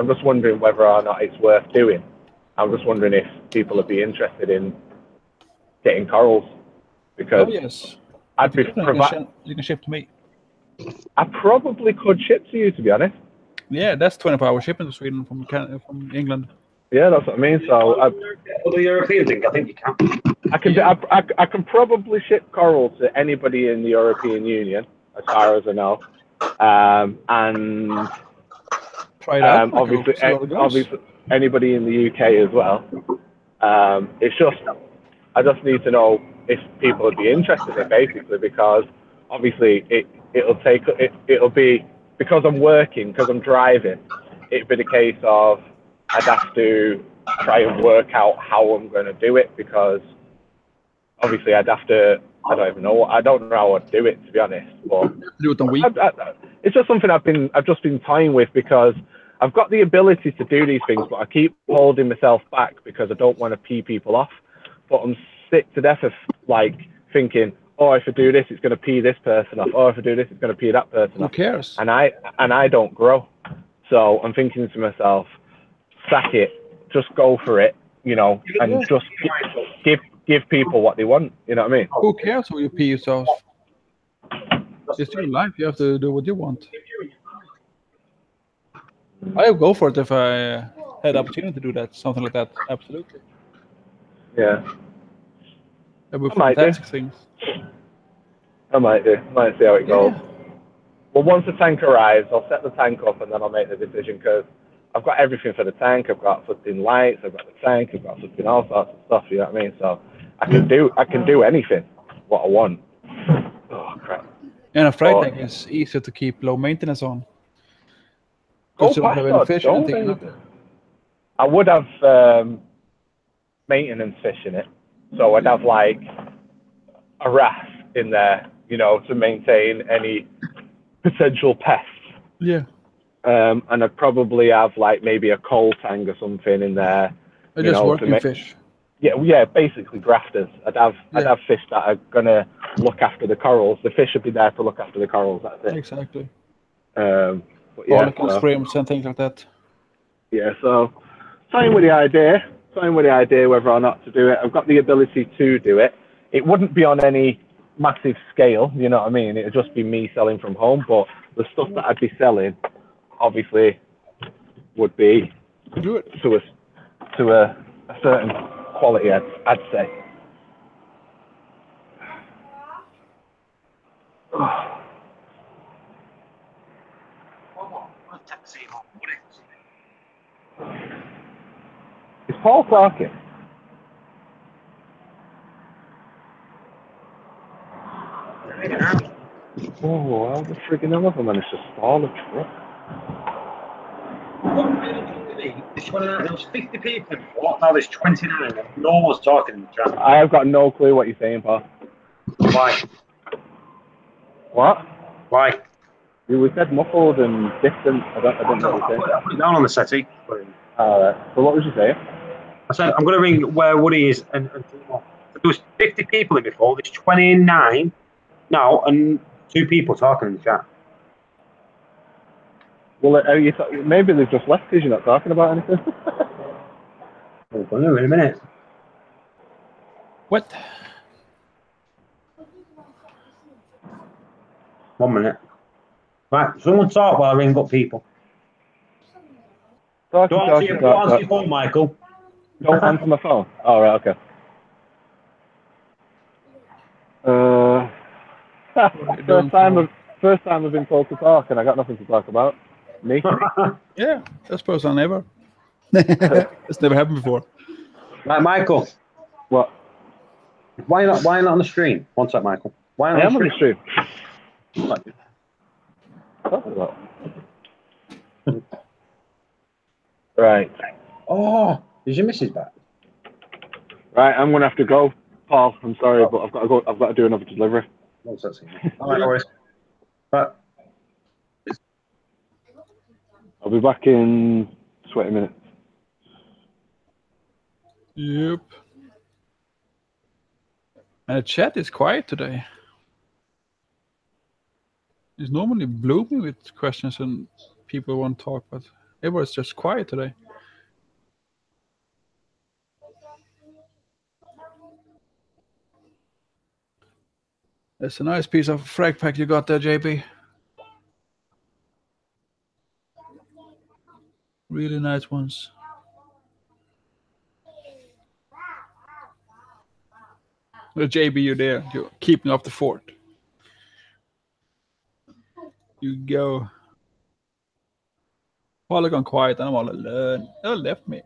just wondering whether or not it's worth doing. I'm just wondering if people would be interested in getting corals, because yes, I'd be you can ship to me. I probably could ship to you, to be honest. Yeah, that's 24-hour shipping to Sweden from England. Yeah, that's what I mean. So other European thing, I think you can. I can probably ship coral to anybody in the European Union, as far as I know, and try that. Obviously anybody in the UK as well. It's just I just need to know if people would be interested in it, basically, because obviously it'll be because I'm working, because I'm driving. It'd be the case of I'd have to try and work out how I'm going to do it, because obviously I'd have to. I don't know how I'd do it, to be honest. But do it on week. It's just something I've just been toying with, because I've got the ability to do these things, but I keep holding myself back because I don't want to pee people off. But I'm sick to death of like thinking, oh, if I do this, it's going to pee this person off. Oh, if I do this, it's going to pee that person off. Who cares? And I don't grow. So I'm thinking to myself, sack it, just go for it, and just give people what they want. You know what I mean? Who cares who you pee yourself? It's your life. You have to do what you want. I would go for it if I had the opportunity to do that, something like that. Absolutely. Yeah. That would be fantastic things. I might do. Might see how it goes. Well, once the tank arrives, I'll set the tank up and then I'll make the decision, because I've got everything for the tank. I've got flipping lights. I've got the tank. I've got flipping all sorts of stuff. You know what I mean? So I can do anything what I want. Oh crap! And a fry tank is easier to keep low maintenance on. Because you don't have any fish or anything. I would have maintenance fish in it, so I'd have like a wrasse in there, to maintain any potential pests. Yeah. And I'd probably have like maybe a coal tank or something in there. Just working fish. Yeah, basically grafters. I'd have fish that are gonna look after the corals. The fish would be there to look after the corals. That's it. Exactly. Barnacles, shrimps and things like that. Yeah, so playing with the idea whether or not to do it. I've got the ability to do it. It wouldn't be on any massive scale, you know what I mean? It'd just be me selling from home, but the stuff that I'd be selling, obviously, would be do it to a certain quality, I'd say. Is Paul Clarkin? Oh, how the friggin' hell have I managed to stall a truck? There was 50 people before, now there's 29 and no one's talking in the chat. I have got no clue what you're saying, Paul. Why? What? Why? You said muffled and distant. I don't know what you're saying. I put it down on the settee. Alright. So what was you saying? I said I'm going to ring where Woody is and there was 50 people in before, there's 29 now and 2 people talking in the chat. Well, maybe they've just left because you're not talking about anything. We'll know in a minute. What? 1 minute. Right, someone talk while I ring up people. Don't answer your phone, Michael. Don't answer my phone. Oh, right, okay. First time I've been told to talk, and I got nothing to talk about. Me? Yeah, that's first time ever. It's never happened before. Right, Michael. What? Why not on the stream? One sec, Michael. Why not on the stream? Right. Oh, is your missus back? Right, I'm gonna have to go, Paul. I'm sorry, but I've got to go. I've got to do another delivery. All right, no worries. Right. I'll be back in 20 minutes. Yep. And the chat is quiet today. It's normally blooming with questions and people want to talk, but everyone's just quiet today. That's a nice piece of frag pack you got there, JB. Really nice ones. JB, you're there. You're keeping up the fort. You go. All gone quiet and I'm all alone. They left me.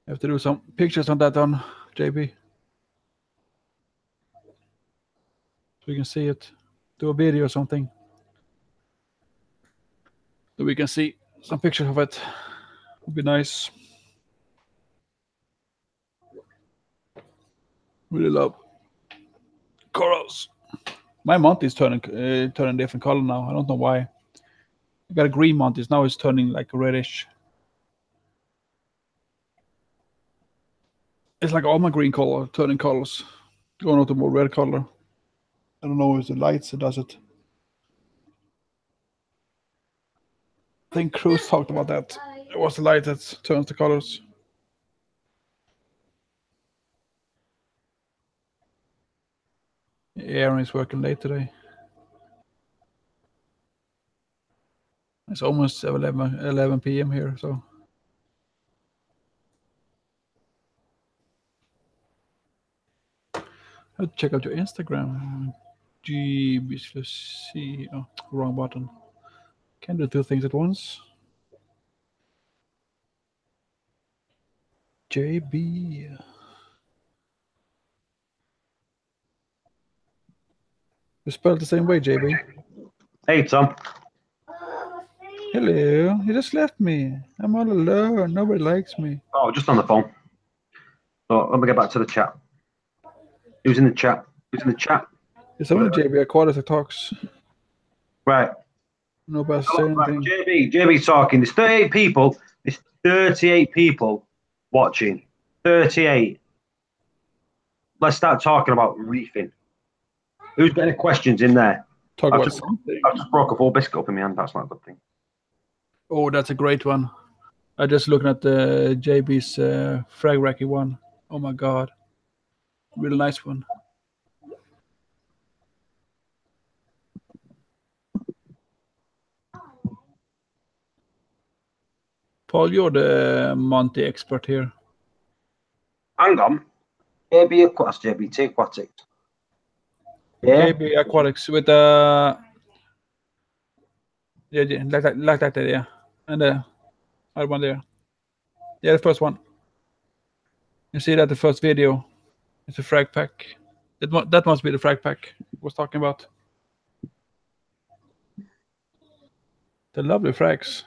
I have to do some pictures on that on JB. So you can see it. Do a video or something. So we can see some pictures of it. Would be nice. Really love corals. My Monty is turning different color now. I don't know why. I got a green Monty. Now it's turning like reddish. It's like all my green color turning colors, going out to more red color. I don't know if the lights that does it. I think Cruz talked about that. It was the light that turns the colors. Aaron is working late today. It's almost 11 p.m. here, so. I'll check out your Instagram. GBC. Oh, wrong button. Can't do two things at once. JB. You spelled the same way, JB. Hey, Tom. Hello. You just left me. I'm all alone. Nobody likes me. Oh, just on the phone. So let me get back to the chat. Who's in the chat? Who's in the chat? It's only JB Aquarius that talks. Right. Nobody saying anything. JB's talking. There's 38 people. There's 38 people watching. 38. Let's start talking about reefing. Who's got any questions in there? I've just broke a full biscuit up in my hand. That's not a good thing. Oh, that's a great one. I just looking at the JB's frag racky one. Oh my god. Really nice one. Paul, you're the Monty expert here. Hang on. JB Aquatics, JBT Aquatics. Yeah. JB Aquatics with yeah, like that there, yeah. And the other one there. Yeah, the first one. You see that the first video? It's a frag pack. That must be the frag pack I was talking about. The lovely frags.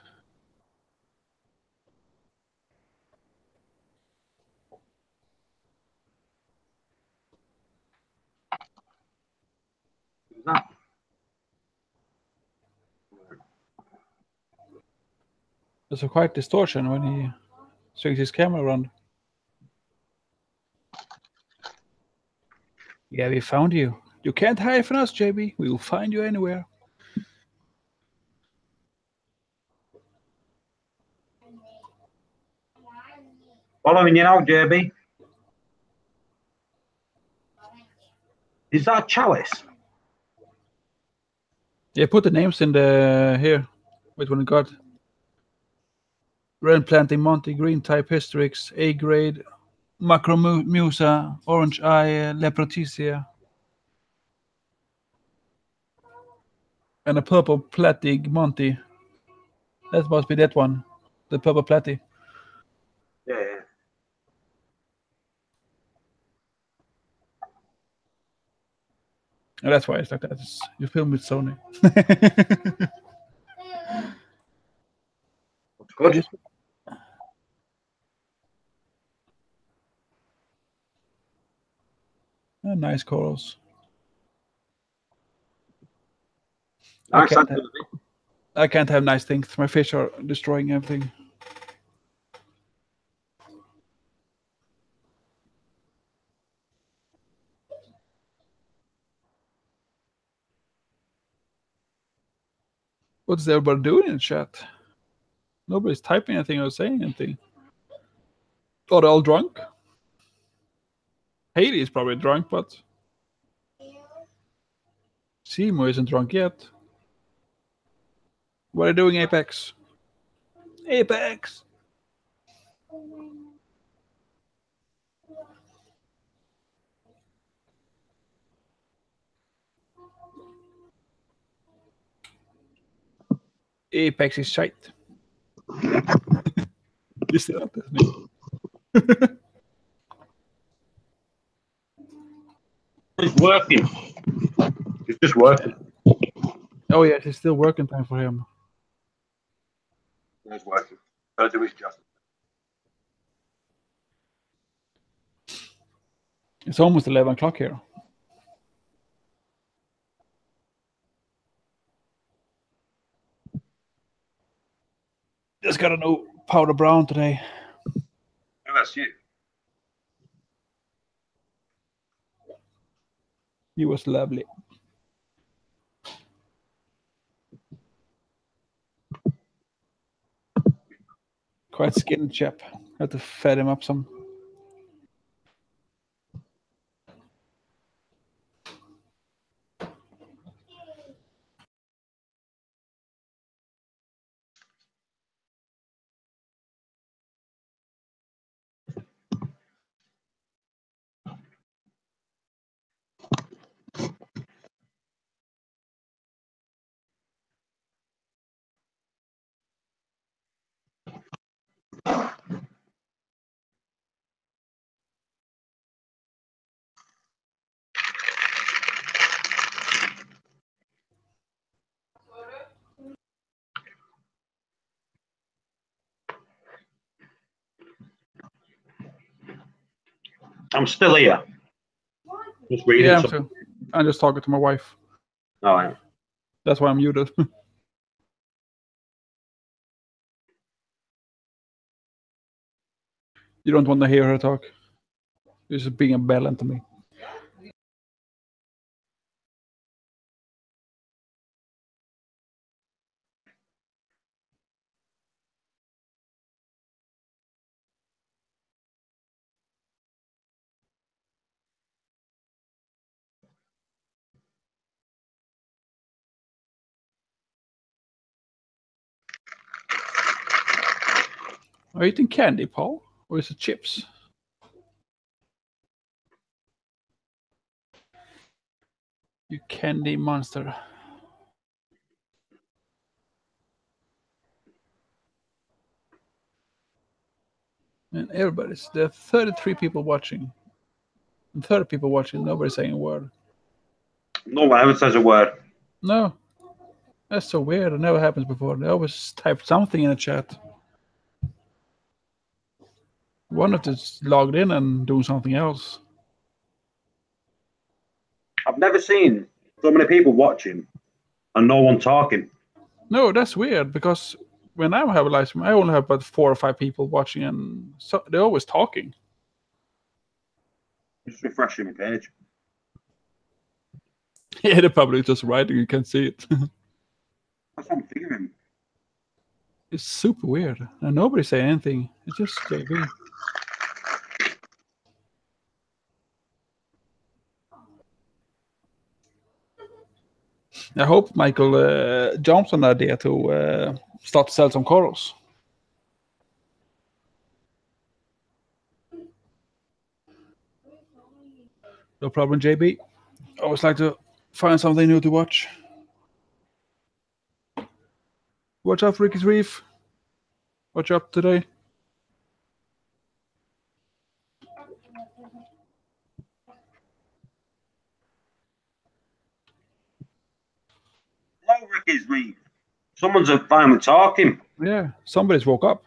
There's a quite distortion when he swings his camera around. Yeah, we found you. You can't hide from us, JB. We will find you anywhere. Following you now, JB. Is that a chalice? Yeah, put the names in the here. Wait, when it got red planting Monty, green type Hystrix, A grade, Macromusa, orange eye, Leproticia, and a purple platig Monty. That must be that one, the purple platy. Yeah. And that's why it's like that. You film with Sony. Good. Nice corals. Nice. I can't have nice things. My fish are destroying everything. What's everybody doing in chat? Nobody's typing anything or saying anything. Are they all drunk? Haley is probably drunk, but Seymour isn't drunk yet. What are you doing, Apex? Apex! Apex is shite. You see that, doesn't it? It's working. It's just working. Oh yes, it's still working time for him. It's working. Gotta do his job. It's almost 11 o'clock here. Just got a new powder brown today. Oh, that's you. He was lovely. Quite skinny chap. Had to fed him up some. I'm still here. Just reading Yeah, something. I'm just talking to my wife. Oh, yeah. That's why I'm muted. You don't want to hear her talk. You're just being a bellend to me. Are you eating candy, Paul? Or is it chips? You candy monster. And there are 33 people watching. And 30 people watching, nobody's saying a word. No one ever says a word. No. That's so weird. It never happens before. They always type something in the chat. One of them's logged in and doing something else. I've never seen so many people watching and no one talking. No, that's weird because when I have a live stream, I only have about 4 or 5 people watching, and so they're always talking. Just refreshing the page. Yeah, they're probably just writing. You can't see it. That's what I'm figuring. It's super weird, and nobody's saying anything. It's just JB. I hope Michael jumps on the idea to start to sell some corals. No problem, JB. I always like to find something new to watch. Watch out, Ricky's Reef. Watch up today. Hello, Ricky's Reef. Someone's finally talking. Yeah, somebody's woke up.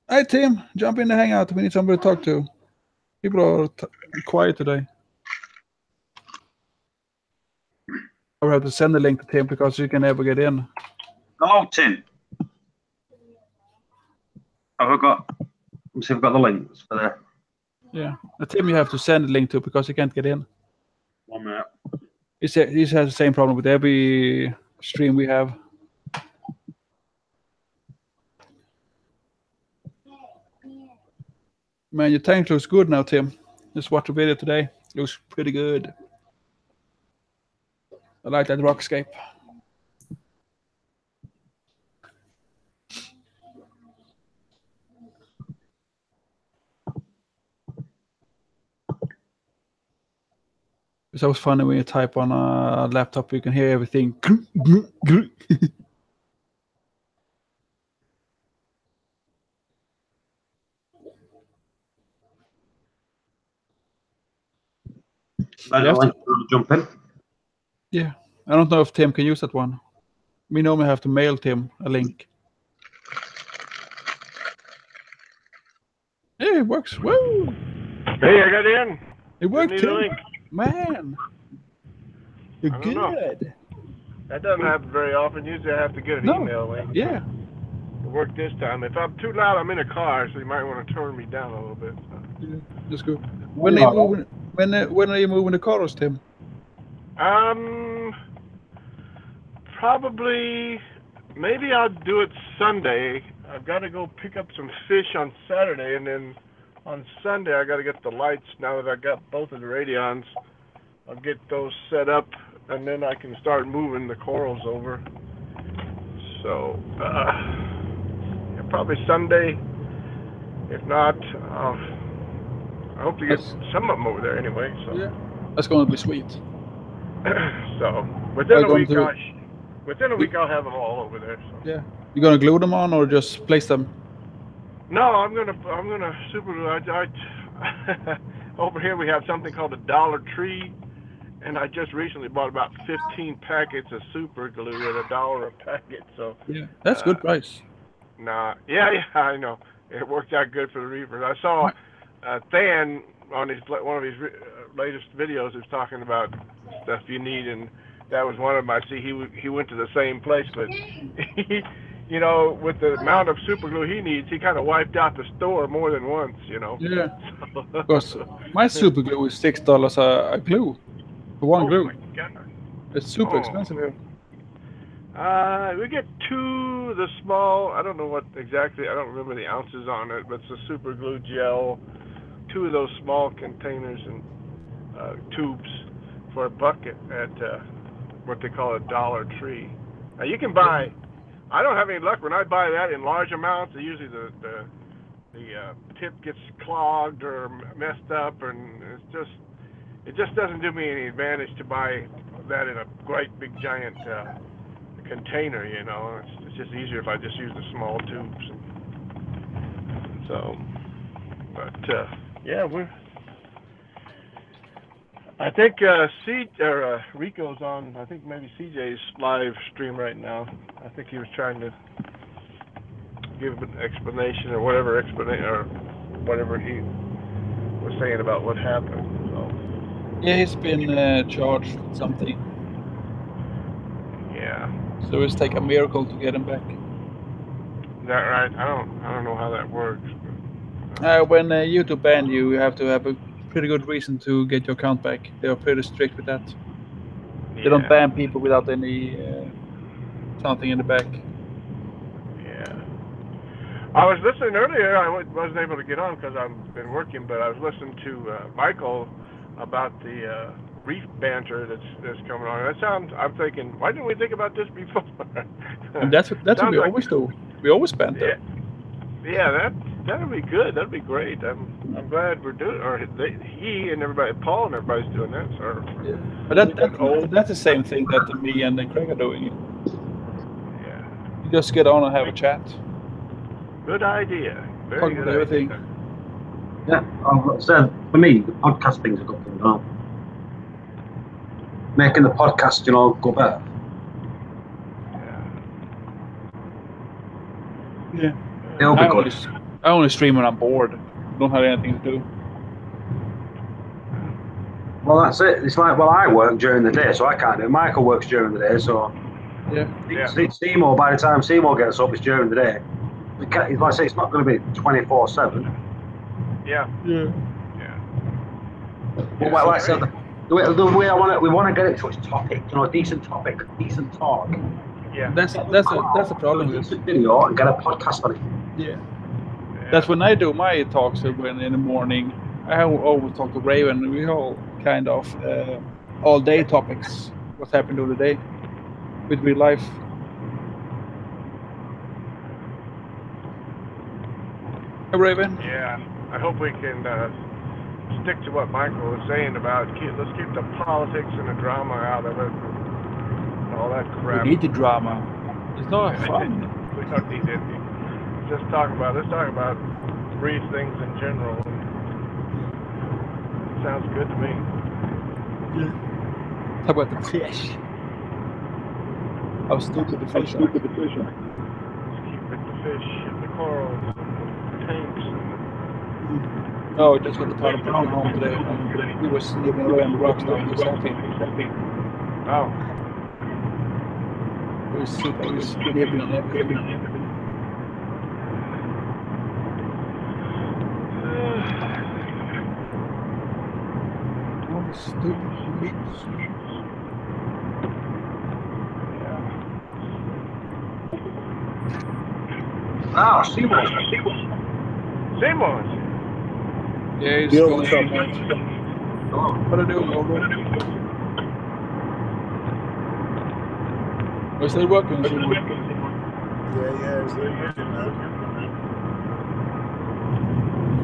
Hey, Tim, jump in the hangout. We need somebody to talk to. People are quiet today. I will have to send the link to Tim because you can never get in. Oh, Tim. Have I got? Let me see if I've got the links for there. Yeah, the Tim you have to send the link to because you can't get in. 1 minute. He has the same problem with every stream we have. Man, your tank looks good now, Tim. Just watch the video today. Looks pretty good. I like that rockscape. It's always funny when you type on a laptop, you can hear everything. I don't want to jump in. Yeah, I don't know if Tim can use that one. We normally have to mail Tim a link. Yeah, it works. Woo! Hey, I got in. It worked, Didn't need a Tim. link. Man, you're I don't know. good. That doesn't happen very often. Usually I have to get an email link. Yeah. It worked this time. If I'm too loud, I'm in a car, so you might want to turn me down a little bit. Yeah, that's good. When are you moving the cars, Tim? Probably, maybe I'll do it Sunday. I've got to go pick up some fish on Saturday, and then on Sunday I got to get the lights. Now that I got both of the radions, I'll get those set up, and then I can start moving the corals over. So, yeah, probably Sunday. If not, I hope to get some of them over there anyway. So. Yeah, that's going to be sweet. So within a week, I'll have them all over there. So. Yeah, you gonna glue them on or just place them? No, I'm gonna super glue. Over here we have something called a Dollar Tree, and I just recently bought about 15 packets of super glue at $1 a packet. So yeah, that's good price. Nah, yeah, I know. It worked out good for the reefers. I saw Than on one of his latest videos was talking about stuff you need, and that was one of them. I see he went to the same place, but he, you know, with the amount of super glue he needs, he kind of wiped out the store more than once, you know. Yeah. Because my super glue is $6 a glue for one glue. My God. It's super expensive here. We get two, the small, I don't know what exactly, I don't remember the ounces on it, but it's a super glue gel, two of those small containers and tubes for a bucket at what they call a Dollar Tree. Now you can buy, I don't have any luck when I buy that in large amounts. Usually the tip gets clogged or messed up, and it just doesn't do me any advantage to buy that in a great big giant container, you know. It's just easier if I just use the small tubes. So, but yeah, I think Rico's on. I think maybe CJ's live stream right now. I think he was trying to give an explanation or whatever he was saying about what happened. So. Yeah, he's been charged with something. Yeah. So it's like a miracle to get him back. Is that right? I don't know how that works. When YouTube ban you, you have to have a pretty good reason to get your account back. They are pretty strict with that. Yeah. They don't ban people without any something in the back. Yeah. I was listening earlier. I wasn't able to get on because I've been working, but I was listening to Michael about the Reef banter that's coming on. That sounds. I'm thinking, why didn't we think about this before? And that's what we always do. We always banter. Yeah, that'd be good. That'd be great. I'm glad we're doing, or he and everybody, Paul and everybody's doing that. So. Yeah. But that's the same thing that me and Craig are doing. Yeah. You just get on and have a chat. Good idea. Very good everything. idea. Yeah, so for me, the podcasting's a good thing, you know. Making the podcast, you know, go better. Yeah. It'll be good. I only stream when I'm bored. Don't have anything to do. Well, that's it. It's like, well, I work during the day, so I can't do it. Michael works during the day, so Seymour, by the time Seymour gets up, it's during the day. Like I say, it's not going to be 24/7. Yeah. But like I said, the way we want to get it to its topic, you know, a decent topic, decent talk. Yeah. That's a problem. A decent video and get a podcast on it. Yeah. That's when I do my talks when in the morning. I always talk to Raven. We all kind of all day topics. What's happened during the day with real life. Hey, Raven. Yeah. I hope we can stick to what Michael was saying about let's keep the politics and the drama out of it. And all that crap. We need the drama. It's not fun. We don't need it. Let's talk about reef things in general. Sounds good to me. Yeah. How about the fish? How stupid the fish are. Let's keep it the fish and the corals and the tanks and Oh, just got the part of brown home today. He was sleeping away on the rocks now. He was happy. Oh. He was sleeping on everything. Stupid meats. Ah, Seymour. Yeah, he's going to What are you doing, Lobo? We're still working, Seymour. Yeah, it's still working now.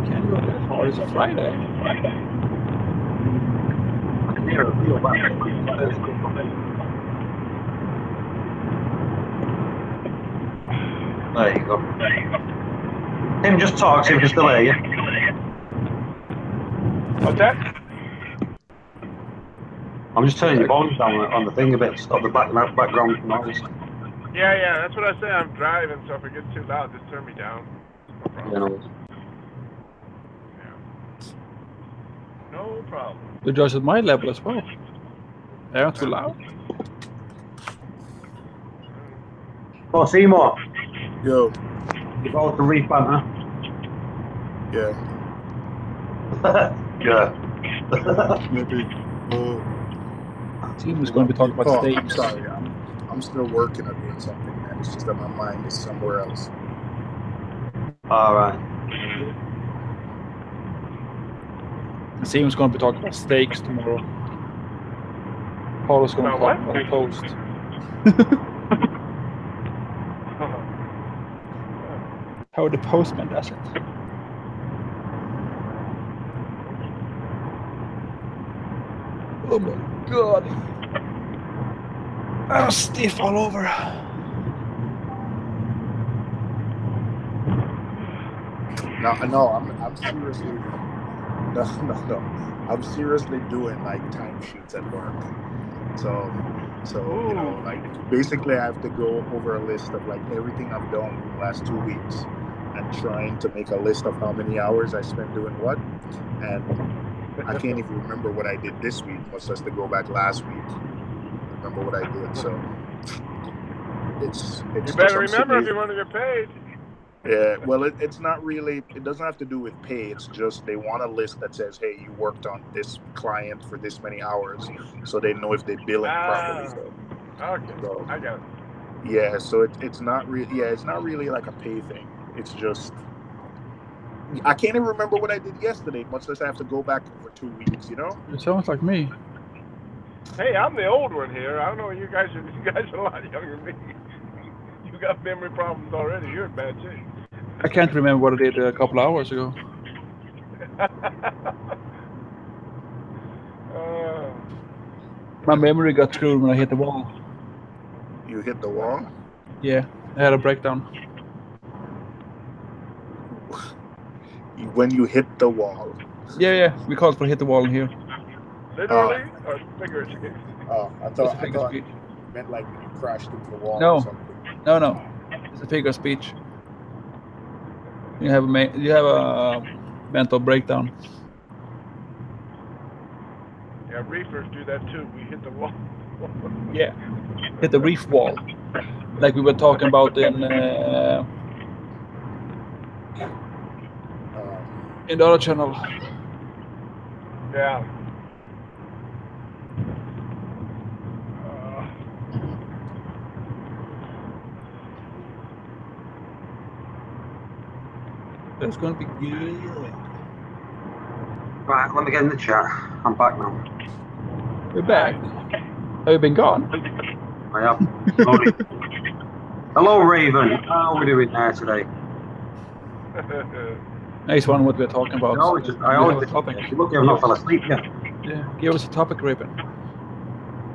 You can't go that hard. It's a Friday. There you go. Tim, just talk, see if we can still hear you. What's that? I'm just turning your volume down on the thing a bit to stop the background noise. Yeah, that's what I say. I'm driving, so if it gets too loud, just turn me down. No problem. No problem. You're just at my level as well. They aren't too loud. Oh, Seymour. Yo. You bought the Reef banter? Yeah. Yeah. Maybe. Seymour's going to be talking about steaks. I'm sorry. I'm still working on doing something, man. It's just that my mind is somewhere else. All right. Seymour's going to be talking about steaks tomorrow. Paolo's going to talk about toast. How the postman does it. Oh my god. I'm stiff all over. No, I'm seriously. No. I'm seriously doing like timesheets at work. So you know, like basically I have to go over a list of like everything I've done in the last 2 weeks and trying to make a list of how many hours I spent doing what. And I can't even remember what I did this week, much less to go back last week. Remember what I did, so it's you better remember if you want to get paid. Yeah, well, it's not really, it doesn't have to do with pay. It's just they want a list that says, hey, you worked on this client for this many hours, so they know if they bill it properly. So, okay, so, I got it. Yeah, so it's not really, it's not really like a pay thing. It's just, I can't even remember what I did yesterday, much less I have to go back over 2 weeks, you know? It sounds like me. Hey, I'm the old one here. I don't know, you guys are a lot younger than me. You got memory problems already. You're in bad shape. I can't remember what I did a couple of hours ago. My memory got through when I hit the wall. You hit the wall? Yeah, I had a breakdown. When you hit the wall? Yeah, we call it for hit the wall in here. Literally or figuratively? Oh, I thought you meant like when you crashed into the wall or something. No. It's a figure of speech. You have a mental breakdown. Yeah, reefers do that too. We hit the wall. Yeah, hit the reef wall, like we were talking about in the other channel. Yeah. That's gonna be good. Right, let me get in the chat. I'm back now. We're back. Have you been gone? I have. Hello, Raven. How are we doing there today? Nice one. What we're talking about. No, just, I always have a topic. Look, I've not fell asleep yet. Yeah, give us a topic, Raven.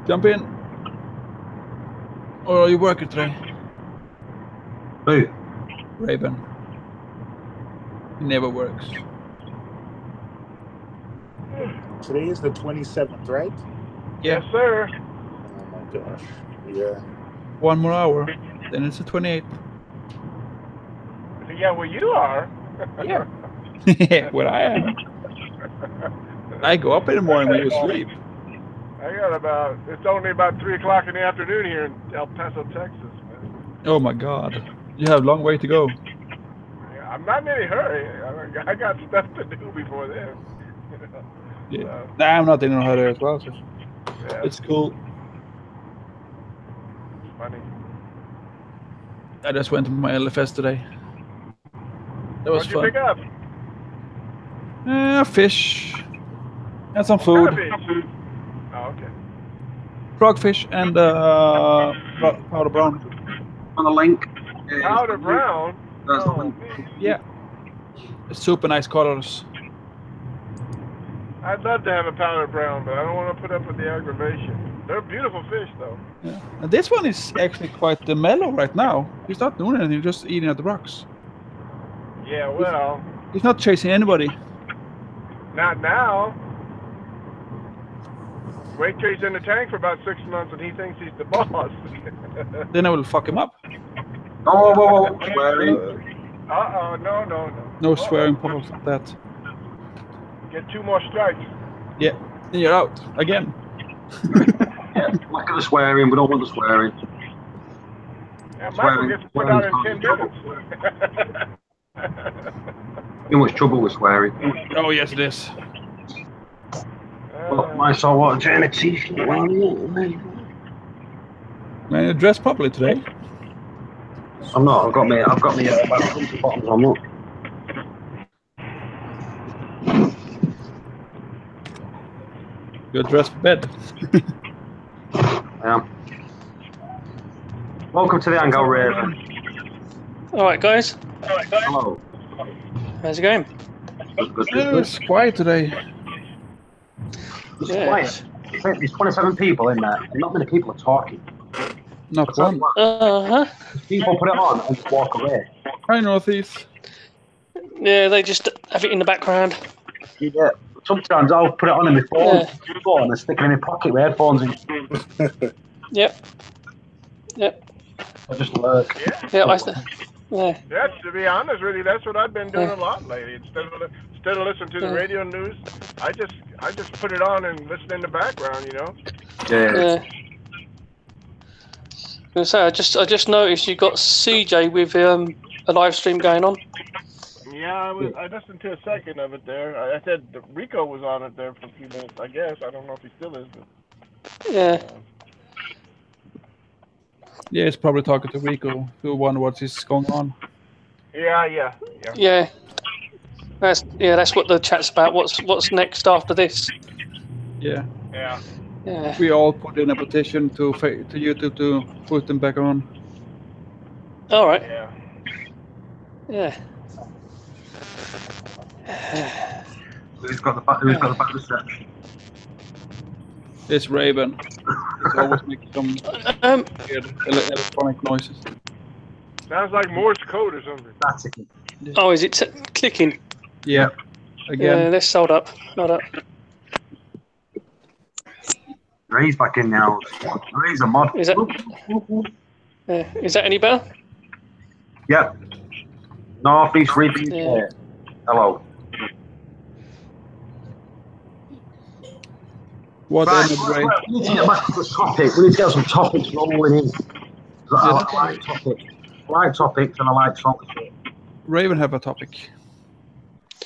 Jump in. Or are you working today? Who? Raven. He never works. Today is the 27th, right? Yeah. Yes, sir. Oh my gosh. Yeah. 1 more hour, then it's the 28th. Yeah, well, you are. Yeah. Where I am. I go up in the morning when you sleep. I got it's only about 3 o'clock in the afternoon here in El Paso, Texas, man. Oh my God. You have a long way to go. Yeah, I'm not in any hurry. I got stuff to do before then. Yeah. Nah, I'm not in a hurry as well, so Yeah. it's cool. Funny. I just went to my LFS today. That was What'd you fun. pick up? Fish. And some What food. kind of fish? Oh, okay. Frogfish and powder brown. On the link. Powder brown? There's the link. Yeah. Super nice colors. I'd love to have a powder brown, but I don't want to put up with the aggravation. They're beautiful fish, though. Yeah. And this one is actually quite mellow right now. He's not doing anything, just eating at the rocks. Yeah, well. He's not chasing anybody. Not now. Wait till he's in the tank for about 6 months and he thinks he's the boss. Then I will fuck him up. Oh, whoa, swearing. Uh-oh, no. No swearing problems like that. Get 2 more strikes. Yeah, then you're out again. Yeah, lack of the swearing, we don't want the swearing. Yeah, Michael gets put out in 10 minutes. Too much trouble with swearing. Oh, yes, it is. Well, my saltwater journey. Man, you dressed properly today. I'm not. I've got me about 100 bottoms on. Look. You're dressed for bed. Yeah. Welcome to the Angle Raven. All right, guys. Hello. How's it going? Good. It's quiet today. It's quiet. There's 27 people in there, and not many people are talking. Not one. People put it on and just walk away. Hi, Northeast. Yeah, they just have it in the background. Yeah. Sometimes I'll put it on in my phone and stick it in my pocket with headphones in. Yep. I just lurk. Yeah. That's, to be honest with you, that's what I've been doing a lot lately. Instead of listening to the radio news, I just put it on and listen in the background, you know. Yeah. So I just noticed you got CJ with a live stream going on. Yeah, I listened to a second of it there. I said Rico was on it there for a few minutes, I guess. I don't know if he still is. But, yeah. Yeah, he's probably talking to Rico, who wonder what is going on. Yeah. That's what the chat's about. What's next after this? Yeah. Yeah. We all put in a petition to YouTube to put them back on. All right. Yeah. Who's got the back reception? It's Raven. It's always making some weird electronic noises. Sounds like Morse code or something. That's it. Oh, is it clicking? Yeah. Again. Yeah, let's hold up. Ray's back in now. Ray's a mod. Is that any better? Yep. Northeast Reefing. Yeah. Hello. What Right, end of Ray? we need to get back to the topic. We need to get some topics rolling in. I like topics. I like topics and I like songs. Raven have a topic.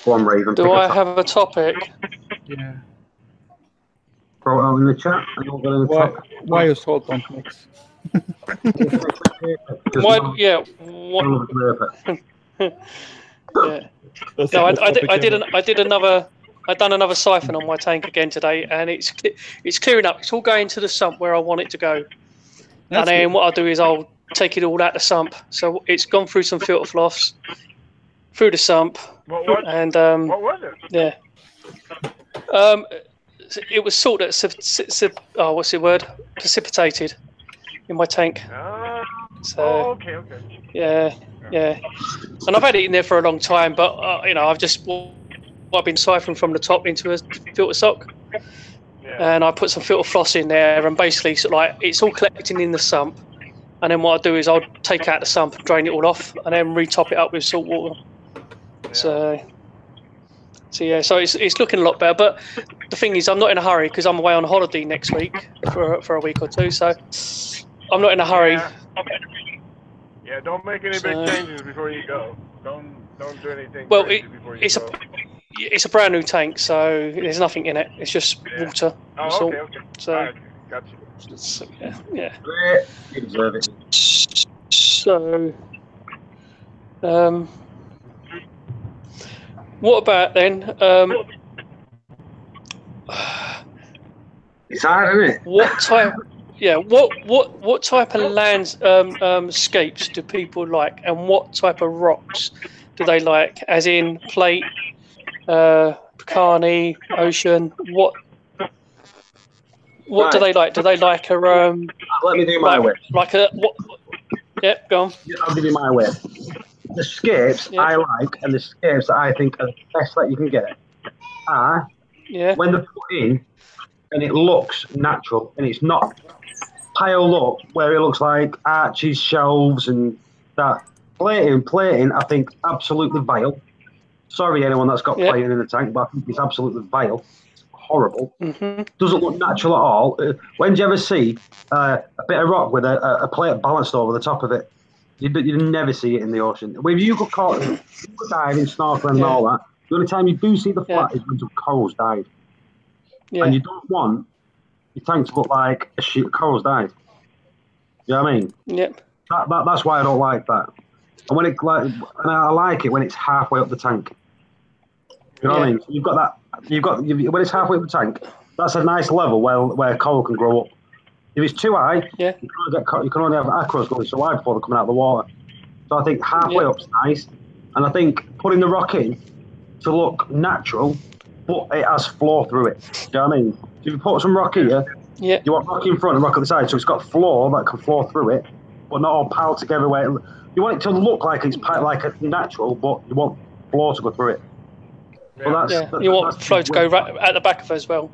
Go on, Raven. Do I have a topic? Yeah. Throw it out in the chat. And you'll get in the Why is salt don't mix? Why? Yeah. What? Yeah. No, I've done another siphon on my tank again today, and it's clearing up. It's all going to the sump where I want it to go. And then what I'll do is I'll take it all out the sump. So it's gone through some filter floss, through the sump, and what was it? Yeah. It was sort of what's the word? Precipitated in my tank. So okay. yeah. And I've had it in there for a long time, but I've been siphoning from the top into a filter sock, and I put some filter floss in there, and basically it's all collecting in the sump. And then what I do is I'll take out the sump and drain it all off, and then retop it up with salt water. So it's looking a lot better. But the thing is, I'm not in a hurry because I'm away on holiday next week for a week or two. So I'm not in a hurry. Yeah, don't make any big changes before you go. Don't do anything. Well, before you go. It's a brand new tank, so there's nothing in it. It's just water. Oh, salt. okay. So right, gotcha. So, yeah. You deserve it. So, what about then? It's hard, isn't it? What type? Yeah. What type of landscapes do people like, and what type of rocks do they like? As in plate, Picani, ocean. What do they like? Do they like a Let me do my way. Like a what? Yep, go on. I'll give you my way. The scapes I like, and the scapes that I think are the best that you can get are when they're put in and it looks natural and it's not piled up where it looks like arches, shelves, and that. Plating, I think absolutely vile. Sorry, anyone that's got plating in the tank, but I think it's absolutely vile. Horrible. Doesn't look natural at all. When do you ever see a bit of rock with a plate balanced over the top of it? You never see it in the ocean. If you go diving, snorkeling, and all that, the only time you do see the flat is when some corals died. Yeah. And you don't want your tank to look like a sheet of corals died. You know what I mean? Yep. That's why I don't like that. And and I like it when it's halfway up the tank. You know what I mean? You've got that. When it's halfway up the tank, that's a nice level where coral can grow up. If it's too high, you can only have acros going so high before they're coming out of the water. So I think halfway up's nice, and I think putting the rock in to look natural, but it has floor through it. Do you know what I mean? If you put some rock here, you want rock in front and rock at the side, so it's got floor that can floor through it, but not all piled together. You want it to look like it's like a natural, but you want floor to go through it. Well, you want flow to go right at the back of it as well.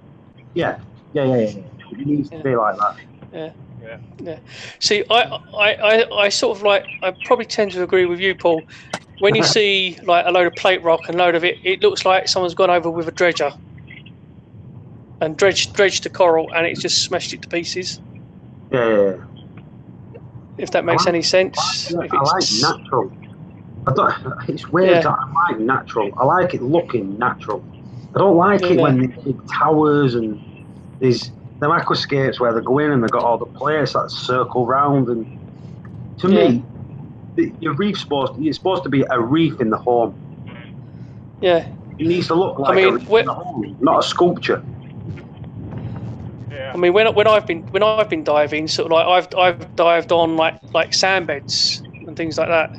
Yeah. It needs to be like that. Yeah. See, I sort of like. I probably tend to agree with you, Paul. When you see like a load of plate rock and a load of it, it looks like someone's gone over with a dredger and dredged the coral, and it's just smashed it to pieces. Yeah. If that makes any sense. I like natural. It's weird that I like natural. I like it looking natural. I don't like it when there's big towers and there's them aquascapes where they go in and they've got all the plates that circle round. And to me, your reef's supposed to be a reef in the home. Yeah. It needs to look like a reef in the home, not a sculpture. I mean, when I've been diving, sort of like I've dived on like sand beds and things like that.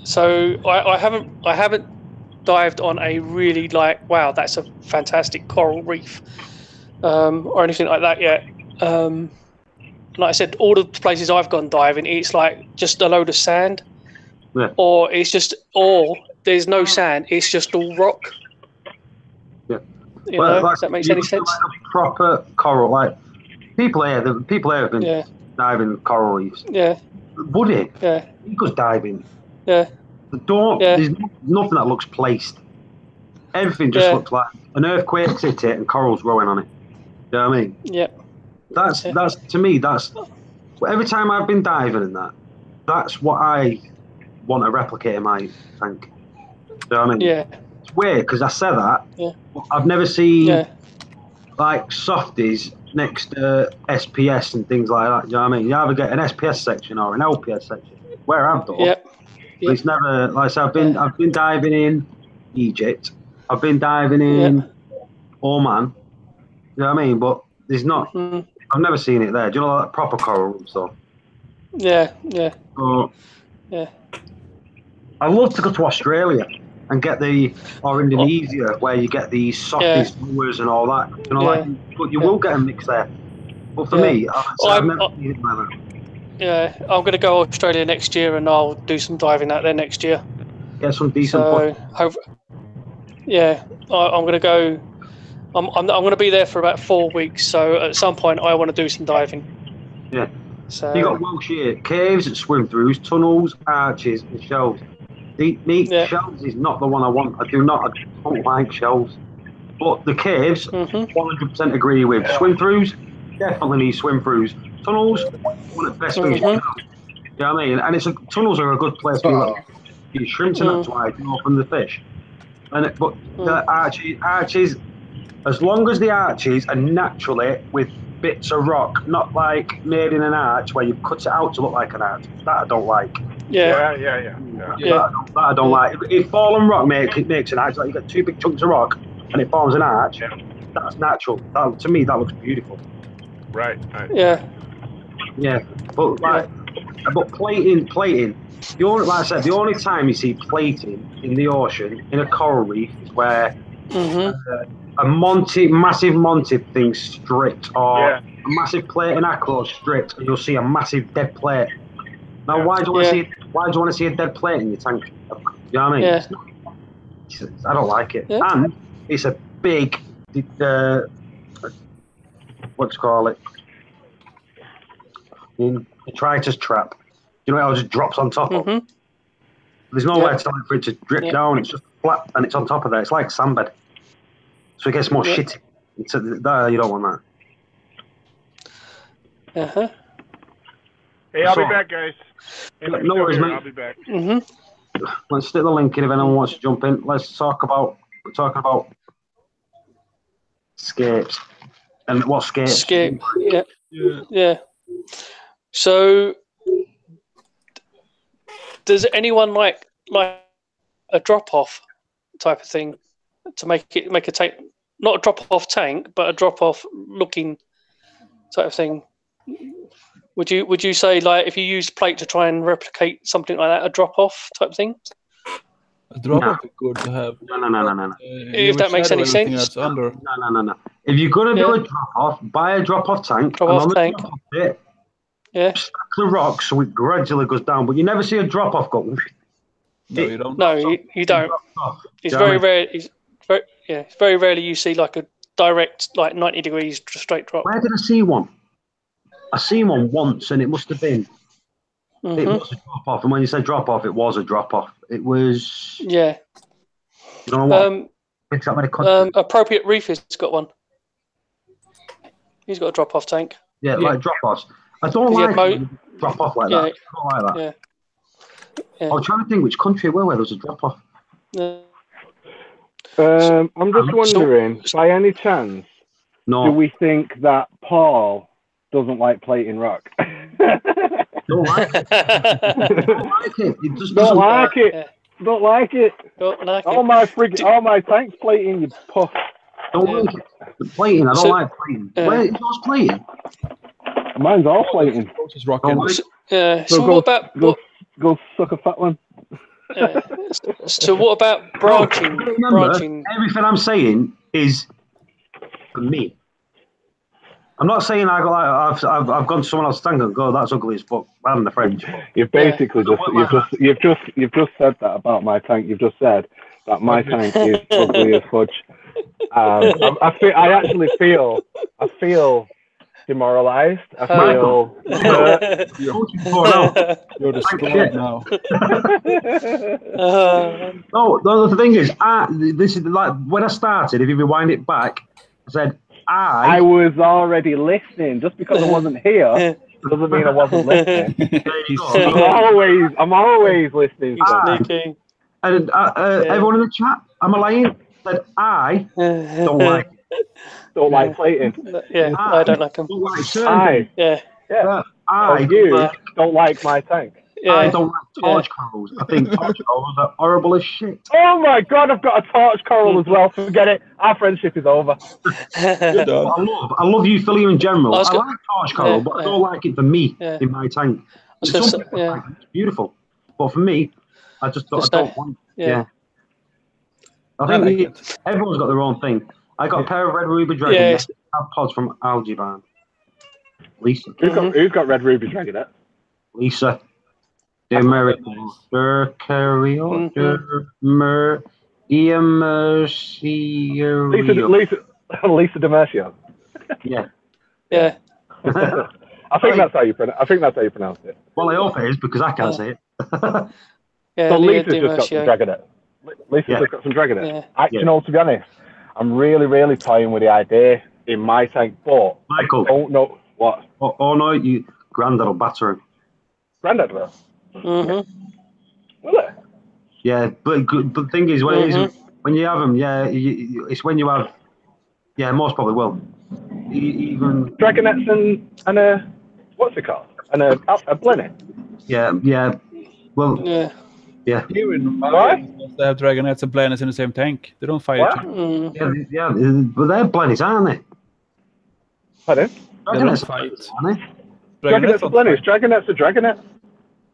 So I haven't dived on a really like, wow, that's a fantastic coral reef, or anything like that yet. Like I said, all the places I've gone diving, it's like just a load of sand, or there's no sand, it's just all rock. You know, does that make any sense? Like a proper coral, like people here have been diving coral reefs. Yeah. Buddy, he goes diving. Yeah. There's nothing that looks placed. Everything just looks like an earthquake's hit it and corals growing on it. You know what I mean? Yeah. That's to me. That's every time I've been diving in that's what I want to replicate in my tank. You know what I mean? Yeah. It's weird because I say that. Yeah. I've never seen like softies next to SPS and things like that. You know what I mean? You either get an SPS section or an LPS section. Where I've done, Yep. but it's never like I said. I've been diving in Egypt. I've been diving in Oman. You know what I mean? But there's not. I've never seen it there. Do you know that proper coral and stuff? Yeah. Yeah. So, yeah. I love to go to Australia and get or Indonesia where you get the softies, lures and all that. You know, but you will get a mix there. But for me, I've never seen it like that. Yeah, I'm going to go to Australia next year, and I'll do some diving out there next year. Get some decent. I'm going to go. I'm going to be there for about 4 weeks. So at some point, I want to do some diving. Yeah. So you got Welsh here: caves, swim throughs, tunnels, arches, and shelves. Shelves is not the one I want. I don't like shelves. But the caves, 100% agree with. Swim throughs, definitely need swim throughs. Tunnels, one of the best things. You know what I mean? And tunnels are a good place for your shrimps and that's why you open the fish. But the arches, as long as the arches are naturally with bits of rock, not like made in an arch where you cut it out to look like an arch. That I don't like. Yeah. That I don't like. If fallen rock makes an arch, like you got two big chunks of rock and it forms an arch, that's natural. To me, that looks beautiful. Right. Yeah. Yeah, but but plating. Like I said, the only time you see plating in the ocean in a coral reef is where a massive Monty thing stripped, or a massive plate in acro stripped, and you'll see a massive dead plate. Now, why do you want to see? Why do you want to see a dead plate in your tank? You know what I mean? Yeah. I don't like it, and it's a big, what's call it? In the Triton trap. You know how it just drops on top of? There's nowhere for it to drip down. It's just flat and it's on top of there. It's like sandbed. So it gets more shitty. You don't want that. Hey, I'll be back, guys. No worries, mate. I'll be back. Let's stick the link in if anyone wants to jump in. We're talking about scapes. And what scapes? Scape. Yeah. So, does anyone like a drop-off type of thing to make a tank, not a drop-off tank, but a drop-off looking type of thing? Would you say, like, if you use plate to try and replicate something like that, a drop-off type thing? A drop-off is good to have. No. If that makes any sense. No. If you're gonna do a drop-off, buy a drop-off tank. Drop-off tank. Stack the rocks so it gradually goes down, but you never see a drop-off go. No, you don't. No, you don't. It's very rare. It's very rarely you see like a direct, like 90 degrees straight drop. Where did I see one? I seen one once, and it must have been. It was a drop-off, and when you said drop-off, it was a drop-off. It was. Yeah. You know what? Appropriate Reef has got one. He's got a drop-off tank. Yeah, like drop-offs. I don't like drop-off like that. I don't like that. Yeah. I'm trying to think which country where there was a drop-off. I'm just wondering, by any chance, do we think that Paul doesn't like plating rock? Don't like it. Don't like it. It just don't like it. Don't like it. All my tanks plating, you puff. Don't like it. The plating, I don't like plating. Where is yours plating? Mine's all plating. Just rocking. So what about go suck a fat one? So what about branching? Branching. Everything I'm saying is for me. I'm not saying I've gone to someone else's tank and go, that's ugly as fuck. I'm the French. You've basically you've just said that about my tank. You've just said that my tank is ugly as fudge. I feel demoralized. I feel hurt. You're destroyed now. No, the thing is, this is like when I started. If you rewind it back, I said I was already listening. Just because I wasn't here doesn't mean I wasn't listening. I'm always listening. Sneaky. And everyone in the chat, am I lying? Said I don't like it. Don't like plating. Yeah, I don't like them. Don't like certain things. You don't like my tank. Yeah. I don't like torch corals. I think torch corals are horrible as shit. Oh my god, I've got a torch coral as well. Forget it. Our friendship is over. I love euphyllia in general. I like torch coral, but I don't like it for me in my tank. Some people like it. It's beautiful, but for me, I just don't want it. Yeah. I think everyone's got their own thing. I got a pair of red ruby dragonets. I have pods from Algae Barn. Lisa. Who's got red ruby dragonet? Lisa. The American. Lisa Demercio. Yeah. Yeah. I think that's how you pronounce it. Well, I hope it is because I can't say it. So Lisa's just got some dragonet. Lisa's just got some dragonet. You know, to be honest, I'm really, really toying with the idea in my tank, but Michael. I don't know what. Oh no, Grandad will batter him. Grandad will. Will it? Yeah, but the thing is, when you have them, it's when you have. Yeah, most probably will. Even dragonets and a what's it called? And a blenny. Yeah. Well. Yeah. Here in Norway, they have dragonets and planets in the same tank. They don't fight each other. Yeah, but they're planets, aren't they? Pardon? Dragonets fight, aren't they? Dragonets are planets. Dragonets are dragonets.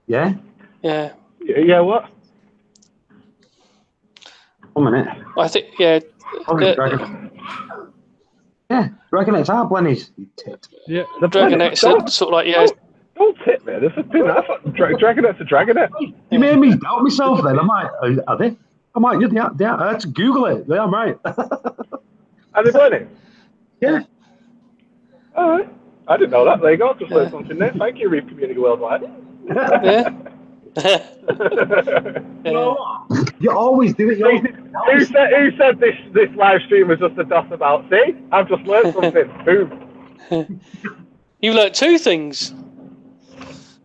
Yeah. Yeah. Yeah. What? 1 minute. I think yeah. Yeah, dragonets are planets. Yeah. The dragonets are sort of like Don't tip me. This is dragonets are dragonets. You made me doubt myself then. Are they? I might. Yeah, they are. I had to Google it. Yeah, I'm right. Are they planets? Yeah. All right. I didn't know that. There you go. Just learned something there. Thank you, Reef Community Worldwide. Yeah. You always do it. Who said this live stream was just a doss about? See, I've just learned something. Boom. You learnt two things.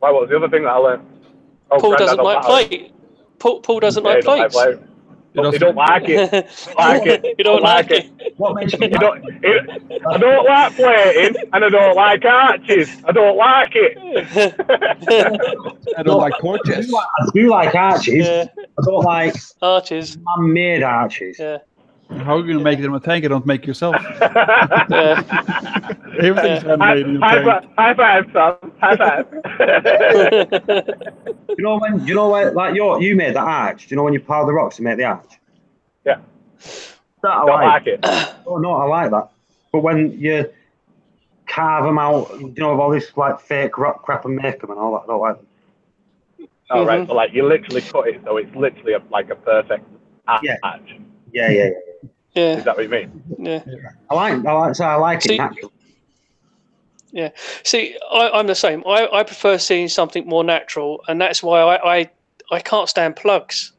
Why? What was the other thing that I learned? Oh, Paul doesn't like plate. Paul doesn't like plates. You don't like it. You don't like it. What makes you? I don't like plating, and I don't like arches. I don't like it. I don't like torches. I do like arches. Yeah. I don't like arches. Man-made arches. Yeah. How are you going to make it in a tank? You don't make yourself. Yeah. Everything's handmade in a tank. High five, Sam. High five. Do you know when, like you made the arch? Do you know when you pile the rocks to make the arch? Yeah. I like it. Oh no, I like that. But when you carve them out, with all this like fake rock crap and make them and all that, I don't like them. Oh right, so like you literally cut it so it's literally like a perfect arch. Yeah. Is that what you mean? Yeah. I like it natural. Yeah. See, I'm the same. I prefer seeing something more natural, and that's why I can't stand plugs.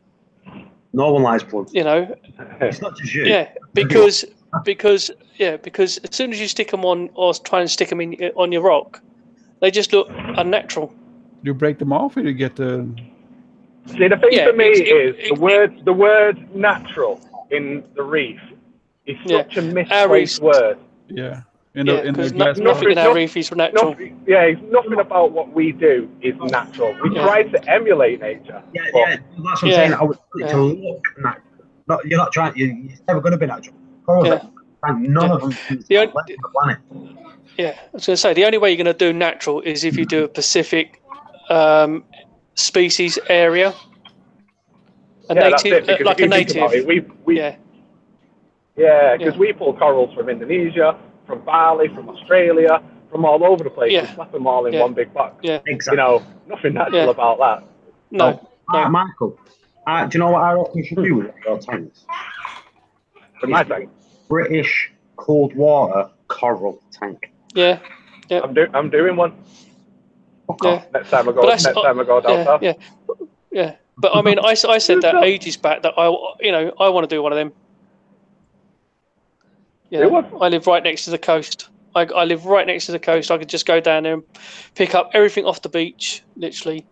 No one likes plugs. It's not just you. Yeah, because as soon as you stick them on or try and stick them on your rock, they just look unnatural. You break them off, or you get the. See, the thing for me is the word natural in the reef is such a misplaced word. Yeah. Because nothing in our reef is natural. Nothing about what we do is natural. We try to emulate nature. Yeah, that's what I'm saying. I would want it to look natural. You're not trying. It's never going to be natural. None of them can the planet. Yeah, I was going to say the only way you're going to do natural is if you do a specific species area. A native, like a native. Because we pull corals from Indonesia, from Bali, from Australia, from all over the place. We slap them all in one big box. Yeah, exactly. Nothing natural about that. No. Michael, do you know what I reckon you should do with your tanks? My tank? British cold water coral tank. Yeah. Yeah. I'm doing one. Yeah. Next time I go down south. Yeah. But I mean, I said that ages back that I want to do one of them. Yeah. I live right next to the coast. I live right next to the coast. I could just go down there and pick up everything off the beach, literally,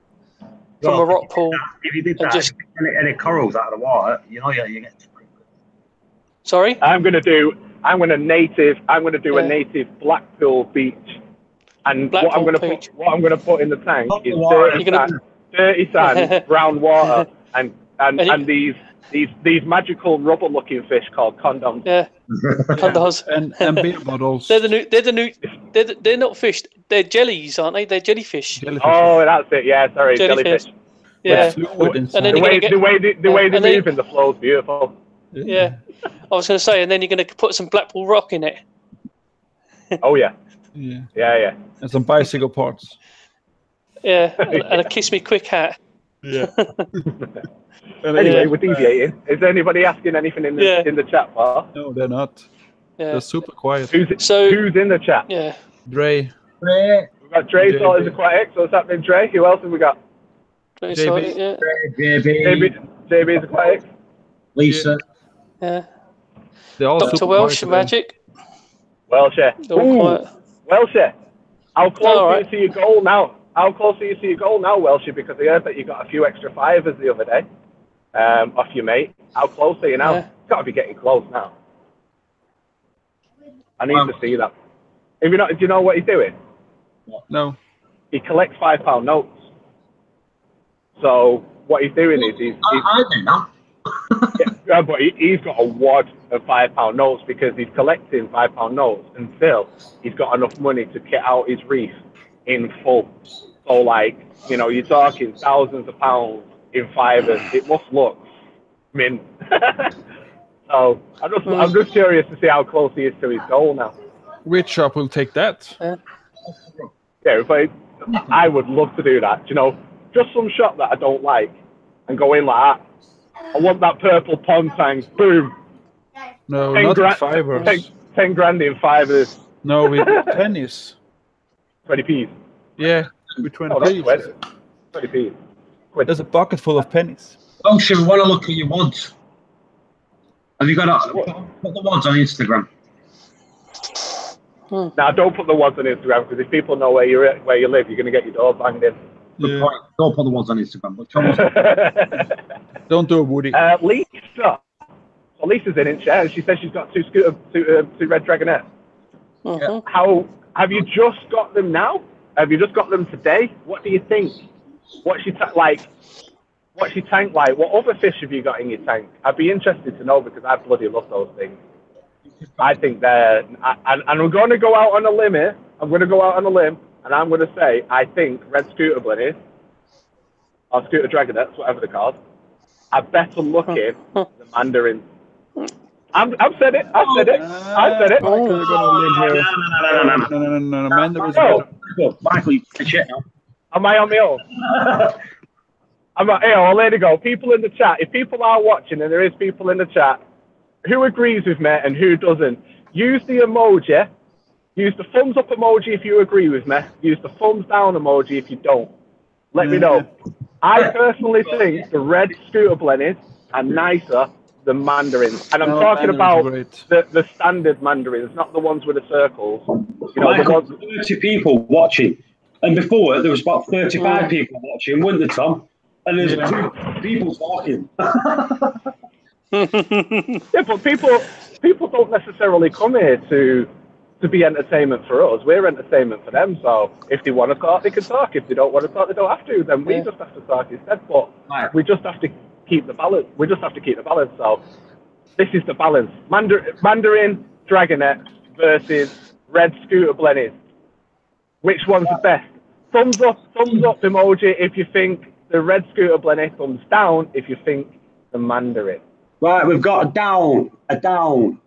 from a rock pool. If you did that, just any corals out of the water, you get. Sorry. I'm gonna do a native Blackpool beach, and what I'm gonna put in the tank is dirty sand, brown water, and these magical rubber-looking fish called condoms. Yeah, condoms and beer bottles. They're not fish. They're jellies, aren't they? They're jellyfish. Oh, that's it. Yeah, sorry, jellyfish. Yeah. And then the way they move in the flow is beautiful. Yeah. I was going to say, and then you're going to put some Blackpool rock in it. Oh yeah. Yeah. And some bicycle parts. Yeah, and a kiss me quick hat. Yeah. Anyway, we're deviating. Is anybody asking anything in the chat bar? No, they're not. Yeah. They're super quiet. Who's in the chat? Yeah. Dre. We've got Dre Salters Aquatics. What's happening, Dre? Who else have we got? Dre Salters, yeah. JB's Aquatics. Lisa. Yeah. They're all Dr. Welsh Magic. Welshire. Welshire. How close are you to your goal now? Welshire? Because I heard that you got a few extra fivers the other day off your mate. How close are you now? It's got to be getting close now. I need to see that. Do you know what he's doing? No. He collects £5 notes. So what he's doing is I do now. yeah, but he's got a wad of £5 notes because he's collecting £5 notes until he's got enough money to kit out his reef in full. So you're talking thousands of pounds in fivers. It must look mint. So I'm just curious to see how close he is to his goal now. Which shop will take that? Yeah, I would love to do that. Just some shop that I don't like and go in like that. I want that purple pond tank. Boom. No, not fivers. 10 grand in fivers. No, with pennies. 20p's. Yeah, with 20p's. 20p's. There's a bucket full of pennies. Oh, shit, we want to look at your wads. Have you got put the wads on Instagram? Now, don't put the wads on Instagram because if people know where you live, you're going to get your door banged in. Good point. Don't put the wads on Instagram. But don't do it, Woody. Lisa. Well, Lisa's in chat and she says she's got two red dragonettes. How have you just got them now? Have you just got them today? What do you think? What's your tank like? What other fish have you got in your tank? I'd be interested to know because I bloody love those things. I think they're, and I'm going to go out on a limb here. I'm going to go out on a limb and I'm going to say I think red scooter blennies or scooter dragonettes, whatever they're called, are better looking than mandarins. I've said it. No. Mandarins. Michael, you can shit now. Am I on my own? I'll let it go. People in the chat, if people are watching, and there is people in the chat, who agrees with me and who doesn't, use the emoji. Use the thumbs up emoji if you agree with me. Use the thumbs down emoji if you don't. Let me know. I personally think the red scooter blennies are nicer than mandarins. And I'm talking about the standard mandarins, not the ones with the circles. Michael, 30 people watching. And before there was about 35 people watching, wasn't there, Tom? And there's 2 people talking. Yeah, but people don't necessarily come here to be entertainment for us. We're entertainment for them. So if they want to talk, they can talk. If they don't want to talk, they don't have to. Then we just have to talk instead. But we just have to keep the balance. We just have to keep the balance. So this is the balance. Mandarin dragonet versus red scooter blennies. Which one's the best? Thumbs up emoji if you think the red scooter blenny. Thumbs down if you think the mandarin. Right, we've got a down. 2 downs.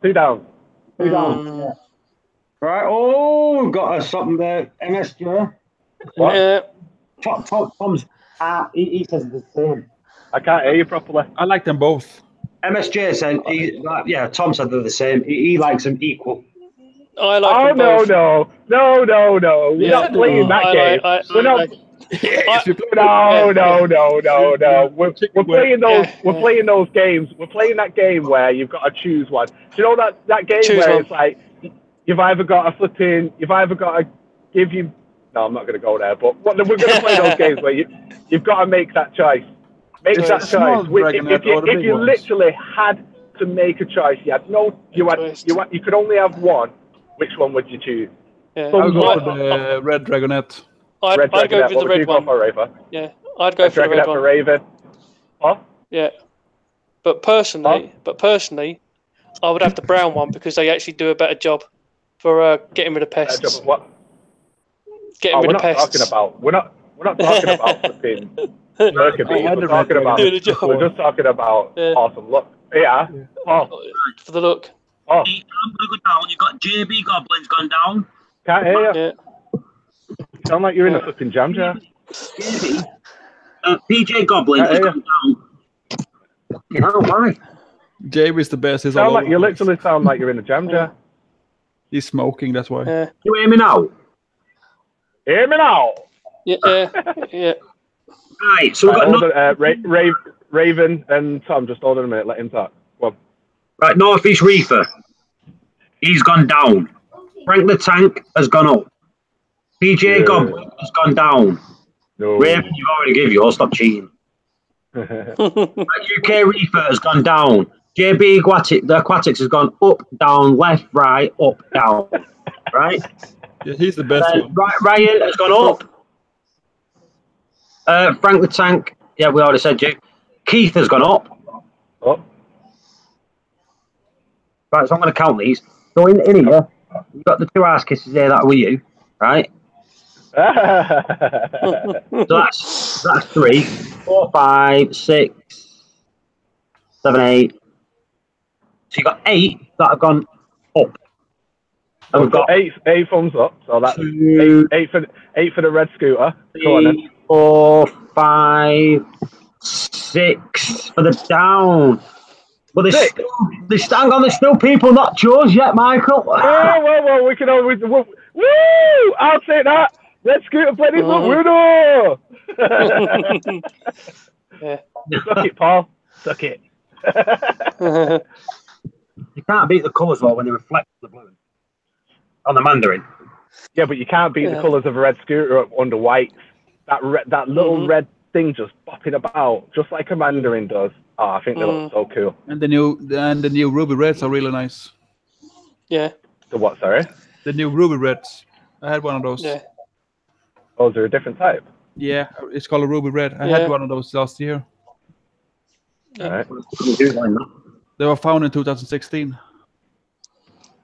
2 downs. Yeah. Right, we've got something there. MSJ. What? Tom's. He says the same. I can't hear you properly. I like them both. MSJ said, Tom said they're the same. He likes them equal. I like Oh them no, both. no! We're not playing that game. We're not. No. We're playing those. We're playing those games. We're playing that game where you've got to choose one. Do you know that game where it's like you've either got to give you. No, I'm not going to go there. But we're going to play those games where you've got to make that choice. Make that choice. If you literally had to make a choice, you could only have one. Which one would you choose? Yeah. I'll go for the red dragonette. I'd go for the red one. For, Raver? Yeah, I'd go for the red one. For Raven. Huh? Yeah, but personally, I would have the brown one because they actually do a better job for getting rid of pests. Better job of what? Getting rid of pests. We're not talking about flipping Mercury. We're just talking about awesome look. Yeah. Oh. For the look. Oh. I'm gonna go down. You got JB Goblin's gone down. Can't hear you. Yeah. Sound like you're in a flipping jam jar. PJ Goblin has gone down. You know why? JB's the best. You literally sound like you're in a jam jar. He's smoking. That's why. You hear me now? Hear me now. Yeah. Right. So we've got Raven and Tom. Just hold on a minute. Let him talk. Go on. Right, Northeast Reefer. He's gone down. Frank the Tank has gone up. PJ Goblin has gone down. No. Raven, you've already given yours. Stop cheating. UK Reefer has gone down. JB the Aquatics has gone up, down, left, right, up, down. Right? Yeah, he's the best one. Ryan has gone up. Frank the Tank. Yeah, we already said you. Keith has gone up. Up. Right, so I'm going to count these. So in here, you've got the two ass kisses there that were you, right? So that's 3, 4, 5, 6, 7, 8. So you've got 8 that have gone up. And we've got 8 thumbs up. So that's 8 for the red scooter. 3, 4, 5, 6 for the down. But there's still people not chosen yet, Michael. Well, we can always. Woo! I'll take that. Red scooter played his winner. Suck it, Paul. Suck it. You can't beat the colours though when they reflect the blue on the Mandarin. Yeah, but you can't beat the colours of a red scooter under white. That little red thing just bopping about, just like a Mandarin does. Oh, I think they look so cool. And the new ruby reds are really nice. Yeah. The what? Sorry. The new ruby reds. I had one of those. Yeah. Oh, is there a different type? Yeah, it's called a ruby red. I had one of those last year. All right. They were found in 2016.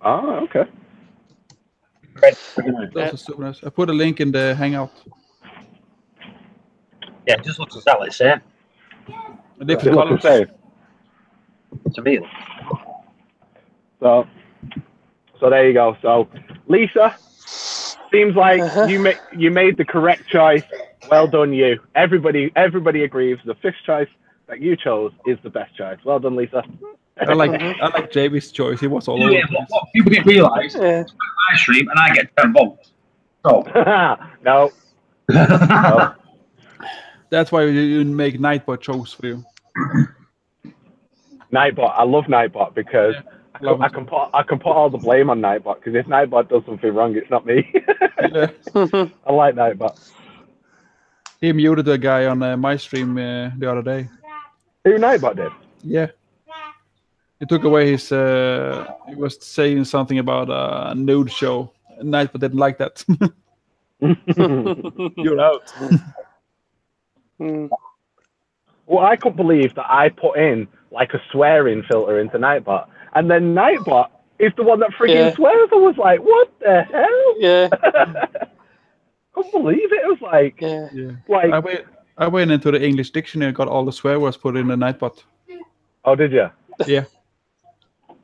Oh, okay. Those are super nice. I put a link in the Hangout. Yeah, it just looks exactly the same. Different colors. To me. So there you go. So Lisa, seems like you made the correct choice. Well done, you. Everybody agrees the fish choice that you chose is the best choice. Well done, Lisa. I like JB's choice. He was all over. What people didn't realise, it's my stream and I get 10 votes. So no. That's why we didn't make Nightbot chose for you. Nightbot, I love Nightbot because I can put all the blame on Nightbot because if Nightbot does something wrong, it's not me. I like Nightbot. He muted a guy on my stream the other day. Who Nightbot did? Yeah. He took away his. He was saying something about a nude show. Nightbot didn't like that. You're out. Well, I couldn't believe that I put in like a swearing filter into Nightbot, and then Nightbot is the one that friggin' swears. I was like, what the hell? Yeah. Couldn't believe it. It was like, like I went into the English dictionary and got all the swear words put in the Nightbot. Oh, did you? Yeah.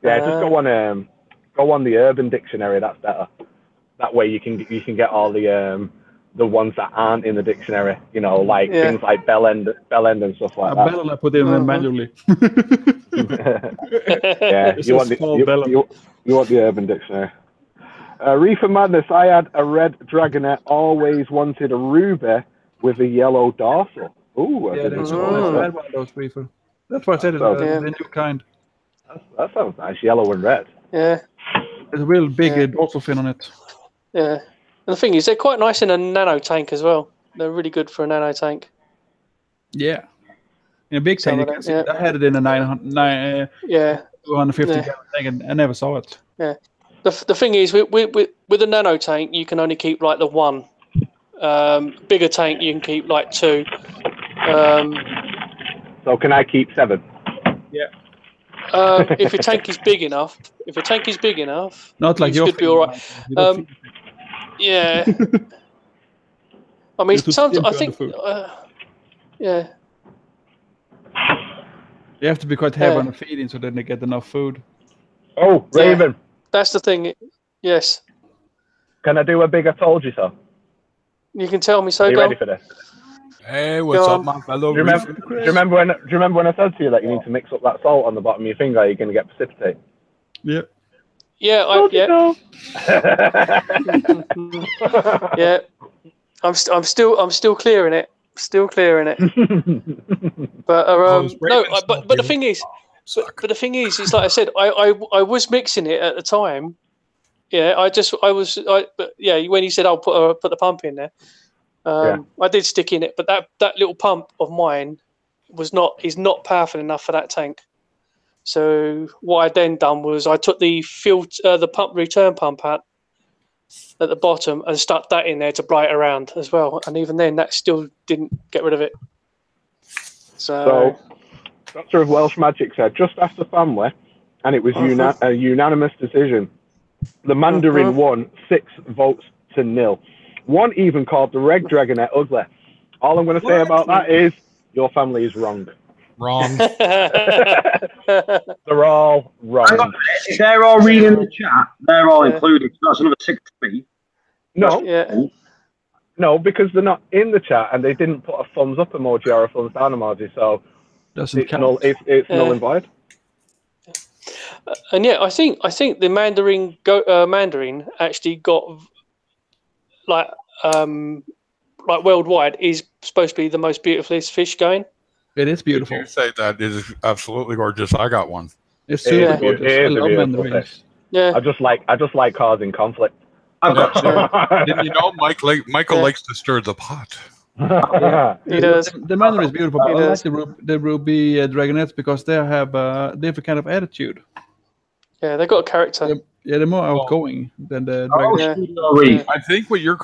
Yeah, just go on the Urban Dictionary. That's better. That way you can get all the ones that aren't in the dictionary. You know, like things like bell end and stuff like that. Bell I put in manually. Yeah, you want the Urban Dictionary. Reef of Madness, I had a red dragonet, always wanted a ruby with a yellow dorsal. Ooh, Yeah, that's I had one of those Reefer. That's why I said it's the new kind. That sounds nice, yellow and red. Yeah. There's a real big dorsal fin on it. Yeah. And the thing is, they're quite nice in a nano tank as well. They're really good for a nano tank. Yeah. In a big tank, you can see it. I had it in a 250 gallon tank, and I never saw it. Yeah. The thing is, with a nano tank, you can only keep like the one. Bigger tank, you can keep like 2. So can I keep 7? Yeah. If your tank is big enough, not like you should be all right. Yeah. I mean, sometimes I think. Yeah. You have to be quite heavy on the feeding so then they get enough food. Oh, Raven. That's the thing. Yes. Can I do a big I told you so? You can tell me so. Are you ready for this? Hey, what's up, my fellow? Do you remember when I said to you that you need to mix up that salt on the bottom of your finger? You're going to get precipitate. Yeah. Yeah. Yeah. I'm still clearing it. Still clearing it. But but the thing is, it's like I said, I was mixing it at the time. Yeah, but yeah, when you said I'll put the pump in there, I did stick in it, but that little pump of mine is not powerful enough for that tank. So what I then done was I took the return pump out at the bottom and stuck that in there to blow it around as well, and even then that still didn't get rid of it. So Doctor of Welsh Magic said just after family, and it was a unanimous decision. The Mandarin won 6 votes to 0. One even called the Red Dragonet ugly. All I'm going to say about that is your family is wrong. Wrong. They're all wrong. If they're all reading the chat, they're all included. So that's another 6 to me. No, because they're not in the chat and they didn't put a thumbs up emoji or a thumbs down emoji, so it's null and void. And yeah, I think the Mandarin actually got like worldwide is supposed to be the most beautifulest fish going. It is beautiful. You say that it is absolutely gorgeous. I got one. It's super gorgeous. It is a beautiful fish. Yeah. I just like causing conflict. I've got Didn't you know Michael likes to stir the pot? He does. The Mandarin is beautiful. But I like the ruby dragonets because they have a different kind of attitude. Yeah, they've got a character. They're more outgoing than the dragonets. I think what you're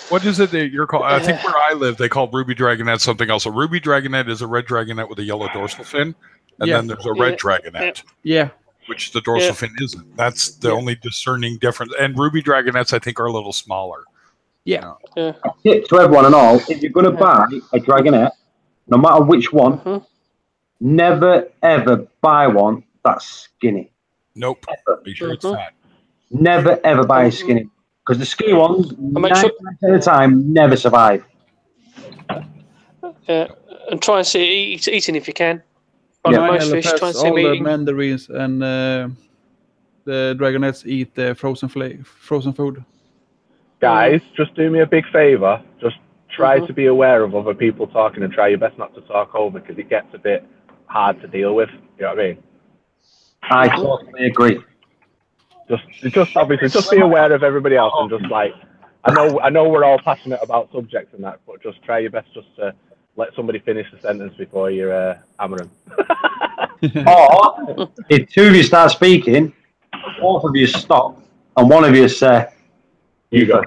what is it that you're called? I think where I live, they call ruby dragonet something else. A ruby dragonet is a red dragonet with a yellow dorsal fin, and then there's a red dragonet. Yeah. Which the dorsal fin isn't. That's the only discerning difference. And ruby dragonets, I think, are a little smaller. Yeah. A tip to everyone and all: if you're going to buy a dragonet, no matter which one, never ever buy one that's skinny. Nope. Ever. Be sure it's fat. Never ever buy a skinny, because the skinny ones 9% of the time never survive. Yeah, and try and see it eating if you can. Most fish, try and see all the mandarins and the dragonets eat frozen food. Guys, just do me a big favor. Just try to be aware of other people talking and try your best not to talk over, because it gets a bit hard to deal with. You know what I mean? I totally agree. Just obviously, just be aware of everybody else and just like, I know we're all passionate about subjects and that, but just try your best just to let somebody finish the sentence before you're hammering. Or if 2 of you start speaking, both of you stop, and one of you say, "You go."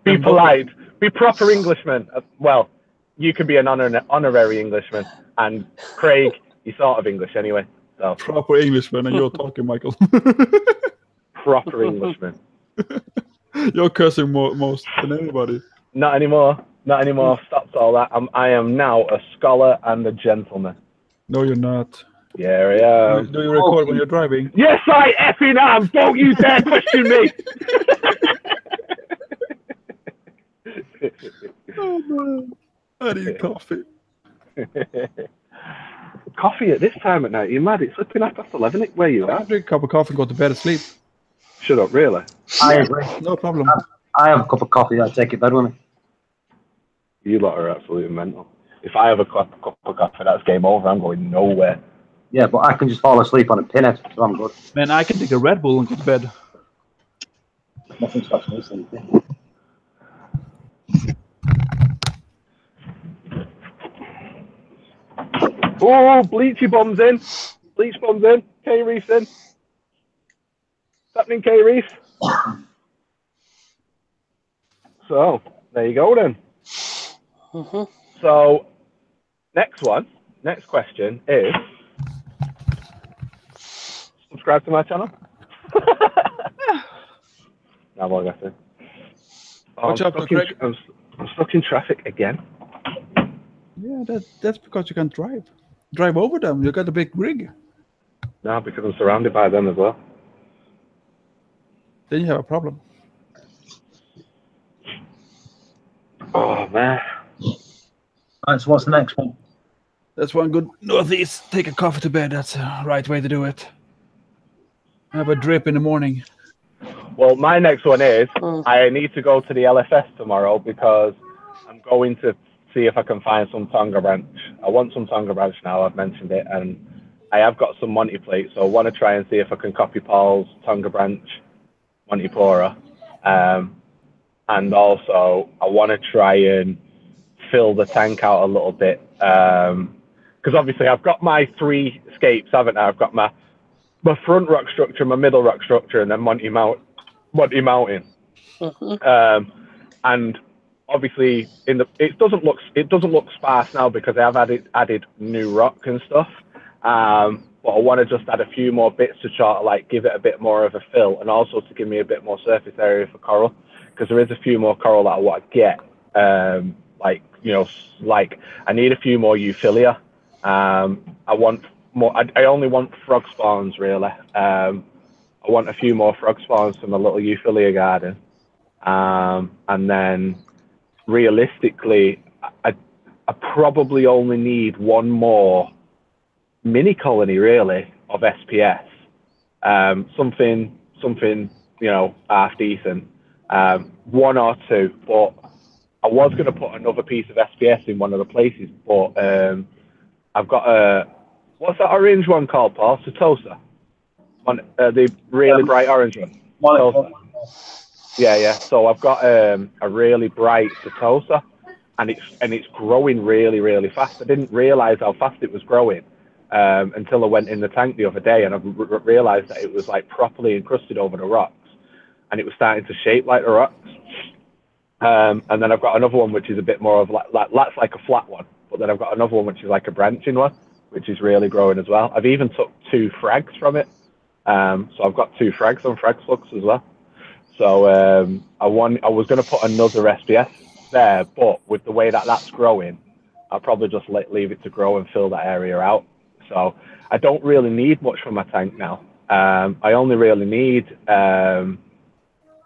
Be polite. Be proper Englishman. Well, you can be an honorary Englishman, and Craig, you're sort of English anyway. So. Proper Englishman, and you're talking, Michael. Proper Englishman. You're cursing most than anybody. Not anymore. Not anymore. Stopped all that. I am now a scholar and a gentleman. No, you're not. Yeah, I am. Do you record when you're driving? Yes, I effing am. Don't you dare question me. Oh man, I need coffee. Coffee at this time at night? You mad? It's slipping 11:30. Where you I at? drink a cup of coffee and go to bed and sleep. Shut up, really? I agree. No problem. I have a cup of coffee. I take it bed with me. You lot are absolutely mental. If I have a cup of coffee, that's game over. I'm going nowhere. Yeah, but I can just fall asleep on a pinhead, so I'm good. Man, I can take a Red Bull and go to bed. Nothing stops me sleeping. Oh, Bleachy bombs in. Bleach bombs in. K-Reef's in. What's happening, K-Reef? So, there you go then. So, next question is, subscribe to my channel. Now what I got to. Watch out, Craig. I'm stuck in traffic again. Yeah, that's because you can't drive. Drive over them. You got a big rig. No, because I'm surrounded by them as well. Then you have a problem. Oh man. Right, so what's the next one? That's one good northeast. Take a coffee to bed. That's the right way to do it. Have a drip in the morning. Well, my next one is I need to go to the LFS tomorrow because I'm going to see if I can find some Tonga branch. I want some Tonga branch now. I've mentioned it, and I have got some Monty plate, so I want to try and see if I can copy Paul's Tonga branch Monty Pora. And also, I want to try and fill the tank out a little bit. Because obviously, I've got my 3 scapes, haven't I? I've got my front rock structure, my middle rock structure, and then Monty Mountain. And obviously, it doesn't look sparse now because I have added new rock and stuff. But I want to just add a few more bits to try to like give it a bit more of a fill, and also to give me a bit more surface area for coral, because there is a few more coral that I want to get. Like I need a few more Euphilia. I want more. I only want frog spawns really. I want a few more frog spawns from the little Euphilia garden, and then realistically, I probably only need one more mini colony really of SPS. Something half decent. 1 or 2, but I was going to put another piece of SPS in one of the places, but I've got what's that orange one called, Paul? Setosa. The really bright orange one. Setosa. Yeah. So I've got a really bright Setosa, and it's growing really, really fast. I didn't realize how fast it was growing until I went in the tank the other day, and I realized that it was like properly encrusted over the rocks, and it was starting to shape like the rocks. And then I've got another one which is a bit more of that's like a flat one, but then I've got another one which is like a branching one, which is really growing as well. I've even took 2 frags from it, so I've got 2 frags on frag flux as well. So I was going to put another SPS there, but with the way that that's growing, I'll probably just leave it to grow and fill that area out. So I don't really need much from my tank now. I only really need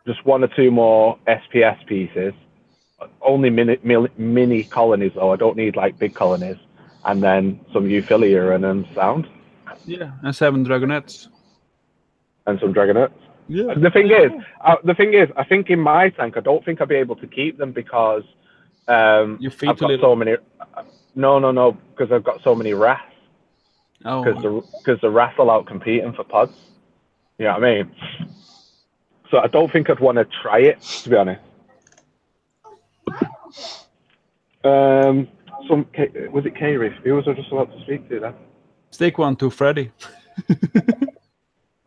just 1 or 2 more SPS pieces. Only mini colonies though. I don't need like big colonies. And then some Euphilia and then sound. Yeah, and 7 dragonettes. And some dragonettes. Yeah. The thing is, I think in my tank, I don't think I'll be able to keep them because Your feet I've got so many. No, because I've got so many wrasse. Oh. Because the wrasse are out competing for pods. You know what I mean? So I don't think I'd want to try it, to be honest. Was it K-Reef? Who was I just about to speak to then? Stick one to Freddy.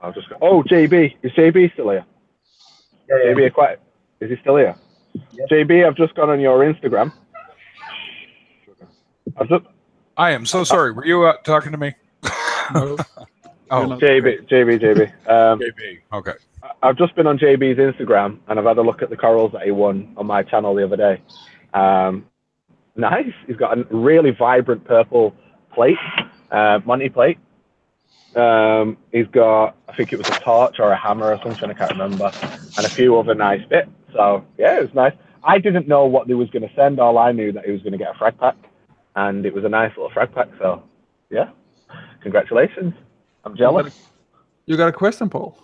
I'll just go. Oh, JB. Is JB still here? Yeah. JB is he still here? Yeah. JB, I've just gone on your Instagram. I am so sorry. Were you talking to me? No. Oh, JB. JB. Okay. I've just been on JB's Instagram and I've had a look at the corals that he won on my channel the other day. Nice. He's got a really vibrant purple plate, Monty plate. He's got, I think it was a torch or a hammer or something, I can't remember, and a few other nice bits. So yeah, it was nice. I didn't know what they was going to send. All I knew that he was going to get a frag pack, and it was a nice little frag pack. So yeah, congratulations. I'm jealous. You got a question, Paul?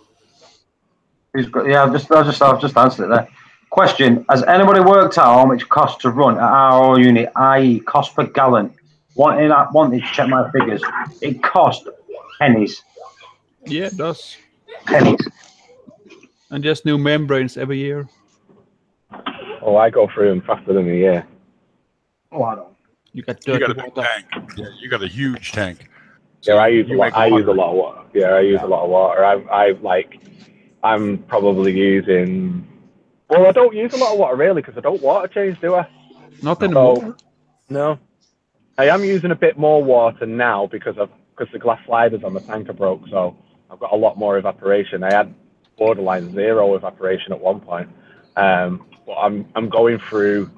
Yeah, I've just answered it there. Question: has anybody worked out how much it costs to run an RO unit, i.e., cost per gallon? Wanted to check my figures. It cost pennies. Yeah, it does. Pennies. And just new membranes every year. Oh, I go through them faster than a year. Oh, I don't. You got a big tank. Yeah, you got a huge tank. So yeah, I use a lot of water. Yeah, I use a lot of water. I'm probably using. Well, I don't use a lot of water really because I don't water change, do I? Not anymore. No, I am using a bit more water now because the glass sliders on the tank are broke, so I've got a lot more evaporation. I had borderline 0 evaporation at one point, but I'm going through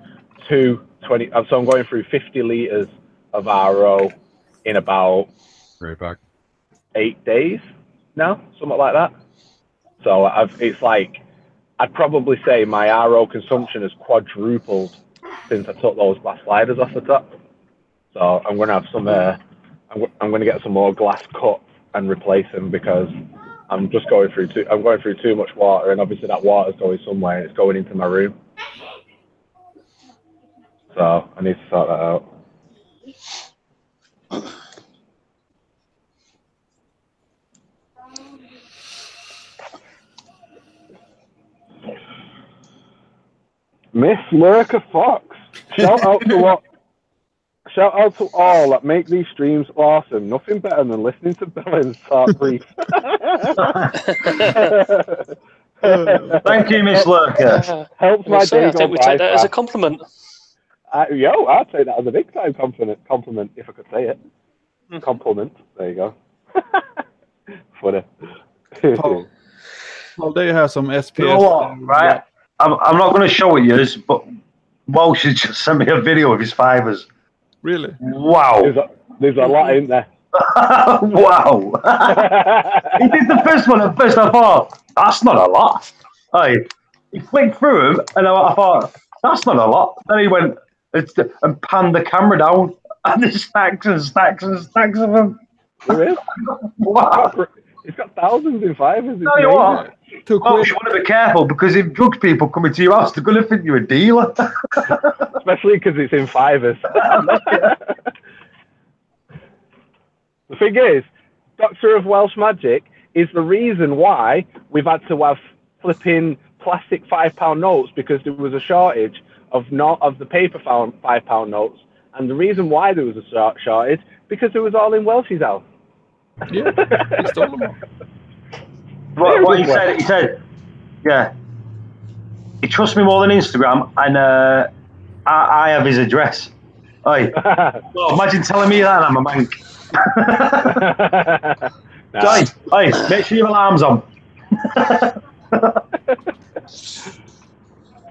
220. So I'm going through 50 liters of RO in about 8 days now, something like that. So it's like I'd probably say my RO consumption has quadrupled since I took those glass sliders off the top. So I'm going to have some. I'm going to get some more glass cut and replace them because I'm just going through too much water, and obviously that water's going somewhere. And it's going into my room. So I need to sort that out. Miss Lurker Fox, shout out to all that make these streams awesome. Nothing better than listening to Billings talk brief. Thank you, Miss Lurker. Helps my day I think we take that as a compliment. I'd take that as a big time compliment if I could say it. Compliment. There you go. Funny. Well, there you have some SPS. You know what, right? I'm not going to show it yours, but Walsh has just sent me a video of his fibers. Really? Wow. There's a lot in there. Wow. He did the first one at first. I thought, that's not a lot. He flicked through them, and I thought, that's not a lot. Then he went and panned the camera down, and there's stacks and stacks and stacks of them. Really? Wow. He's got thousands in fibers. No, you what? You want to be careful because if drugs people come into your house, they're going to think you're a dealer. Especially because it's in fibers. The thing is, Doctor of Welsh Magic is the reason why we've had to have flipping plastic £5 notes because there was a shortage of the paper £5 notes, and the reason why there was a shortage because it was all in Welsh's house. Yeah, he stole them all. What he said, yeah. He trusts me more than Instagram, and I have his address. Well, imagine telling me that I'm a mank. Make sure your alarm's on.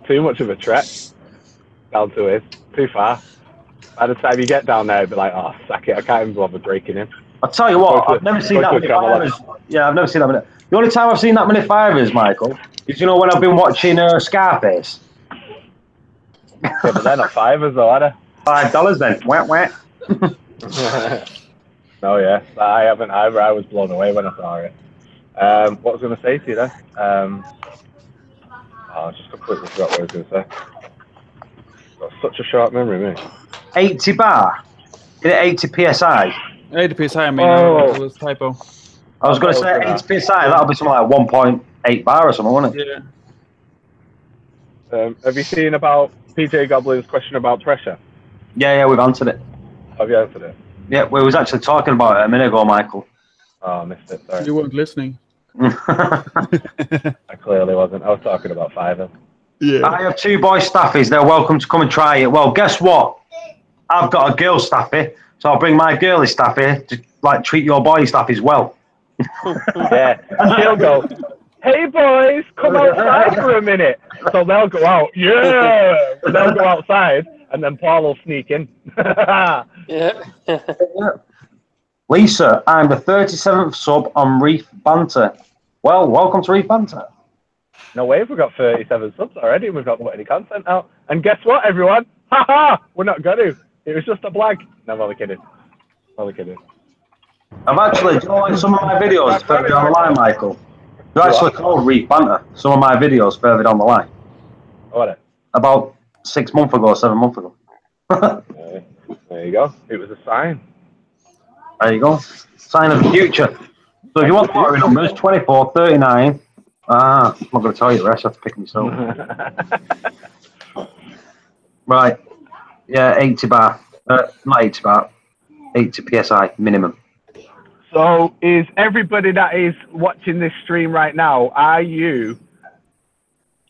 Too much of a trek down to it. Too far. By the time you get down there, it'd be like, oh, sack it. I can't even bother breaking in. I'll tell you what, I've never seen that many fibers. Yeah, I've never seen that many. The only time I've seen that many fibers, Michael, is when I've been watching Scarface. Yeah, but they're not fibers though, are they? $5 then. Wah. No, yeah, I haven't either. I was blown away when I saw it. What was I going to say to you then? I just completely forgot what I was going to say. Got such a short memory, mate. 80 bar? Is it 80 psi? 80 psi, I mean, it was typo. I was going to say 80 psi, that'll be something like 1.8 bar or something, won't it? Yeah. Have you seen about PJ Goblin's question about pressure? Yeah, we've answered it. Have you answered it? Yeah, we was actually talking about it a minute ago, Michael. Oh, I missed it, sorry. You weren't listening. I clearly wasn't. I was talking about fibers. Yeah. I have 2 boy staffies. They're welcome to come and try it. Well, guess what? I've got a girl staffy, so I'll bring my girly staffy to treat your boy staffies well. Yeah, and she'll go, hey boys, come outside for a minute. So they'll go out, yeah. They'll go outside, and then Paul will sneak in. Yeah. Lisa, I'm the 37th sub on Reef Banter. Well, welcome to Reef Banter. No way, we've got 37 subs already. We've not put any content out. And guess what, everyone? We're not going to. It was just a blag. No, I'm only kidding. Only kidding. I've actually, do you know, like some of my videos further down the line, Michael? They're actually called Reef Banter. Some of my videos further down the line. What? About 6 months ago, 7 months ago. There you go. It was a sign. There you go. Sign of the future. So if you want lottery numbers, 24, 39. I'm not going to tell you the rest. I have to pick myself. Right. Yeah, 80 bar. Not 80 bar. 80 PSI minimum. So is everybody that is watching this stream right now, are you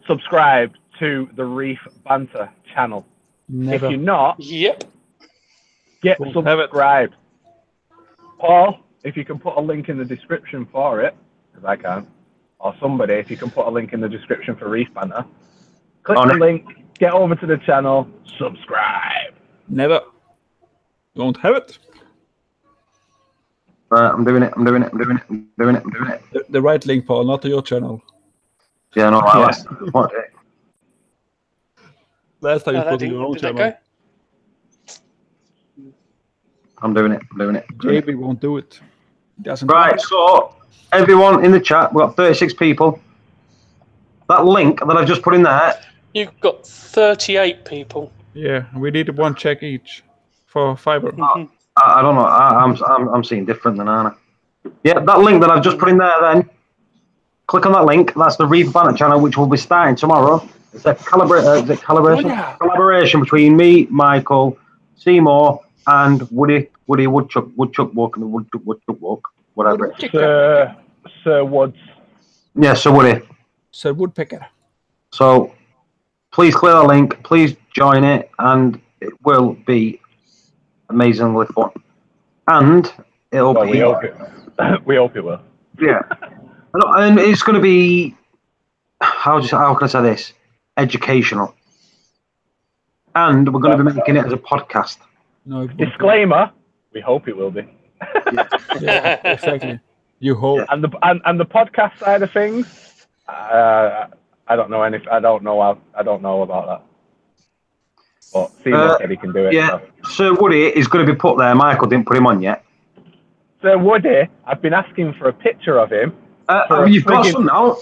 subscribed to the Reef Banter channel? Never. If you're not, yep, get subscribed. Paul, if you can put a link in the description for it, because I can't, or somebody, if you can put a link in the description for Reef Banter, click the link, get over to the channel, subscribe. Never. Don't have it. Right, I'm doing it. The right link, Paul, not to your channel. Yeah, no, last time you put it on your own channel. I'm doing it. JB won't do it. Right, so everyone in the chat, we've got 36 people. That link that I've just put in there. You've got 38 people. Yeah, we need 1 check each for fiber. I don't know. I'm seeing different than Anna. Yeah, that link that I've just put in there. Then click on that link. That's the Reef Banter channel, which will be starting tomorrow. It's a collaboration between me, Michael, Seymour, and Woody Woodchuck Walk, and the Woodchuck Walk, whatever. Sir Woods. Yeah, Sir Woody. Sir Woodpecker. So please click the link. Please join it, and it will be amazingly fun. And it'll be. We hope it will. Yeah, and it's going to be. How can I say this? Educational. And we're going to be making it as a podcast. No. Disclaimer: we hope it will be. Yeah, exactly. You hope. And the podcast side of things, I don't know I don't know about that. But Seymour said he can do it. Yeah. So Woody is going to be put there. Michael didn't put him on yet. So Woody, I've been asking for a picture of him. You've got some now.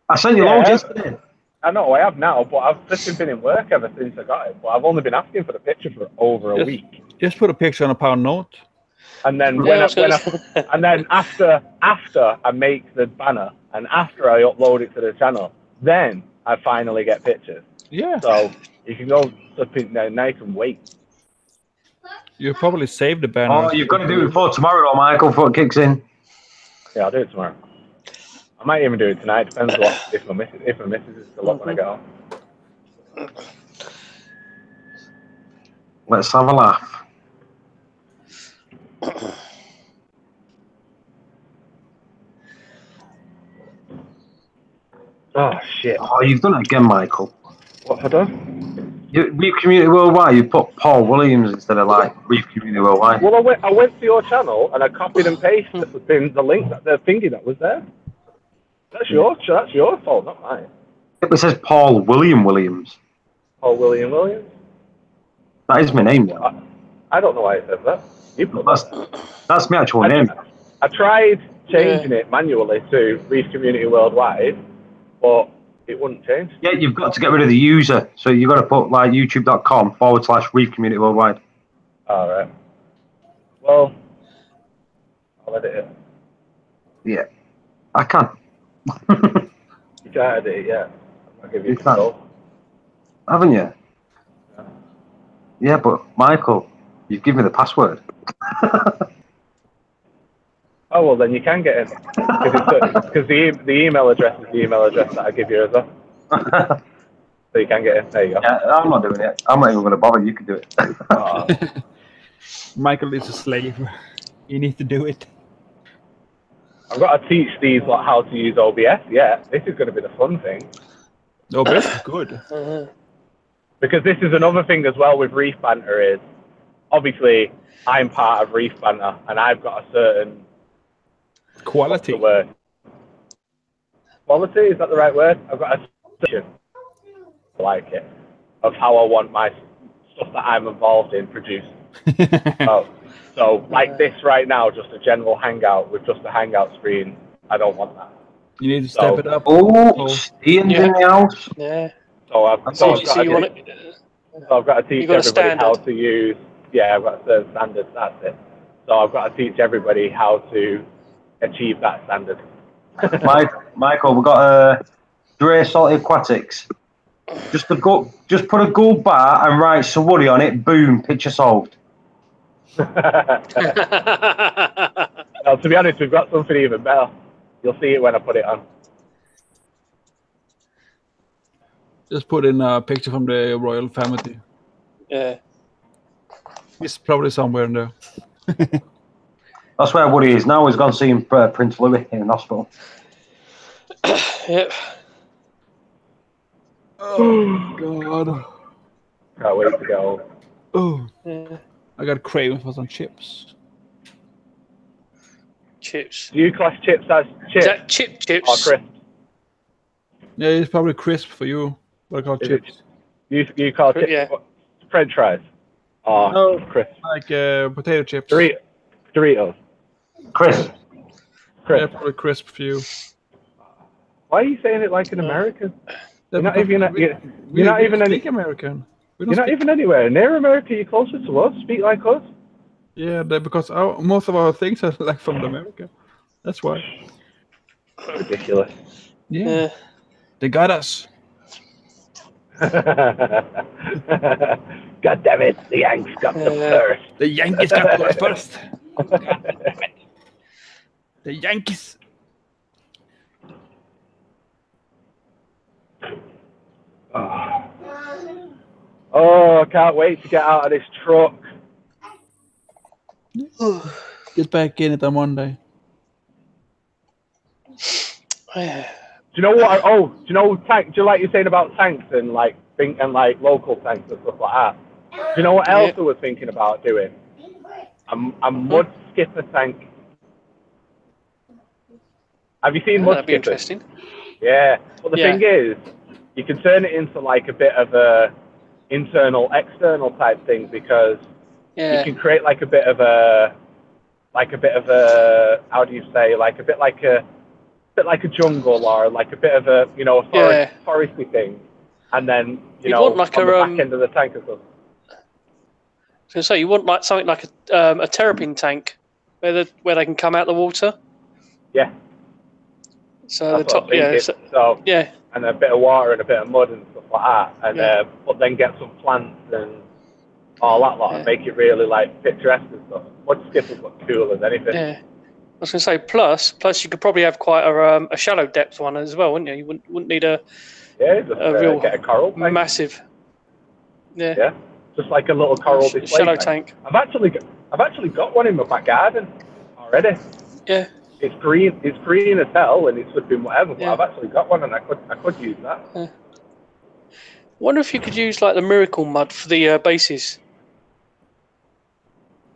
I sent you loads yesterday. I know I have now, but I've just been in work ever since I got it. But I've only been asking for the picture for over a week. Just put a picture on a pound note. And then after I make the banner and after I upload it to the channel, then I finally get pictures. Yeah. So you can go up in there now and wait. You probably saved the banner. Oh, you've got to do it before tomorrow, though, Michael, before it kicks in. Yeah, I'll do it tomorrow. I might even do it tonight. Depends if my missus is still up when I get home. Let's have a laugh. Oh shit! Oh, you've done it again, Michael. What have I done? Reef Community Worldwide. You put Paul Williams instead of Reef Community Worldwide. Well, I went to your channel and I copied and pasted the link, the thingy that was there. That's your fault, not mine. It says Paul Williams. Paul Williams. That is my name. Now. I don't know why it says that. You put that's my actual name. I tried changing it manually to Reef Community Worldwide, but it wouldn't change. Yeah, you've got to get rid of the user. So you've got to put youtube.com/Reef Community Worldwide. All right. Well, I'll edit it. Yeah, I can. You can't edit it yet. I'll give you control. Haven't you? Yeah, but Michael, you've given me the password. Oh, well, then you can get in. Because the email address is the email address that I give you as well. So you can get in. There you go. Yeah, I'm not doing it. I'm not even going to bother. You can do it. Michael is a slave. You need to do it. I've got to teach these how to use OBS. Yeah, this is going to be the fun thing. OBS is good. Because this is another thing as well with Reef Banter is, obviously, I'm part of Reef Banter, and I've got a certain... Quality. What's the word? Quality, is that the right word? I've got a section, like it, of how I want my stuff that I'm involved in produced. So like this right now, just a general hangout with just a hangout screen, I don't want that. You need to step it up. Oh, Ian's in the house. Yeah. So I've got to teach everybody how to use. Yeah, I've got certain standards. That's it. So I've got to teach everybody how to achieve that standard. Michael, we've got Dre Salty Aquatics. Just put a gold bar and write Sawuri on it. Boom, picture solved. Well, to be honest, we've got something even better. You'll see it when I put it on. Just put in a picture from the royal family. Yeah. He's probably somewhere in there. That's where Woody is now. He's gone seeing Prince Louis in hospital. Yep. Oh God. Can't wait to go. Oh. Yeah. I got craving for some chips. Chips. Do you class chips as chips? Is that chips? Or crisp? Yeah, it's probably crisp for you. What I call chips. You call chips French fries? No, crisp. Like potato chips. Doritos. Crisp. Yeah, probably crisp for you. Why are you saying it like an American? You're not even American. You're not even anywhere near America. You're closer to us. Speak like us. Yeah, because most of our things are like from America. That's why. Ridiculous. Yeah. They got us. God damn it! The Yanks got them first. The Yankees got us first. God damn it. The Yankees. Oh, I can't wait to get out of this truck. Get back in it on Monday. Do you know what? Do you know tank? Do you like you're saying about tanks and like local tanks and stuff like that? Do you know what else I was thinking about doing? A mud skipper tank. Have you seen mud that'd be skippers? interesting. Yeah. Well, the thing is, you can turn it into like a bit of a internal, external type thing because you can create like a bit of a how do you say, like a bit like a jungle or like a bit of a foresty thing, and then want like on the back end of the tank or something. So you want like something like a terrapin tank where they can come out the water. Yeah. So that's the top, and a bit of water and a bit of mud and stuff like that, and but then get some plants and all that lot and make it really like picturesque and stuff. Mud skippers look cool as anything. Yeah. I was going to say plus you could probably have quite a shallow depth one as well, wouldn't you? You wouldn't need a real get a coral tank. massive. Yeah. Yeah. Just like a little coral display shallow tank. I've actually got one in my back garden already. Yeah. It's green as hell, and it's flipping whatever. But I've actually got one, and I could use that. Yeah. Wonder if you could use like the miracle mud for the bases.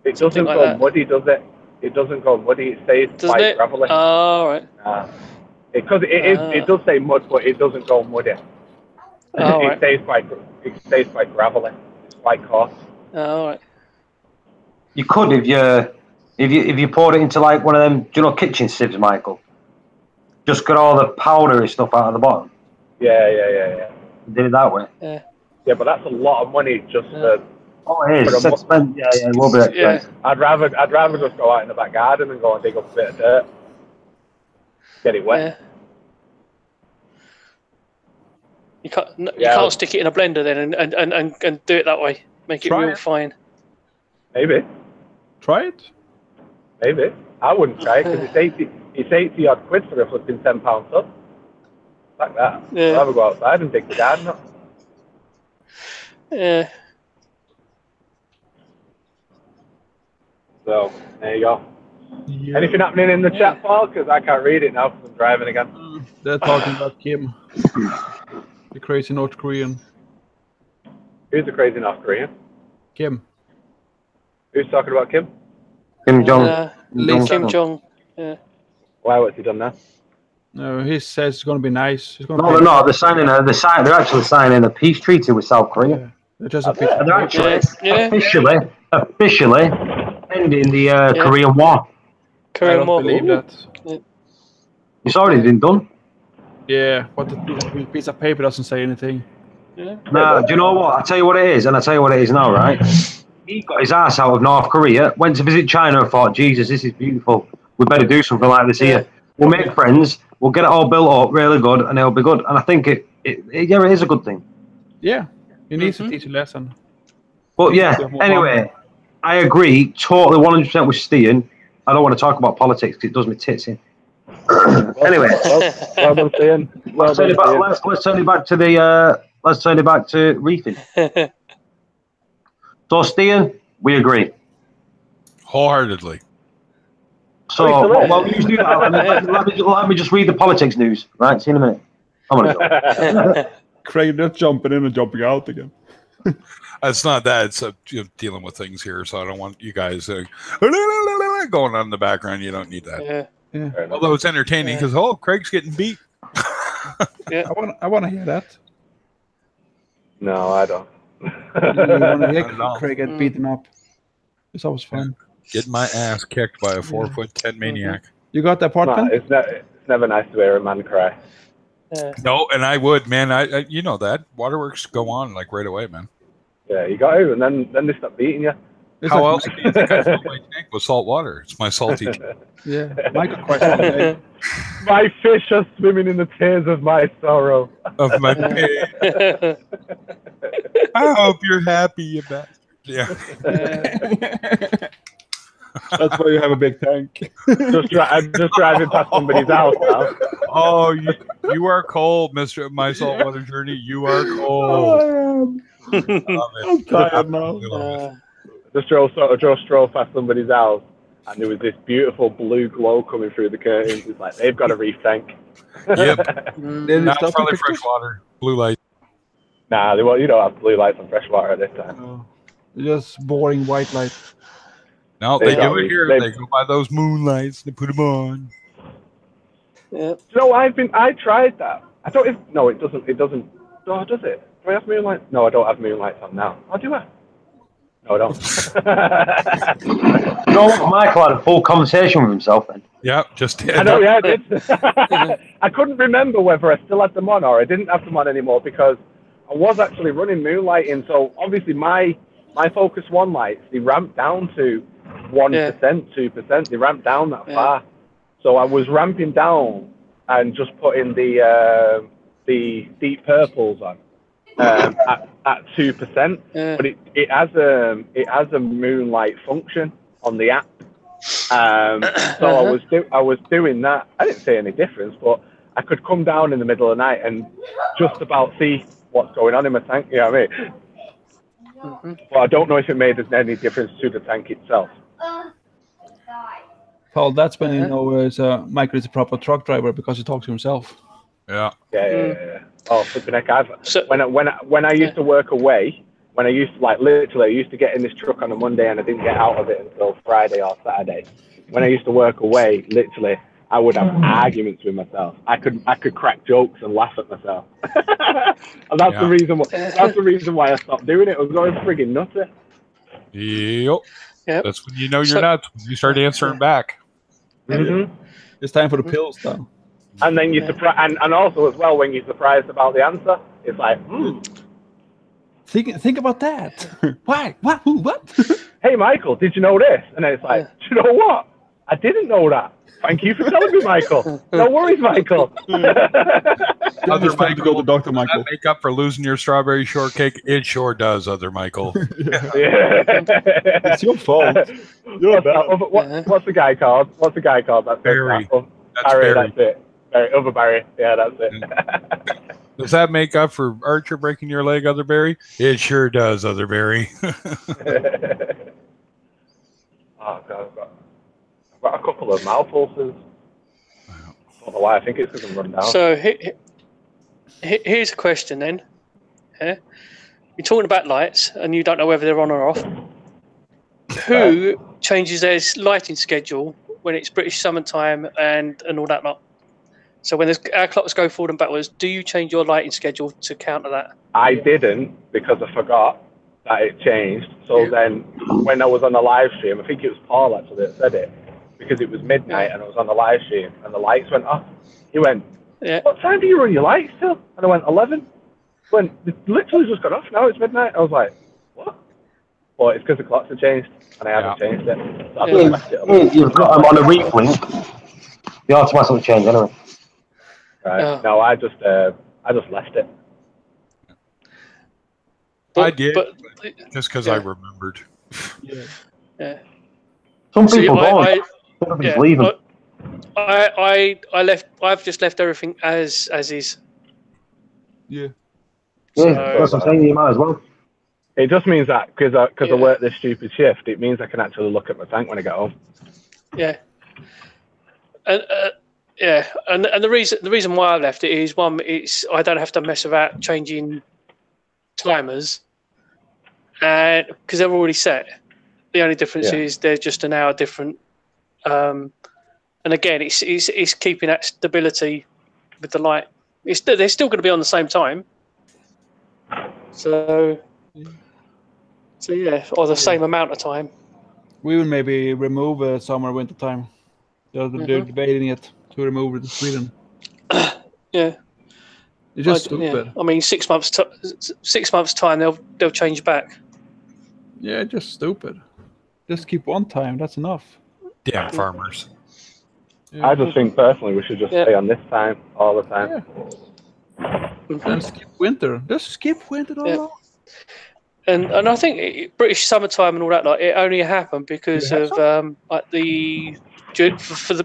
It doesn't go muddy, does it? It doesn't go muddy. It stays quite gravelly. Oh, right. Because it does say mud, but it doesn't go muddy. Oh, it stays quite gravelly. It's quite coarse. Oh, right. You could if you poured it into like one of them, kitchen sieves, Michael. Just got all the powdery stuff out of the bottom. Yeah. Did it that way. Yeah, but that's a lot of money just to. Oh, it is. It will be expensive. I'd rather just go out in the back garden and go and dig up a bit of dirt. Get it wet. You can't stick it in a blender then and do it that way. Make it real fine. Maybe. Try it. Maybe. I wouldn't try it because it's 80 odd quid for a flipping £10 tub. Like that. Yeah. I'd rather go outside and dig the garden up. Yeah. So, there you go. Yeah. Anything happening in the chat, Paul? Because I can't read it now because I'm driving again. They're talking about Kim. The crazy North Korean. Who's the crazy North Korean? Kim. Who's talking about Kim? Kim Jong. Kim Jong. Yeah. Why? What's he done now? No, he says it's going to be nice. They're not. They're signing. They're actually signing a peace treaty with South Korea. Yeah. They're just they're actually officially ending the Korean War. Korean War. Believe that. It's already been done. Yeah, but the piece of paper doesn't say anything. Yeah. Nah, do you know what? I'll tell you what it is, and I'll tell you what it is now, right? He got his ass out of North Korea, went to visit China and thought, Jesus, this is beautiful. We better do something like this here. We'll make friends, we'll get it all built up really good, and it'll be good. And I think it is a good thing. Yeah, he needs to teach a lesson. But yeah, anyway, I agree totally 100% with Stian. I don't want to talk about politics because it does me tits in. Anyway, well done, Stian. Well done, Stian. Let's turn it back to the let's turn it back to reefing. So Stian, we agree wholeheartedly. So well, you do that. Let me just read the politics news. Right, see you in a minute. I'm gonna go. Craig, just jumping in and jumping out again. It's not that. It's dealing with things here, so I don't want you guys going on in the background. You don't need that. Yeah. Although it's entertaining because Craig's getting beat. Yeah, I want to hear that. No, I don't. You want to hear Craig get beaten up? It's always fun. Getting my ass kicked by a 4'10" maniac. You got that part, no, it's never nice to hear a man cry. No, and I would, man. I you know that waterworks go on like right away, man. Yeah, you got to, and then they stop beating you. How else do you think I fill my tank with salt water? It's my salty. Yeah, Michael question. My fish are swimming in the tears of my sorrow. Of my pain. I hope you're happy about. Yeah. That's why you have a big tank. I'm just driving past somebody's house now. Oh, you are cold, Mr. My Saltwater Journey. You are cold. I'm tired now. Just drove past somebody's house, and there was this beautiful blue glow coming through the curtains. It's like they've got a reef tank. Yep. Not probably fresh water. Blue light. Nah, you don't have blue lights on fresh water at this time. No. Just boring white light. No, they do it here. They go by those moonlights. They put them on. Yeah. No, I tried that. I don't. It doesn't. It doesn't. Oh, does it? Do I have moonlight? No, I don't have moonlights on now. Oh, do I? No, I don't. No, Michael had a full conversation with himself then. Yeah, just did. I know, yeah, I did. I couldn't remember whether I still had them on or I didn't have them on anymore because I was actually running moonlighting. So obviously my Focus 1 lights, they ramped down to 1%, 2%. They ramped down that far. So I was ramping down and just putting the deep purples on at 2%. But it has a moonlight function on the app. So I was doing that. I didn't see any difference, but I could come down in the middle of the night and just about see what's going on in my tank. You know what I mean? But I don't know if it made any difference to the tank itself. Paul, that's when you know Michael is a proper truck driver because he talks to himself. Yeah. Yeah. Oh, flipping heck! When I used to work away, when I used to literally, I used to get in this truck on a Monday and I didn't get out of it until Friday or Saturday. When I used to work away, literally, I would have arguments with myself. I could crack jokes and laugh at myself. And that's the reason. That's the reason why I stopped doing it. I was going frigging nutter. Yep. That's when you know you're nuts. You start answering back. Mm-hmm. It's time for the pills, though. And then you're surprised, and also as well when you're surprised about the answer, it's like, Think about that. Why? What? Who? What? Hey, Michael, did you know this? And then it's like, do you know what? I didn't know that. Thank you for telling me, Michael. No worries, Michael. Other Michael, go to Dr. Michael. Does that make up for losing your strawberry shortcake? It sure does, other Michael. It's your fault. What's the guy called? What's the guy called? That's Barry. Barry. That's it. Barry. Other Barry. Yeah, that's it. Does that make up for Archer breaking your leg, other Barry? It sure does, other Barry. Oh, God, I've got a couple of mouth ulcers. I don't know why. I think it's because I'm run down. So here's a question then. Yeah? You're talking about lights and you don't know whether they're on or off. Who changes their lighting schedule when it's British summertime and all that lot? So when our clocks go forward and backwards, do you change your lighting schedule to counter that? I didn't because I forgot that it changed. So then when I was on the live stream, I think it was Paul actually that said it, because it was midnight and I was on the live stream and the lights went off. He went, what time do you run your lights till? And I went, 11. He went, it's literally just got off now, it's midnight. I was like, what? Well, it's because the clocks have changed, and I haven't changed it. So I've just left it. You've got them on a reef link. The automatically change anyway. Right. No, I just left it. I did, just because I remembered. Yeah. Some people don't. Leave them. I left. I've just left everything as is. Yeah. Yeah, that's what I'm saying. You might as well. It just means that because I work this stupid shift, it means I can actually look at my tank when I get home. Yeah. And and the reason why I left it is it's I don't have to mess about changing timers, and because they're already set. The only difference is they're just an hour different. And again, it's keeping that stability with the light. They're still going to be on the same time. So yeah, or the same amount of time. We will maybe remove summer winter time. They're debating it to remove it in Sweden. Yeah. It's just stupid. Yeah. I mean, 6 months. 6 months time, they'll change back. Yeah, just stupid. Just keep one time. That's enough. Damn farmers. Yeah. I just think personally we should just stay on this time all the time. Yeah. And skip winter. Just skip winter all. And I think British summertime and all that, like, it only happened because of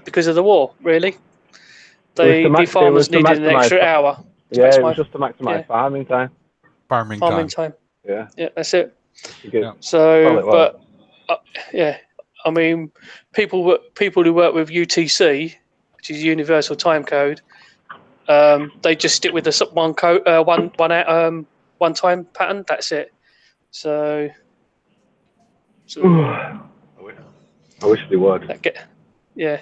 because of the war. Really, the farmers needed an extra hour. Yeah, it was just to maximise farming time. Farming time. Yeah. Yeah, that's it. Yeah. So, but I mean, people who work with UTC, which is Universal Time Code, they just stick with the one time pattern. That's it. So I wish they would. Yeah.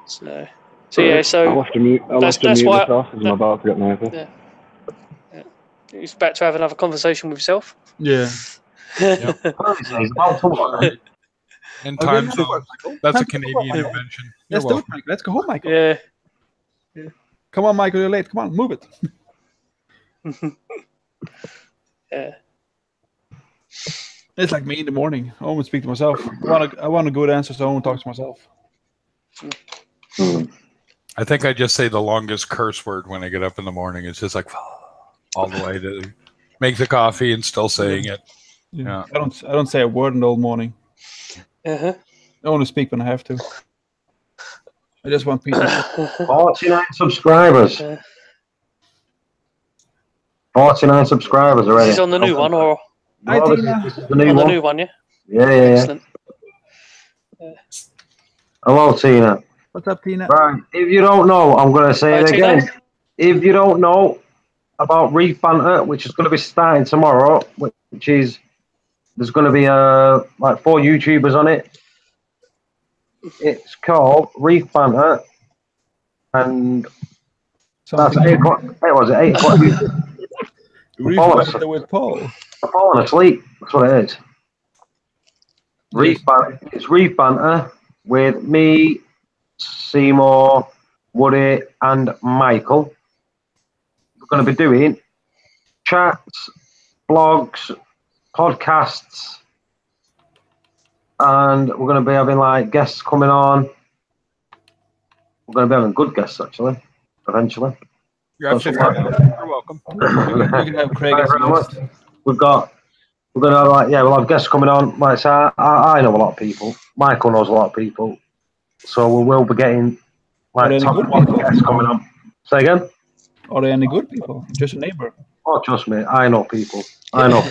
So I'll have to mute myself because I'm about to get nervous. Yeah. He's back to have another conversation with himself. Yeah. In time zone. That's a Canadian invention. Let's do it, Michael. Let's go home, Michael. Yeah. Come on, Michael, you're late. Come on, move it. Yeah. It's like me in the morning. I always speak to myself. I want a good answer, so I won't talk to myself. I think I just say the longest curse word when I get up in the morning. It's just like all the way to make the coffee and still saying it. Yeah. I don't say a word in the whole morning. I only speak when I have to. I just want peace. 49 subscribers. 49 subscribers already. This is on the new one, or this is the new on one. the new one, yeah. Yeah. Excellent. Hello, Tina. What's up, Tina? Right. If you don't know, I'm going to say it again. Tina? If you don't know about Reef Banter, which is going to be starting tomorrow, which is there's going to be like 4 YouTubers on it. It's called Reef Banter, and that's 8 o'clock. It was 8 o'clock. Reef Banter with Paul. I'm falling asleep. That's what it is. Reef Banter. It's Reef Banter with me, Seymour, Woody, and Michael. We're going to be doing chats, blogs, podcasts, and we're going to be having like guests coming on. We're going to be having good guests actually, eventually. You're welcome. You can have Craig as a guest. We're going to have like we'll have guests coming on. Like so I know a lot of people. Michael knows a lot of people, so we will be getting like top guests coming on. Say again. Are there any good people? Just a neighbor. Oh, trust me, I know people. I know.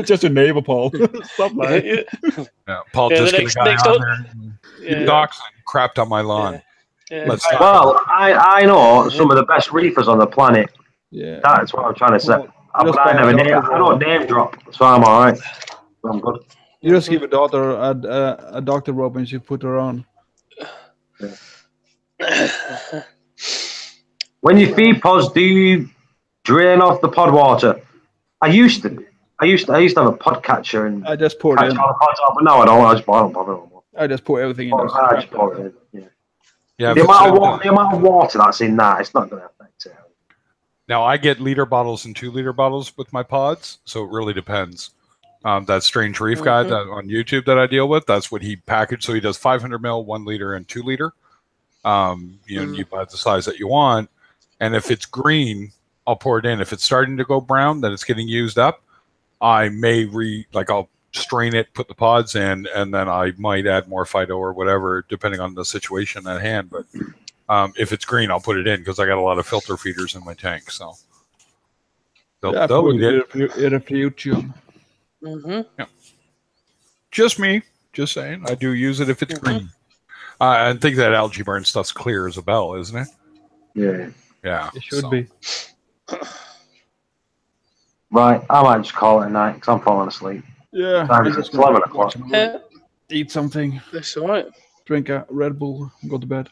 Just a neighbor, Paul. Stop lying. Yeah, Paul just got a guy on there. Docs crapped on my lawn. Well, I know some of the best reefers on the planet. Yeah. That's what I'm trying to say. I don't name drop, so I'm all right. I'm good. You just give a daughter a doctor robe and she put her on. Yeah. When you feed pods, do you drain off the pod water? I used to have a pod catcher and I just poured it in. All the pods out, but no, I don't. I don't bother anymore. I just pour everything in. I just pour it in. Yeah. Yeah, the amount of water that's in that, it's not going to affect it. Now I get liter bottles and 2 liter bottles with my pods, so it really depends. That Strange Reef guy that on YouTube that I deal with, that's what he packaged. So he does 500 ml, 1 liter, and 2 liter. You buy the size that you want, and if it's green, I'll pour it in. If it's starting to go brown, then it's getting used up. I may I'll strain it, put the pods in, and then I might add more Fido or whatever, depending on the situation at hand. But if it's green, I'll put it in because I got a lot of filter feeders in my tank, so they'll eat it. In a future. Yeah. Just me. Just saying. I do use it if it's green. I think that algae burn stuff's clear as a bell, isn't it? Yeah. Yeah. It should be. Right, I might just call it a night because I'm falling asleep. Yeah. It's 11 o'clock. Eat something. That's all right. Drink a Red Bull. Go to bed.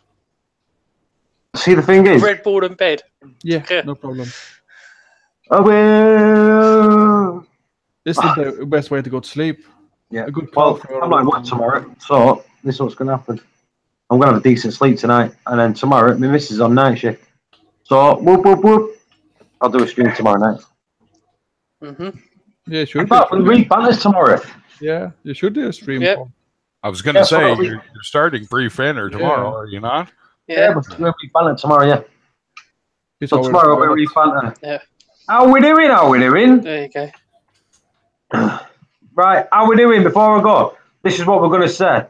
See, the thing is... Red Bull in bed. Yeah, no problem. I will... This is the best way to go to sleep. Yeah. A good Well, I'm not work tomorrow, so this is what's going to happen. I'm going to have a decent sleep tonight, and then tomorrow, my missus is on night shift. So, whoop, whoop, whoop. I'll do a stream tomorrow night. Yeah, sure. Apart from the Reef banners tomorrow. Yeah, you should do a stream. Yep. I was going to say, you're starting Brief Banner tomorrow, are you not? Yeah, but we'll be banner tomorrow, yeah. So tomorrow we'll be Reef banner. Yeah. How we doing? How we doing? There you go. Right, how we doing? Before I go, this is what we're going to say.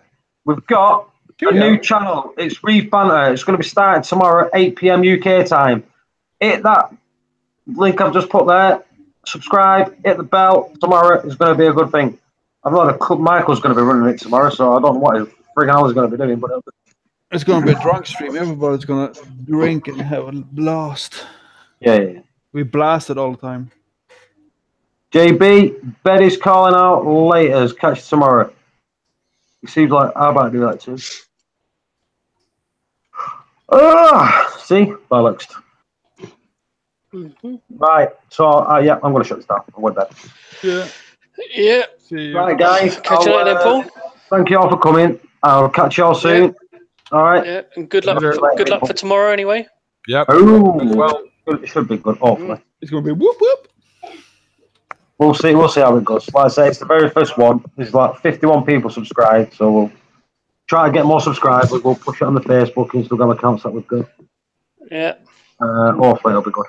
We've got a new channel. It's Reef Banter. It's going to be starting tomorrow at 8 PM UK time. Hit that link I've just put there. Subscribe. Hit the bell. Tomorrow is going to be a good thing. I've got Michael's going to be running it tomorrow, so I don't know what his friggin' hours going to be doing. But it's going to be a drunk stream. Everybody's going to drink and have a blast. Yeah. We blast it all the time. JB, Betty's calling out later. Catch you tomorrow. It seems like how about I do that too? See, bollocks. Right, so yeah, I'm going to shut this down. I'm going to bed. Yeah. See you. Right, guys. Catch you later, then, Paul. Thank you all for coming. I'll catch you all soon. All right. Yeah, and good luck. Good luck for tomorrow, anyway. Yep. Oh, well, it should be good. Hopefully, it's going to be whoop whoop. We'll see how it goes. Like I say, it's the very first one. There's like 51 people subscribed, so we'll try to get more subscribers. We'll push it on the Facebook, Instagram accounts that we've got. Yeah. Hopefully it'll be good.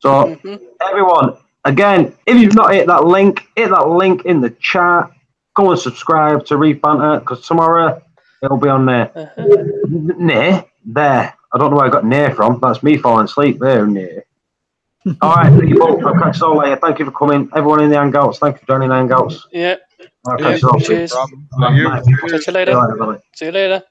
So everyone, again, if you've not hit that link in the chat. Go and subscribe to Reef Banter because tomorrow it'll be on there. There. I don't know where I got near from. That's me falling asleep there, near. All right, thank you both. I'll catch you all later. Thank you for coming. Everyone in the Hangouts, thank you for joining the Hangouts. Yeah. I'll catch you all. Cheers. Catch you later. See you later.